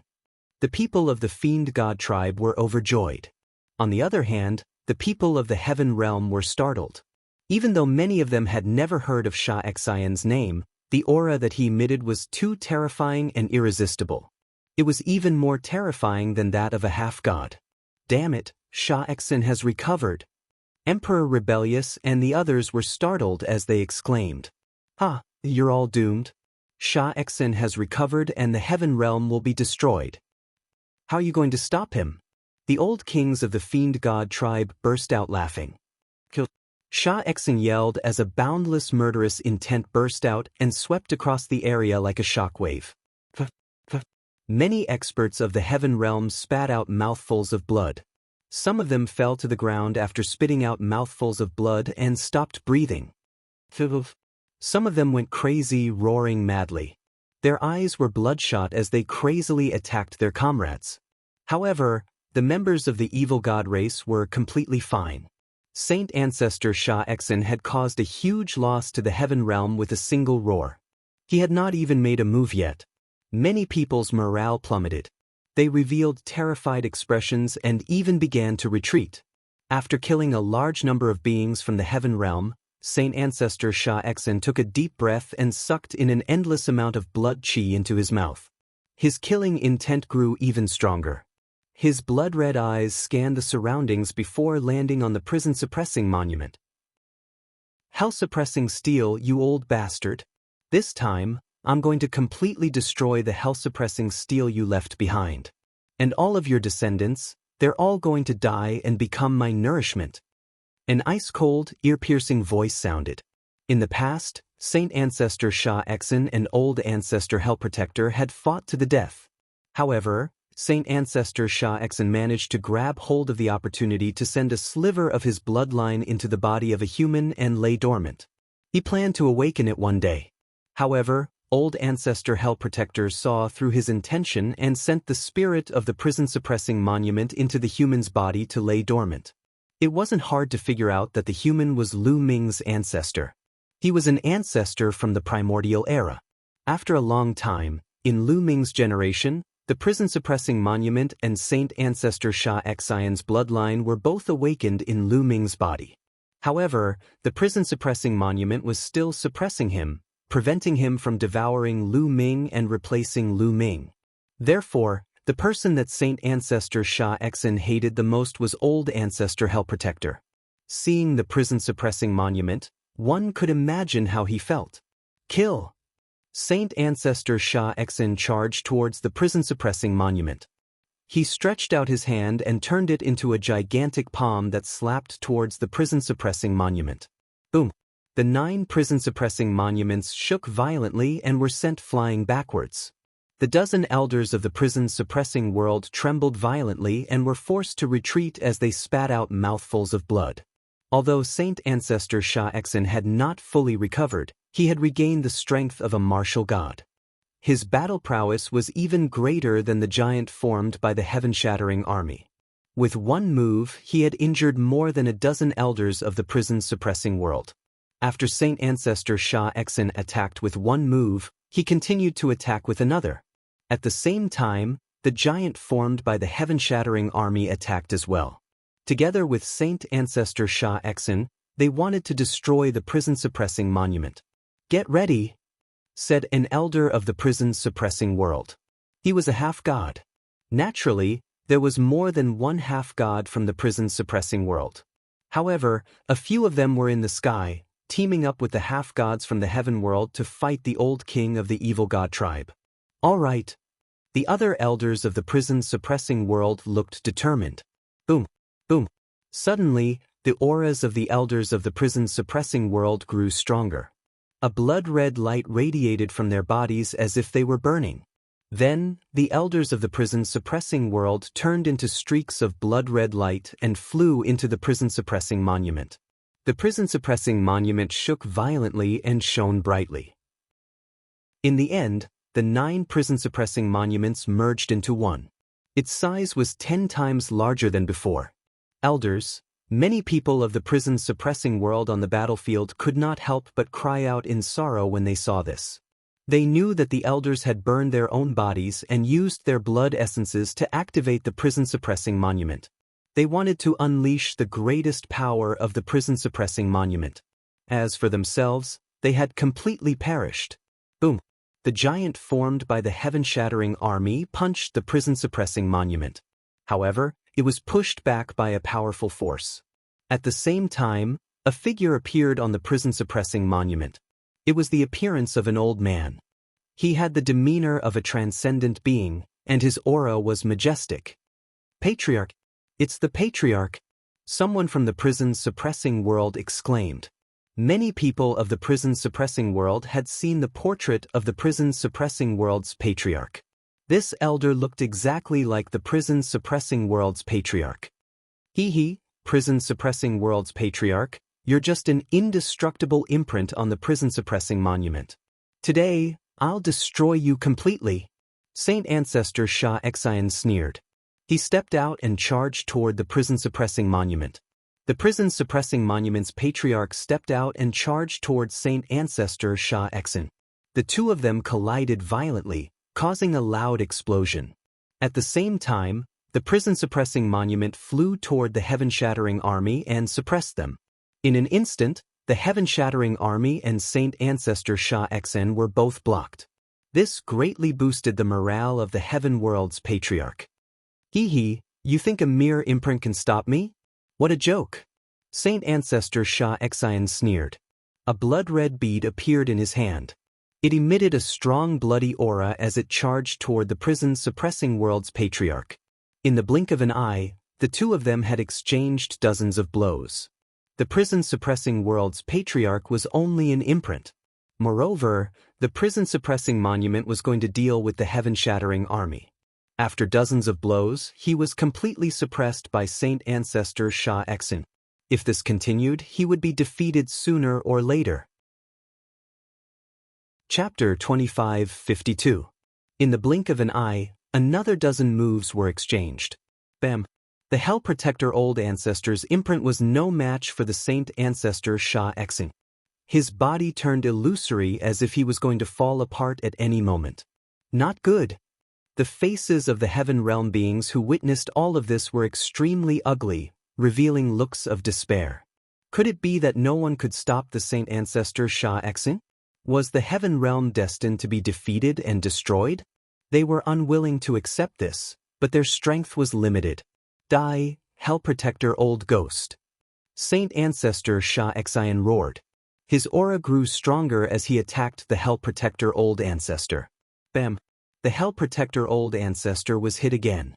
The people of the fiend god tribe were overjoyed. On the other hand, the people of the heaven realm were startled. Even though many of them had never heard of Xiaoxian's name, the aura that he emitted was too terrifying and irresistible. It was even more terrifying than that of a half-god. Damn it, Xiaoxian has recovered. Emperor Rebellious and the others were startled as they exclaimed. Ha, you're all doomed. Xiaoxian has recovered and the heaven realm will be destroyed. How are you going to stop him? The old kings of the fiend god tribe burst out laughing. Xiaoxian yelled as a boundless murderous intent burst out and swept across the area like a shockwave. Many experts of the heaven realm spat out mouthfuls of blood. Some of them fell to the ground after spitting out mouthfuls of blood and stopped breathing. Some of them went crazy, roaring madly. Their eyes were bloodshot as they crazily attacked their comrades. However, the members of the evil god race were completely fine. Saint Ancestor Xiaoxian had caused a huge loss to the heaven realm with a single roar. He had not even made a move yet. Many people's morale plummeted. They revealed terrified expressions and even began to retreat. After killing a large number of beings from the heaven realm, Saint Ancestor Xiaoxian took a deep breath and sucked in an endless amount of blood qi into his mouth. His killing intent grew even stronger. His blood-red eyes scanned the surroundings before landing on the prison-suppressing monument. Hell-suppressing steel, you old bastard. This time, I'm going to completely destroy the hell-suppressing steel you left behind. And all of your descendants, they're all going to die and become my nourishment. An ice-cold, ear-piercing voice sounded. In the past, Saint Ancestor Shah Exen and Old Ancestor Hell Protector had fought to the death. However, Saint Ancestor Shah Exen managed to grab hold of the opportunity to send a sliver of his bloodline into the body of a human and lay dormant. He planned to awaken it one day. However, Old Ancestor Hell Protector saw through his intention and sent the spirit of the prison-suppressing monument into the human's body to lay dormant. It wasn't hard to figure out that the human was Lu Ming's ancestor. He was an ancestor from the primordial era. After a long time, in Lu Ming's generation, the prison-suppressing monument and Saint Ancestor Shah Exion's bloodline were both awakened in Lu Ming's body. However, the prison-suppressing monument was still suppressing him, preventing him from devouring Lu Ming and replacing Lu Ming. Therefore, the person that Saint Ancestor Shah Exen hated the most was Old Ancestor Hell Protector. Seeing the prison-suppressing monument, one could imagine how he felt. Kill! Saint Ancestor Shah Exen charged towards the prison-suppressing monument. He stretched out his hand and turned it into a gigantic palm that slapped towards the prison-suppressing monument. Boom! The 9 prison-suppressing monuments shook violently and were sent flying backwards. The dozen elders of the prison-suppressing world trembled violently and were forced to retreat as they spat out mouthfuls of blood. Although Saint Ancestor Shah Exen had not fully recovered, he had regained the strength of a martial god. His battle prowess was even greater than the giant formed by the heaven-shattering army. With one move, he had injured more than a dozen elders of the prison-suppressing world. After Saint Ancestor Shah Exen attacked with one move, he continued to attack with another. At the same time, the giant formed by the heaven-shattering army attacked as well. Together with Saint Ancestor Shah Exen, they wanted to destroy the prison-suppressing monument. "Get ready," said an elder of the prison-suppressing world. He was a half-god. Naturally, there was more than one half-god from the prison-suppressing world. However, a few of them were in the sky, teaming up with the half-gods from the heaven world to fight the old king of the evil god tribe. All right. The other elders of the prison-suppressing world looked determined. Boom, boom. Suddenly, the auras of the elders of the prison-suppressing world grew stronger. A blood-red light radiated from their bodies as if they were burning. Then, the elders of the prison-suppressing world turned into streaks of blood-red light and flew into the prison-suppressing monument. The prison-suppressing monument shook violently and shone brightly. In the end, the 9 prison-suppressing monuments merged into one. Its size was 10 times larger than before. Elders, many people of the prison-suppressing world on the battlefield could not help but cry out in sorrow when they saw this. They knew that the elders had burned their own bodies and used their blood essences to activate the prison-suppressing monument. They wanted to unleash the greatest power of the prison-suppressing monument. As for themselves, they had completely perished. Boom! The giant formed by the heaven-shattering army punched the prison-suppressing monument. However, it was pushed back by a powerful force. At the same time, a figure appeared on the prison-suppressing monument. It was the appearance of an old man. He had the demeanor of a transcendent being, and his aura was majestic. "Patriarch! It's the Patriarch!" Someone from the prison-suppressing world exclaimed. Many people of the prison-suppressing world had seen the portrait of the prison-suppressing world's Patriarch. This elder looked exactly like the prison-suppressing world's Patriarch. "Hee, prison-suppressing world's Patriarch, you're just an indestructible imprint on the prison-suppressing monument. Today, I'll destroy you completely." Saint Ancestor Shah Exen sneered. He stepped out and charged toward the prison-suppressing monument. The prison-suppressing monument's patriarch stepped out and charged toward Saint Ancestor Shah Exen. The two of them collided violently, causing a loud explosion. At the same time, the prison-suppressing monument flew toward the heaven-shattering army and suppressed them. In an instant, the heaven-shattering army and Saint Ancestor Shah Exen were both blocked. This greatly boosted the morale of the heaven world's patriarch. "Hee, you think a mere imprint can stop me? What a joke!" Saint Ancestor Shah Exen sneered. A blood-red bead appeared in his hand. It emitted a strong bloody aura as it charged toward the prison-suppressing world's patriarch. In the blink of an eye, the two of them had exchanged dozens of blows. The prison-suppressing world's patriarch was only an imprint. Moreover, the prison-suppressing monument was going to deal with the heaven-shattering army. After dozens of blows, he was completely suppressed by Saint Ancestor Sha Exin. If this continued, he would be defeated sooner or later. Chapter 25:52. In the blink of an eye, another dozen moves were exchanged. Bam! The Hell Protector Old Ancestor's imprint was no match for the Saint Ancestor Sha Exin. His body turned illusory as if he was going to fall apart at any moment. Not good. The faces of the Heaven Realm beings who witnessed all of this were extremely ugly, revealing looks of despair. Could it be that no one could stop the Saint Ancestor Sha Exin? Was the Heaven Realm destined to be defeated and destroyed? They were unwilling to accept this, but their strength was limited. Die, Hell Protector Old Ghost! Saint Ancestor Sha Exin roared. His aura grew stronger as he attacked the Hell Protector Old Ancestor. Bam! The Hell Protector Old Ancestor was hit again.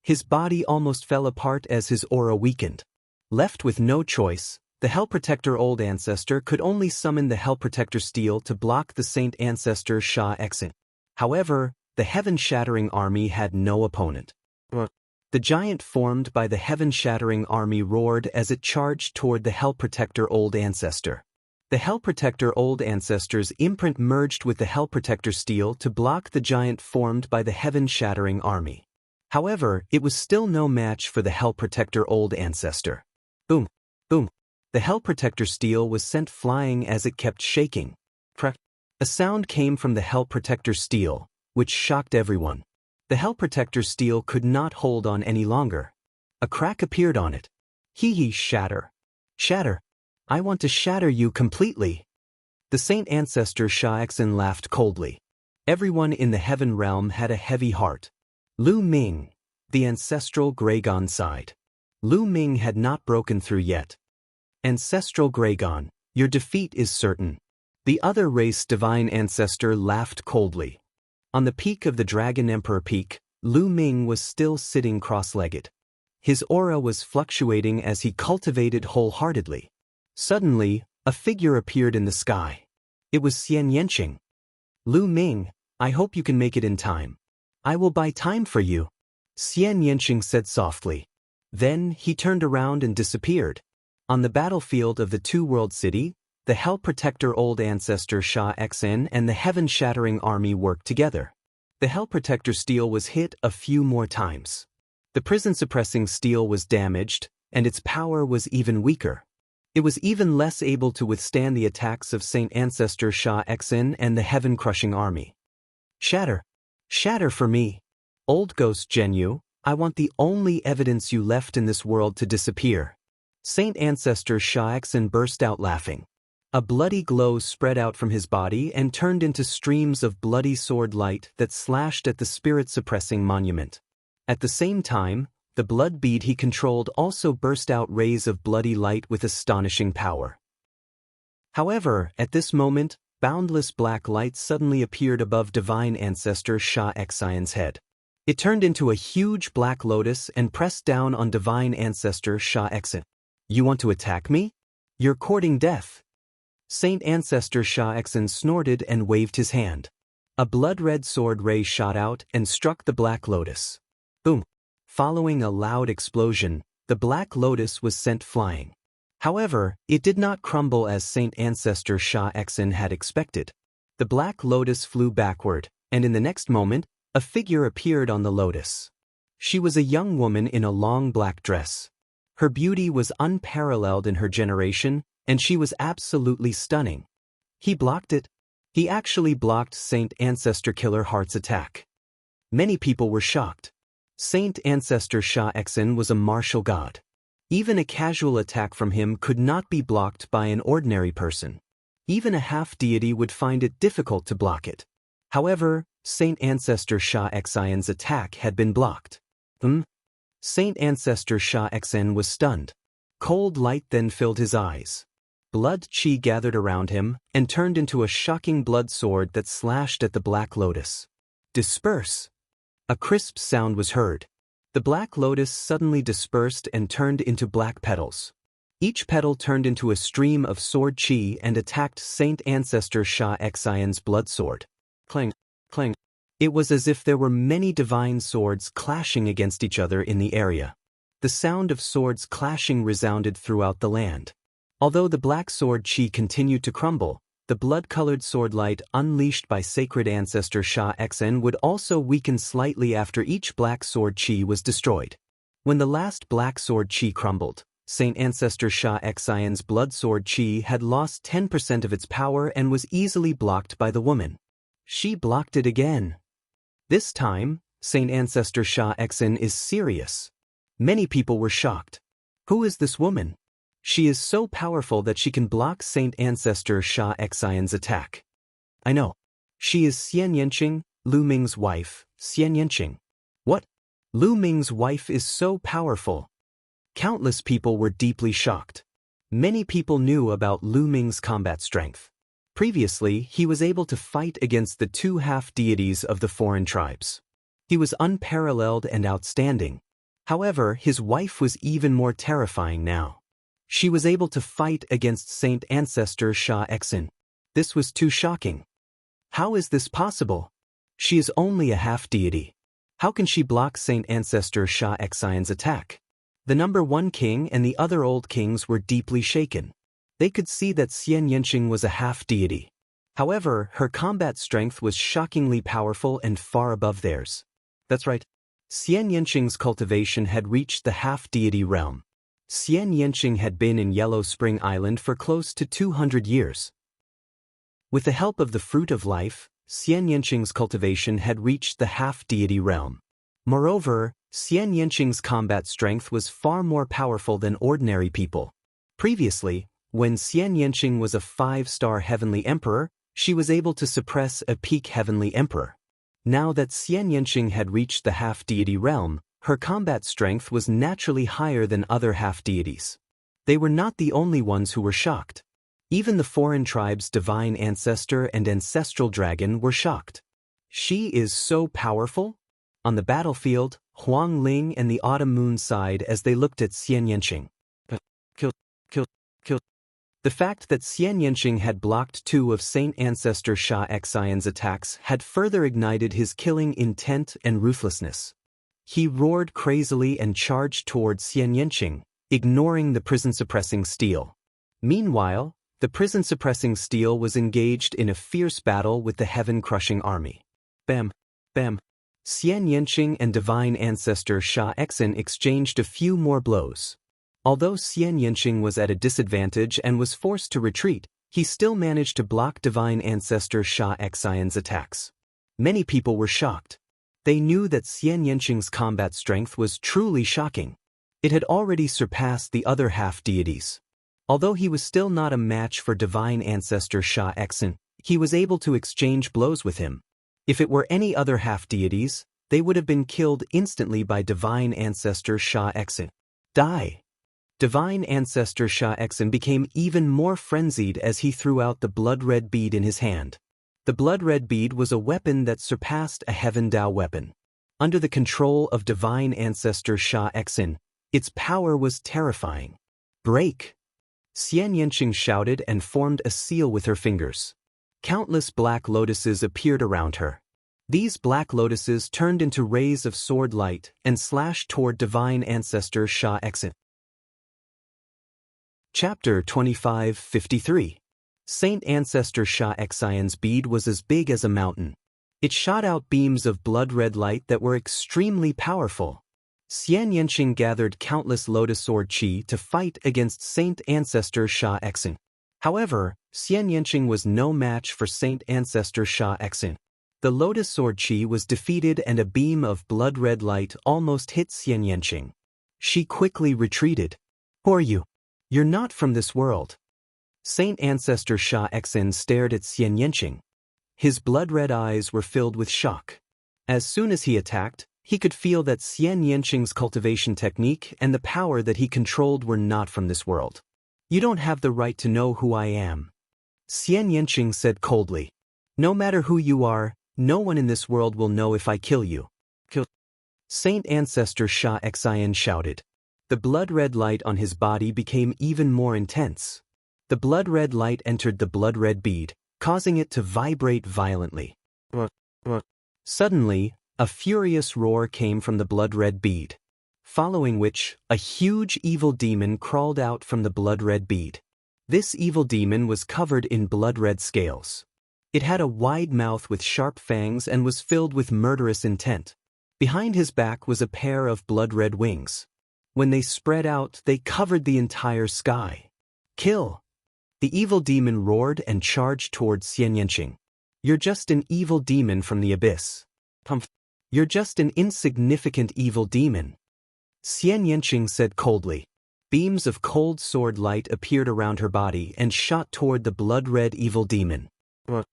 His body almost fell apart as his aura weakened. Left with no choice, the Hell Protector Old Ancestor could only summon the Hell Protector Steel to block the Saint Ancestor Sha Exin. However, the Heaven-Shattering Army had no opponent. The giant formed by the Heaven-Shattering Army roared as it charged toward the Hell Protector Old Ancestor. The Hell Protector Old Ancestor's imprint merged with the Hell Protector Steel to block the giant formed by the Heaven-Shattering Army. However, it was still no match for the Hell Protector Old Ancestor. Boom! Boom! The Hell Protector Steel was sent flying as it kept shaking. Crack! A sound came from the Hell Protector Steel, which shocked everyone. The Hell Protector Steel could not hold on any longer. A crack appeared on it. Hee, shatter! Shatter! I want to shatter you completely. The Saint Ancestor Sha Exin laughed coldly. Everyone in the Heaven Realm had a heavy heart. Lu Ming, the ancestral Graygon sighed. Lu Ming had not broken through yet. Ancestral Graygon, your defeat is certain. The other race Divine Ancestor laughed coldly. On the peak of the Dragon Emperor Peak, Lu Ming was still sitting cross-legged. His aura was fluctuating as he cultivated wholeheartedly. Suddenly, a figure appeared in the sky. It was Xian Yanqing. Lu Ming, I hope you can make it in time. I will buy time for you, Xian Yanqing said softly. Then he turned around and disappeared. On the battlefield of the Two-World City, the Hell Protector Old Ancestor Sha Exin and the Heaven-Shattering Army worked together. The Hell Protector Steel was hit a few more times. The prison-suppressing steel was damaged, and its power was even weaker. It was even less able to withstand the attacks of Saint Ancestor Sha Exin and the Heaven-Crushing Army. Shatter! Shatter for me! Old Ghost Jianghu, I want the only evidence you left in this world to disappear. Saint Ancestor Sha Exin burst out laughing. A bloody glow spread out from his body and turned into streams of bloody sword light that slashed at the spirit-suppressing monument. At the same time, the blood bead he controlled also burst out rays of bloody light with astonishing power. However, at this moment, boundless black light suddenly appeared above Divine Ancestor Sha Exin's head. It turned into a huge black lotus and pressed down on Divine Ancestor Sha Exin. You want to attack me? You're courting death. Saint Ancestor Sha Exin snorted and waved his hand. A blood-red sword ray shot out and struck the black lotus. Boom! Following a loud explosion, the black lotus was sent flying. However, it did not crumble as Saint Ancestor Sha Exin had expected. The black lotus flew backward, and in the next moment, a figure appeared on the lotus. She was a young woman in a long black dress. Her beauty was unparalleled in her generation, and she was absolutely stunning. He blocked it. He actually blocked Saint Ancestor Killer Heart's attack. Many people were shocked. Saint Ancestor Sha Exin was a martial god. Even a casual attack from him could not be blocked by an ordinary person. Even a half-deity would find it difficult to block it. However, Saint Ancestor Sha Exin's attack had been blocked. Saint Ancestor Sha Exin was stunned. Cold light then filled his eyes. Blood chi gathered around him and turned into a shocking blood sword that slashed at the black lotus. Disperse! A crisp sound was heard. The black lotus suddenly dispersed and turned into black petals. Each petal turned into a stream of sword qi and attacked Saint Ancestor Sha Xian's blood sword. Clang, clang. It was as if there were many divine swords clashing against each other in the area. The sound of swords clashing resounded throughout the land. Although the black sword qi continued to crumble, the blood-colored sword light unleashed by sacred ancestor Sha Xn would also weaken slightly after each black sword qi was destroyed. When the last black sword qi crumbled, Saint Ancestor Sha Xian's blood sword qi had lost 10% of its power and was easily blocked by the woman. She blocked it again. This time, Saint Ancestor Sha Xn is serious. Many people were shocked. Who is this woman? She is so powerful that she can block Saint Ancestor Sha Xian's attack. I know. She is Xian Yanqing, Lu Ming's wife, Xian Yanqing. What? Lu Ming's wife is so powerful. Countless people were deeply shocked. Many people knew about Lu Ming's combat strength. Previously, he was able to fight against the two half-deities of the foreign tribes. He was unparalleled and outstanding. However, his wife was even more terrifying now. She was able to fight against Saint Ancestor Sha Xn. This was too shocking. How is this possible? She is only a half-deity. How can she block Saint Ancestor Sha Xian's attack? The number one king and the other old kings were deeply shaken. They could see that Xian Yanqing was a half-deity. However, her combat strength was shockingly powerful and far above theirs. That's right. Xian Yanqing's cultivation had reached the half-deity realm. Xian Yanqing had been in Yellow Spring Island for close to 200 years. With the help of the Fruit of Life, Xian Yanqing's cultivation had reached the half-deity realm. Moreover, Xian Yanqing's combat strength was far more powerful than ordinary people. Previously, when Xian Yanqing was a 5-star heavenly emperor, she was able to suppress a peak heavenly emperor. Now that Xian Yanqing had reached the half-deity realm, her combat strength was naturally higher than other half-deities. They were not the only ones who were shocked. Even the foreign tribe's divine ancestor and ancestral dragon were shocked. She is so powerful? On the battlefield, Huang Ling and the Autumn Moon sighed as they looked at Xian Yanqing. Kill. The fact that Xian Yanqing had blocked 2 of Saint Ancestor Sha Xian's attacks had further ignited his killing intent and ruthlessness. He roared crazily and charged toward Xian Yanqing, ignoring the prison-suppressing steel. Meanwhile, the prison-suppressing steel was engaged in a fierce battle with the heaven-crushing army. Bam! Bam! Xian Yanqing and divine ancestor Sha Xn exchanged a few more blows. Although Xian Yanqing was at a disadvantage and was forced to retreat, he still managed to block divine ancestor Sha Xian's attacks. Many people were shocked. They knew that Xian Yanqing's combat strength was truly shocking. It had already surpassed the other half-deities. Although he was still not a match for divine ancestor Sha Xn, he was able to exchange blows with him. If it were any other half-deities, they would have been killed instantly by divine ancestor Sha Xn. Die! Divine ancestor Sha Xn became even more frenzied as he threw out the blood-red bead in his hand. The blood-red bead was a weapon that surpassed a Heaven Dao weapon. Under the control of divine ancestor Sha Xn, its power was terrifying. Break! Xian Yanqing shouted and formed a seal with her fingers. Countless black lotuses appeared around her. These black lotuses turned into rays of sword light and slashed toward divine ancestor Sha Xn. Chapter 25:53. Saint Ancestor Sha Xian's bead was as big as a mountain. It shot out beams of blood-red light that were extremely powerful. Xian Yanqing gathered countless lotus sword qi to fight against Saint Ancestor Sha Xn. However, Xian Yanqing was no match for Saint Ancestor Sha Xn. The lotus sword qi was defeated and a beam of blood-red light almost hit Xian Yanqing. She quickly retreated. Who are you? You're not from this world. Saint Ancestor Sha Xn stared at Xian Yanqing. His blood-red eyes were filled with shock. As soon as he attacked, he could feel that Xian Yanqing's cultivation technique and the power that he controlled were not from this world. You don't have the right to know who I am. Xian Yanqing said coldly. No matter who you are, no one in this world will know if I kill you. Kill. Saint Ancestor Sha Xian shouted. The blood-red light on his body became even more intense. The blood-red light entered the blood-red bead, causing it to vibrate violently. Suddenly, a furious roar came from the blood-red bead, following which, a huge evil demon crawled out from the blood-red bead. This evil demon was covered in blood-red scales. It had a wide mouth with sharp fangs and was filled with murderous intent. Behind his back was a pair of blood-red wings. When they spread out, they covered the entire sky. Kill! The evil demon roared and charged towards Xian Yanqing. You're just an evil demon from the abyss. You're just an insignificant evil demon. Xian Yanqing said coldly. Beams of cold sword light appeared around her body and shot toward the blood-red evil demon. The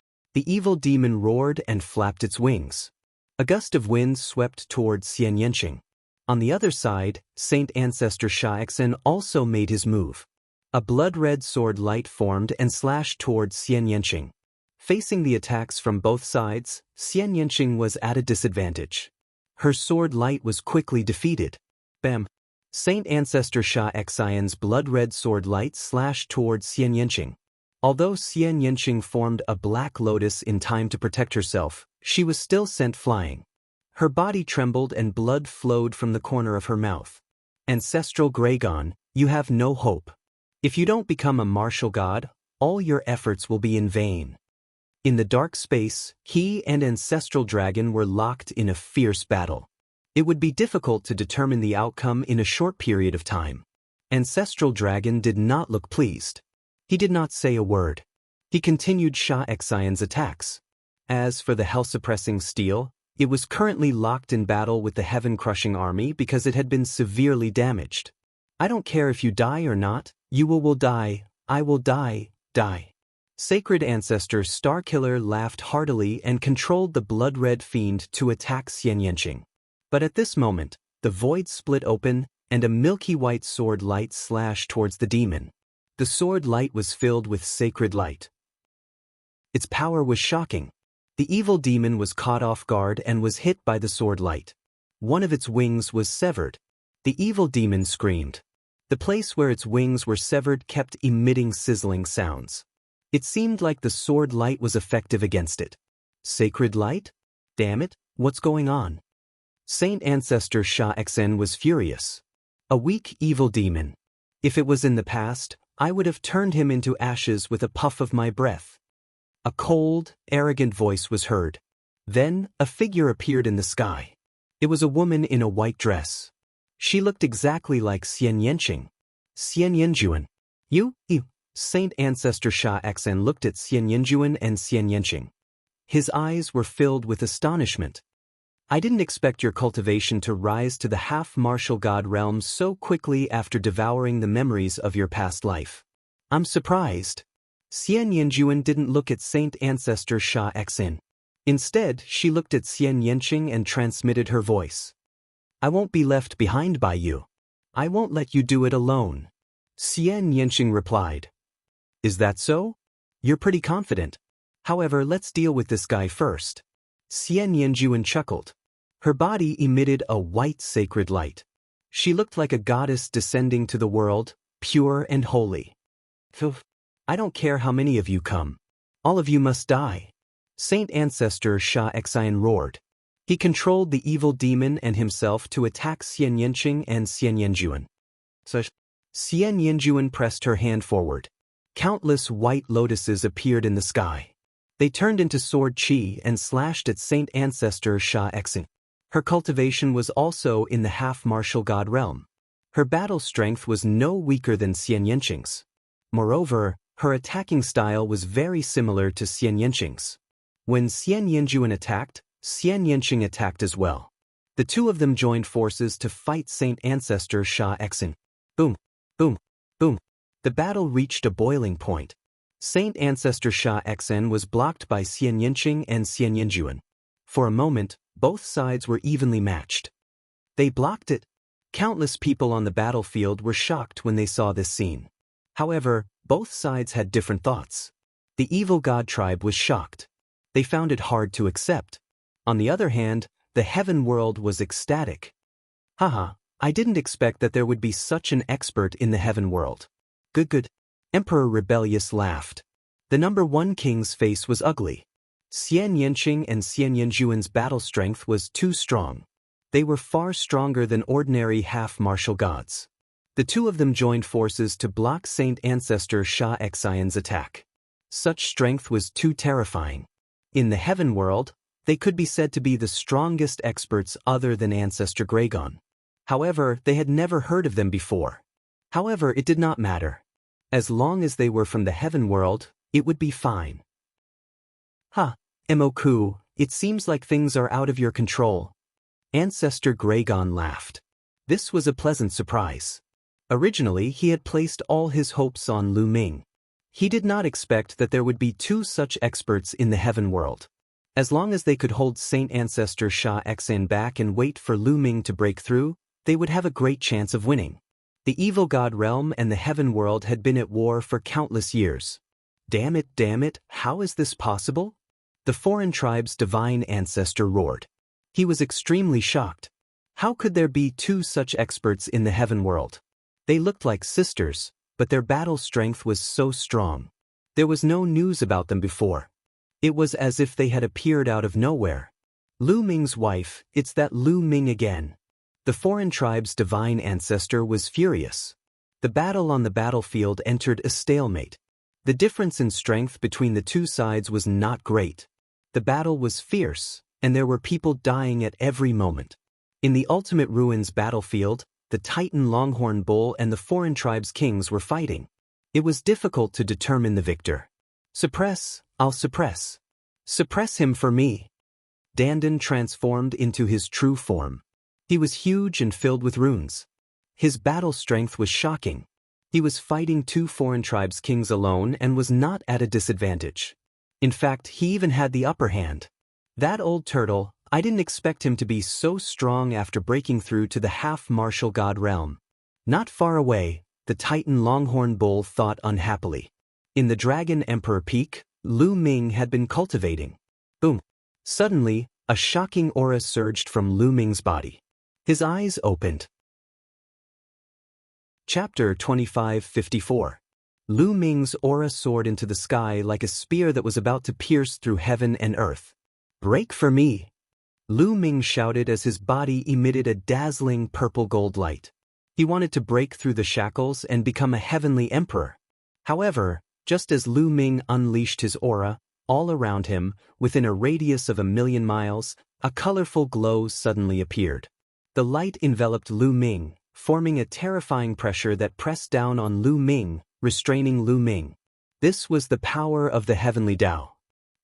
evil demon roared and flapped its wings. A gust of wind swept towards Xian Yanqing. On the other side, Saint Ancestor Sha Xen also made his move. A blood-red sword light formed and slashed towards Xian Yanqing. Facing the attacks from both sides, Xian Yanqing was at a disadvantage. Her sword light was quickly defeated. Bam! Saint Ancestor Sha Xian's blood-red sword light slashed towards Xian Yanqing. Although Xian Yanqing formed a black lotus in time to protect herself, she was still sent flying. Her body trembled and blood flowed from the corner of her mouth. Ancestral Gragon, you have no hope. If you don't become a martial god, all your efforts will be in vain. In the dark space, he and Ancestral Dragon were locked in a fierce battle. It would be difficult to determine the outcome in a short period of time. Ancestral Dragon did not look pleased. He did not say a word. He continued Sha Xian's attacks. As for the hell-suppressing steel, it was currently locked in battle with the heaven-crushing army because it had been severely damaged. I don't care if you die or not, you will die, I will die. Sacred Ancestor Starkiller laughed heartily and controlled the blood-red fiend to attack Xian Yanqing. But at this moment, the void split open and a milky white sword light slashed towards the demon. The sword light was filled with sacred light. Its power was shocking. The evil demon was caught off guard and was hit by the sword light. One of its wings was severed. The evil demon screamed. The place where its wings were severed kept emitting sizzling sounds. It seemed like the sword light was effective against it. Sacred light? Damn it, what's going on? Saint Ancestor Sha Xen was furious. A weak evil demon. If it was in the past, I would have turned him into ashes with a puff of my breath. A cold, arrogant voice was heard. Then, a figure appeared in the sky. It was a woman in a white dress. She looked exactly like Xian Yanqing. Xian Yanjuan. You? Saint Ancestor Sha Xen looked at Xian Yanjuan and Xian Yanqing. His eyes were filled with astonishment. I didn't expect your cultivation to rise to the half-martial god realm so quickly after devouring the memories of your past life. I'm surprised. Xian Yanjuan didn't look at Saint Ancestor Sha Xen. Instead, she looked at Xian Yanqing and transmitted her voice. I won't be left behind by you. I won't let you do it alone. Xian Yanqing replied. Is that so? You're pretty confident. However, let's deal with this guy first. Xian Yanjuan chuckled. Her body emitted a white sacred light. She looked like a goddess descending to the world, pure and holy. I don't care how many of you come. All of you must die. Saint Ancestor Sha Xian roared. He controlled the evil demon and himself to attack Xian Yanqing and Xian Yanjuan. Xian Yanjuan pressed her hand forward. Countless white lotuses appeared in the sky. They turned into sword chi and slashed at Saint Ancestor Sha Xen. Her cultivation was also in the half-martial god realm. Her battle strength was no weaker than Xian Yanqing's. Moreover, her attacking style was very similar to Xian Yanqing's. When Xian Yanjuan attacked, Xian Yanqing attacked as well. The two of them joined forces to fight Saint Ancestor Sha Xen. Boom, boom, boom. The battle reached a boiling point. Saint Ancestor Sha Xen was blocked by Xian Yanqing and Xian Yanjuan. For a moment, both sides were evenly matched. They blocked it. Countless people on the battlefield were shocked when they saw this scene. However, both sides had different thoughts. The evil god tribe was shocked. They found it hard to accept. On the other hand, the heaven world was ecstatic. Haha, I didn't expect that there would be such an expert in the heaven world. Good. Emperor Rebellious laughed. The number 1 king's face was ugly. Xian Yanqing and Xian Yanzhuan's battle strength was too strong. They were far stronger than ordinary half-martial gods. The two of them joined forces to block Saint Ancestor Sha Xian's attack. Such strength was too terrifying. In the heaven world, they could be said to be the strongest experts other than Ancestor Gragon. However, they had never heard of them before. However, it did not matter. As long as they were from the heaven world, it would be fine. Moku, it seems like things are out of your control. Ancestor Gragon laughed. This was a pleasant surprise. Originally, he had placed all his hopes on Lu Ming. He did not expect that there would be 2 such experts in the heaven world. As long as they could hold Saint Ancestor Sha Xian back and wait for Lu Ming to break through, they would have a great chance of winning. The evil god realm and the heaven world had been at war for countless years. Damn it, how is this possible? The foreign tribe's divine ancestor roared. He was extremely shocked. How could there be 2 such experts in the heaven world? They looked like sisters, but their battle strength was so strong. There was no news about them before. It was as if they had appeared out of nowhere. Lu Ming's wife, it's that Lu Ming again. The foreign tribe's divine ancestor was furious. The battle on the battlefield entered a stalemate. The difference in strength between the 2 sides was not great. The battle was fierce, and there were people dying at every moment. In the Ultimate Ruins battlefield, the Titan Longhorn Bull and the foreign tribe's kings were fighting. It was difficult to determine the victor. Suppress, I'll suppress. Suppress him for me. Dandan transformed into his true form. He was huge and filled with runes. His battle strength was shocking. He was fighting 2 foreign tribes' kings alone and was not at a disadvantage. In fact, he even had the upper hand. That old turtle, I didn't expect him to be so strong after breaking through to the half-martial god realm. Not far away, the Titan Longhorn Bull thought unhappily. In the Dragon Emperor Peak, Lu Ming had been cultivating. Boom! Suddenly, a shocking aura surged from Lu Ming's body. His eyes opened. Chapter 2554. Lu Ming's aura soared into the sky like a spear that was about to pierce through heaven and earth. Break for me! Lu Ming shouted as his body emitted a dazzling purple-gold light. He wanted to break through the shackles and become a heavenly emperor. However, just as Lu Ming unleashed his aura, all around him, within a radius of 1,000,000 miles, a colorful glow suddenly appeared. The light enveloped Lu Ming, forming a terrifying pressure that pressed down on Lu Ming, restraining Lu Ming. This was the power of the Heavenly Tao.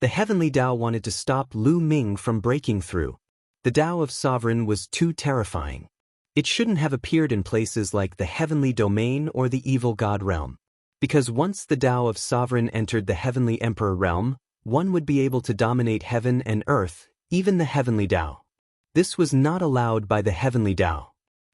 The Heavenly Tao wanted to stop Lu Ming from breaking through. The Tao of Sovereign was too terrifying. It shouldn't have appeared in places like the Heavenly Domain or the Evil God Realm. Because once the Tao of Sovereign entered the Heavenly Emperor Realm, one would be able to dominate heaven and earth, even the Heavenly Tao. This was not allowed by the Heavenly Tao.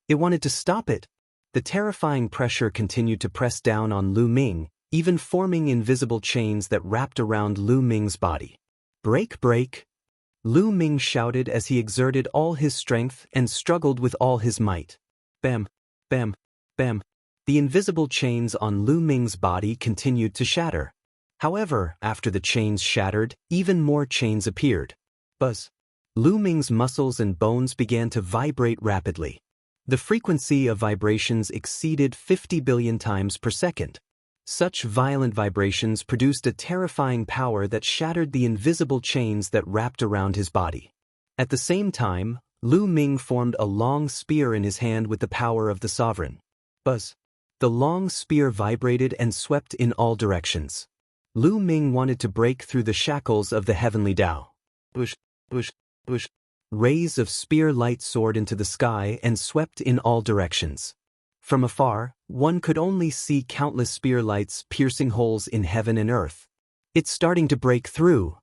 It wanted to stop it. The terrifying pressure continued to press down on Lu Ming, even forming invisible chains that wrapped around Lu Ming's body. Break, break! Lu Ming shouted as he exerted all his strength and struggled with all his might. Bam, bam, bam. The invisible chains on Lu Ming's body continued to shatter. However, after the chains shattered, even more chains appeared. Buzz! Lu Ming's muscles and bones began to vibrate rapidly. The frequency of vibrations exceeded 50 billion times per second. Such violent vibrations produced a terrifying power that shattered the invisible chains that wrapped around his body. At the same time, Lu Ming formed a long spear in his hand with the power of the Sovereign. Buzz! The long spear vibrated and swept in all directions. Lu Ming wanted to break through the shackles of the Heavenly Tao. Bush, bush, bush. Rays of spear light soared into the sky and swept in all directions. From afar, one could only see countless spear lights piercing holes in heaven and earth. It's starting to break through.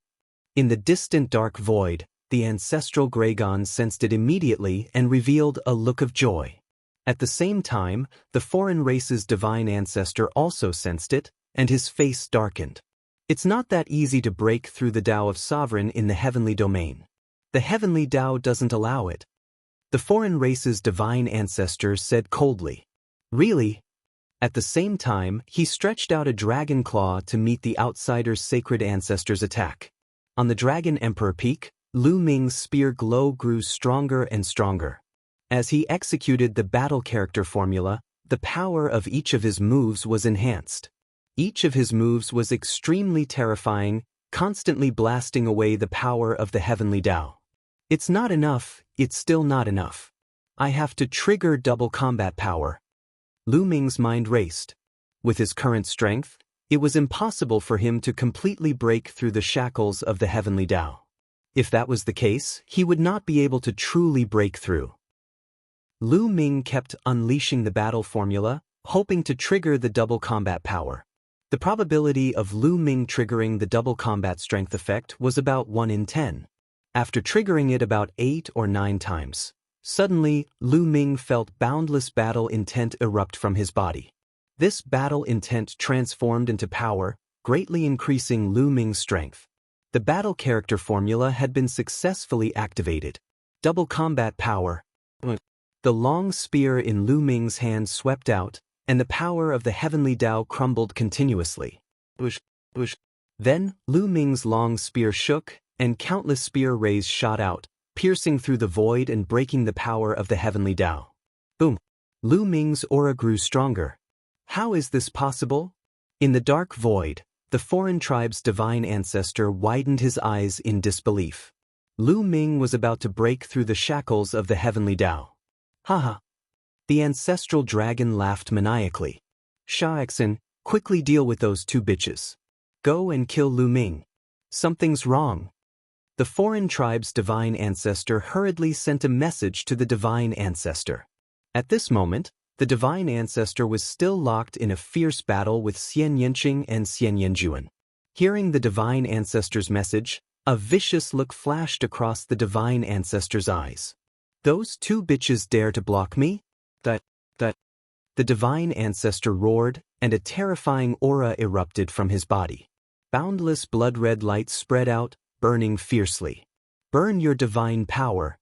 In the distant dark void, the ancestral Gragon sensed it immediately and revealed a look of joy. At the same time, the foreign race's divine ancestor also sensed it, and his face darkened. It's not that easy to break through the Tao of Sovereign in the heavenly domain. The heavenly Tao doesn't allow it. The foreign race's divine ancestor said coldly. Really? At the same time, he stretched out a dragon claw to meet the outsider's sacred ancestor's attack. On the Dragon Emperor peak, Lu Ming's spear glow grew stronger and stronger. As he executed the battle character formula, the power of each of his moves was enhanced. Each of his moves was extremely terrifying, constantly blasting away the power of the heavenly Tao. It's not enough, it's still not enough. I have to trigger double combat power. Lu Ming's mind raced. With his current strength, it was impossible for him to completely break through the shackles of the heavenly Tao. If that was the case, he would not be able to truly break through. Lu Ming kept unleashing the battle formula, hoping to trigger the double combat power. The probability of Lu Ming triggering the double combat strength effect was about 1 in 10. After triggering it about 8 or 9 times, suddenly, Lu Ming felt boundless battle intent erupt from his body. This battle intent transformed into power, greatly increasing Lu Ming's strength. The battle character formula had been successfully activated. Double combat power. The long spear in Lu Ming's hand swept out, and the power of the heavenly Tao crumbled continuously. Then, Lu Ming's long spear shook, and countless spear rays shot out, piercing through the void and breaking the power of the heavenly Tao. Boom! Lu Ming's aura grew stronger. How is this possible? In the dark void, the foreign tribe's divine ancestor widened his eyes in disbelief. Lu Ming was about to break through the shackles of the heavenly Tao. Haha! The ancestral dragon laughed maniacally. Shaoxin, quickly deal with those 2 bitches. Go and kill Lu Ming. Something's wrong. The foreign tribe's divine ancestor hurriedly sent a message to the divine ancestor. At this moment, the divine ancestor was still locked in a fierce battle with Xian Yanqing and Xian Yanjuan. Hearing the divine ancestor's message, a vicious look flashed across the divine ancestor's eyes. Those 2 bitches dare to block me? That. The divine ancestor roared, and a terrifying aura erupted from his body. Boundless blood-red light spread out, burning fiercely. Burn your divine power.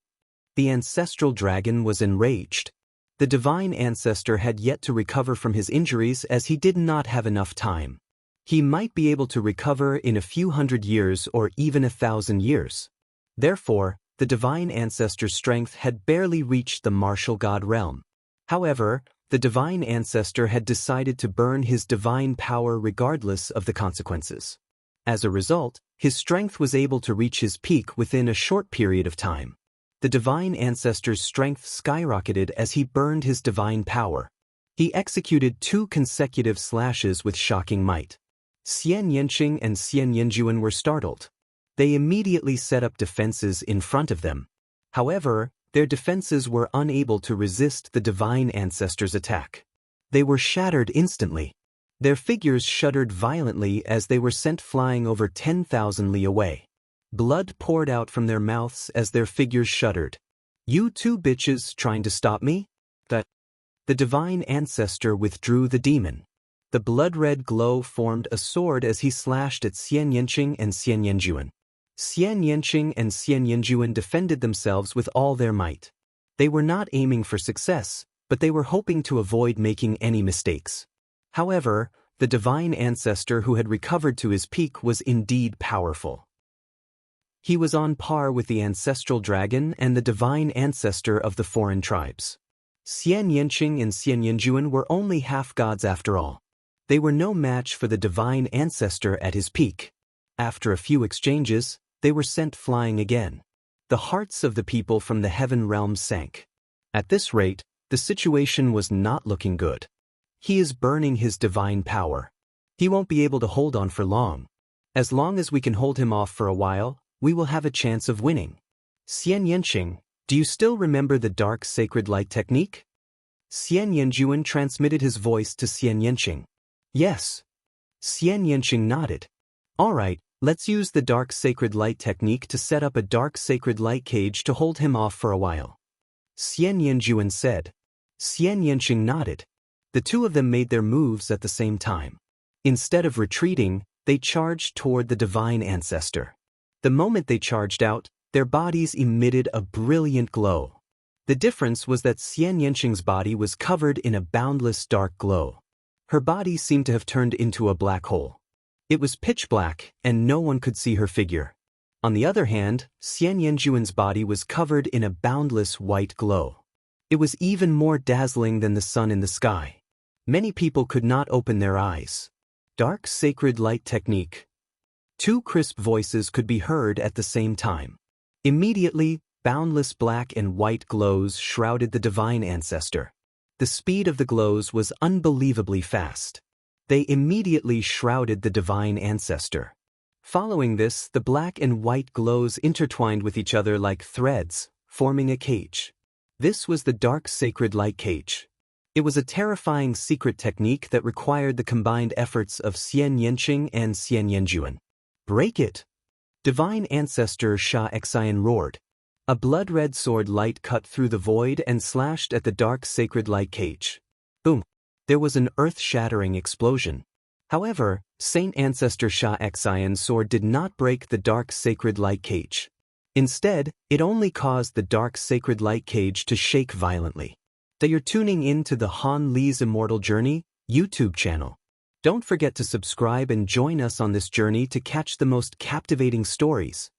The ancestral dragon was enraged. The divine ancestor had yet to recover from his injuries as he did not have enough time. He might be able to recover in a few hundred years or even 1,000 years. Therefore, the divine ancestor's strength had barely reached the martial god realm. However, the divine ancestor had decided to burn his divine power regardless of the consequences. As a result, his strength was able to reach his peak within a short period of time. The divine ancestor's strength skyrocketed as he burned his divine power. He executed 2 consecutive slashes with shocking might. Xian Yanqing and Xian Yanjuan were startled. They immediately set up defenses in front of them. However, their defenses were unable to resist the divine ancestor's attack. They were shattered instantly. Their figures shuddered violently as they were sent flying over 10,000 li away. Blood poured out from their mouths as their figures shuddered. You 2 bitches trying to stop me? The divine ancestor withdrew the demon. The blood-red glow formed a sword as he slashed at Xian Yanqing and Xian Yanjuan. Xian Yanqing and Xian Yanjuan defended themselves with all their might. They were not aiming for success, but they were hoping to avoid making any mistakes. However, the divine ancestor who had recovered to his peak was indeed powerful. He was on par with the ancestral dragon and the divine ancestor of the foreign tribes. Xian Yanqing and Xian Yanjuan were only half-gods after all. They were no match for the divine ancestor at his peak. After a few exchanges, they were sent flying again. The hearts of the people from the heaven realm sank. At this rate, the situation was not looking good. He is burning his divine power. He won't be able to hold on for long. As long as we can hold him off for a while, we will have a chance of winning. Xian Yanqing, do you still remember the dark sacred light technique? Xian Yanjuan transmitted his voice to Xian Yanqing. Yes. Xian Yanqing nodded. All right, let's use the dark sacred light technique to set up a dark sacred light cage to hold him off for a while. Xian Yanjuan said. Xian Yanqing nodded. The 2 of them made their moves at the same time. Instead of retreating, they charged toward the divine ancestor. The moment they charged out, their bodies emitted a brilliant glow. The difference was that Xian Yanqing's body was covered in a boundless dark glow. Her body seemed to have turned into a black hole. It was pitch black, and no one could see her figure. On the other hand, Xian Yanjuan's body was covered in a boundless white glow. It was even more dazzling than the sun in the sky. Many people could not open their eyes. Dark sacred light technique. Two crisp voices could be heard at the same time. Immediately, boundless black and white glows shrouded the divine ancestor. The speed of the glows was unbelievably fast. They immediately shrouded the divine ancestor. Following this, the black and white glows intertwined with each other like threads, forming a cage. This was the dark sacred light cage. It was a terrifying secret technique that required the combined efforts of Xian Yanqing and Xian Yanjuan. Break it! Divine ancestor Sha Xian roared. A blood-red sword light cut through the void and slashed at the dark sacred light cage. Boom! There was an earth-shattering explosion. However, Saint Ancestor Sha Xian's sword did not break the dark sacred light cage. Instead, it only caused the dark sacred light cage to shake violently. That you're tuning in to the Han Li's Immortal Journey YouTube channel. Don't forget to subscribe and join us on this journey to catch the most captivating stories.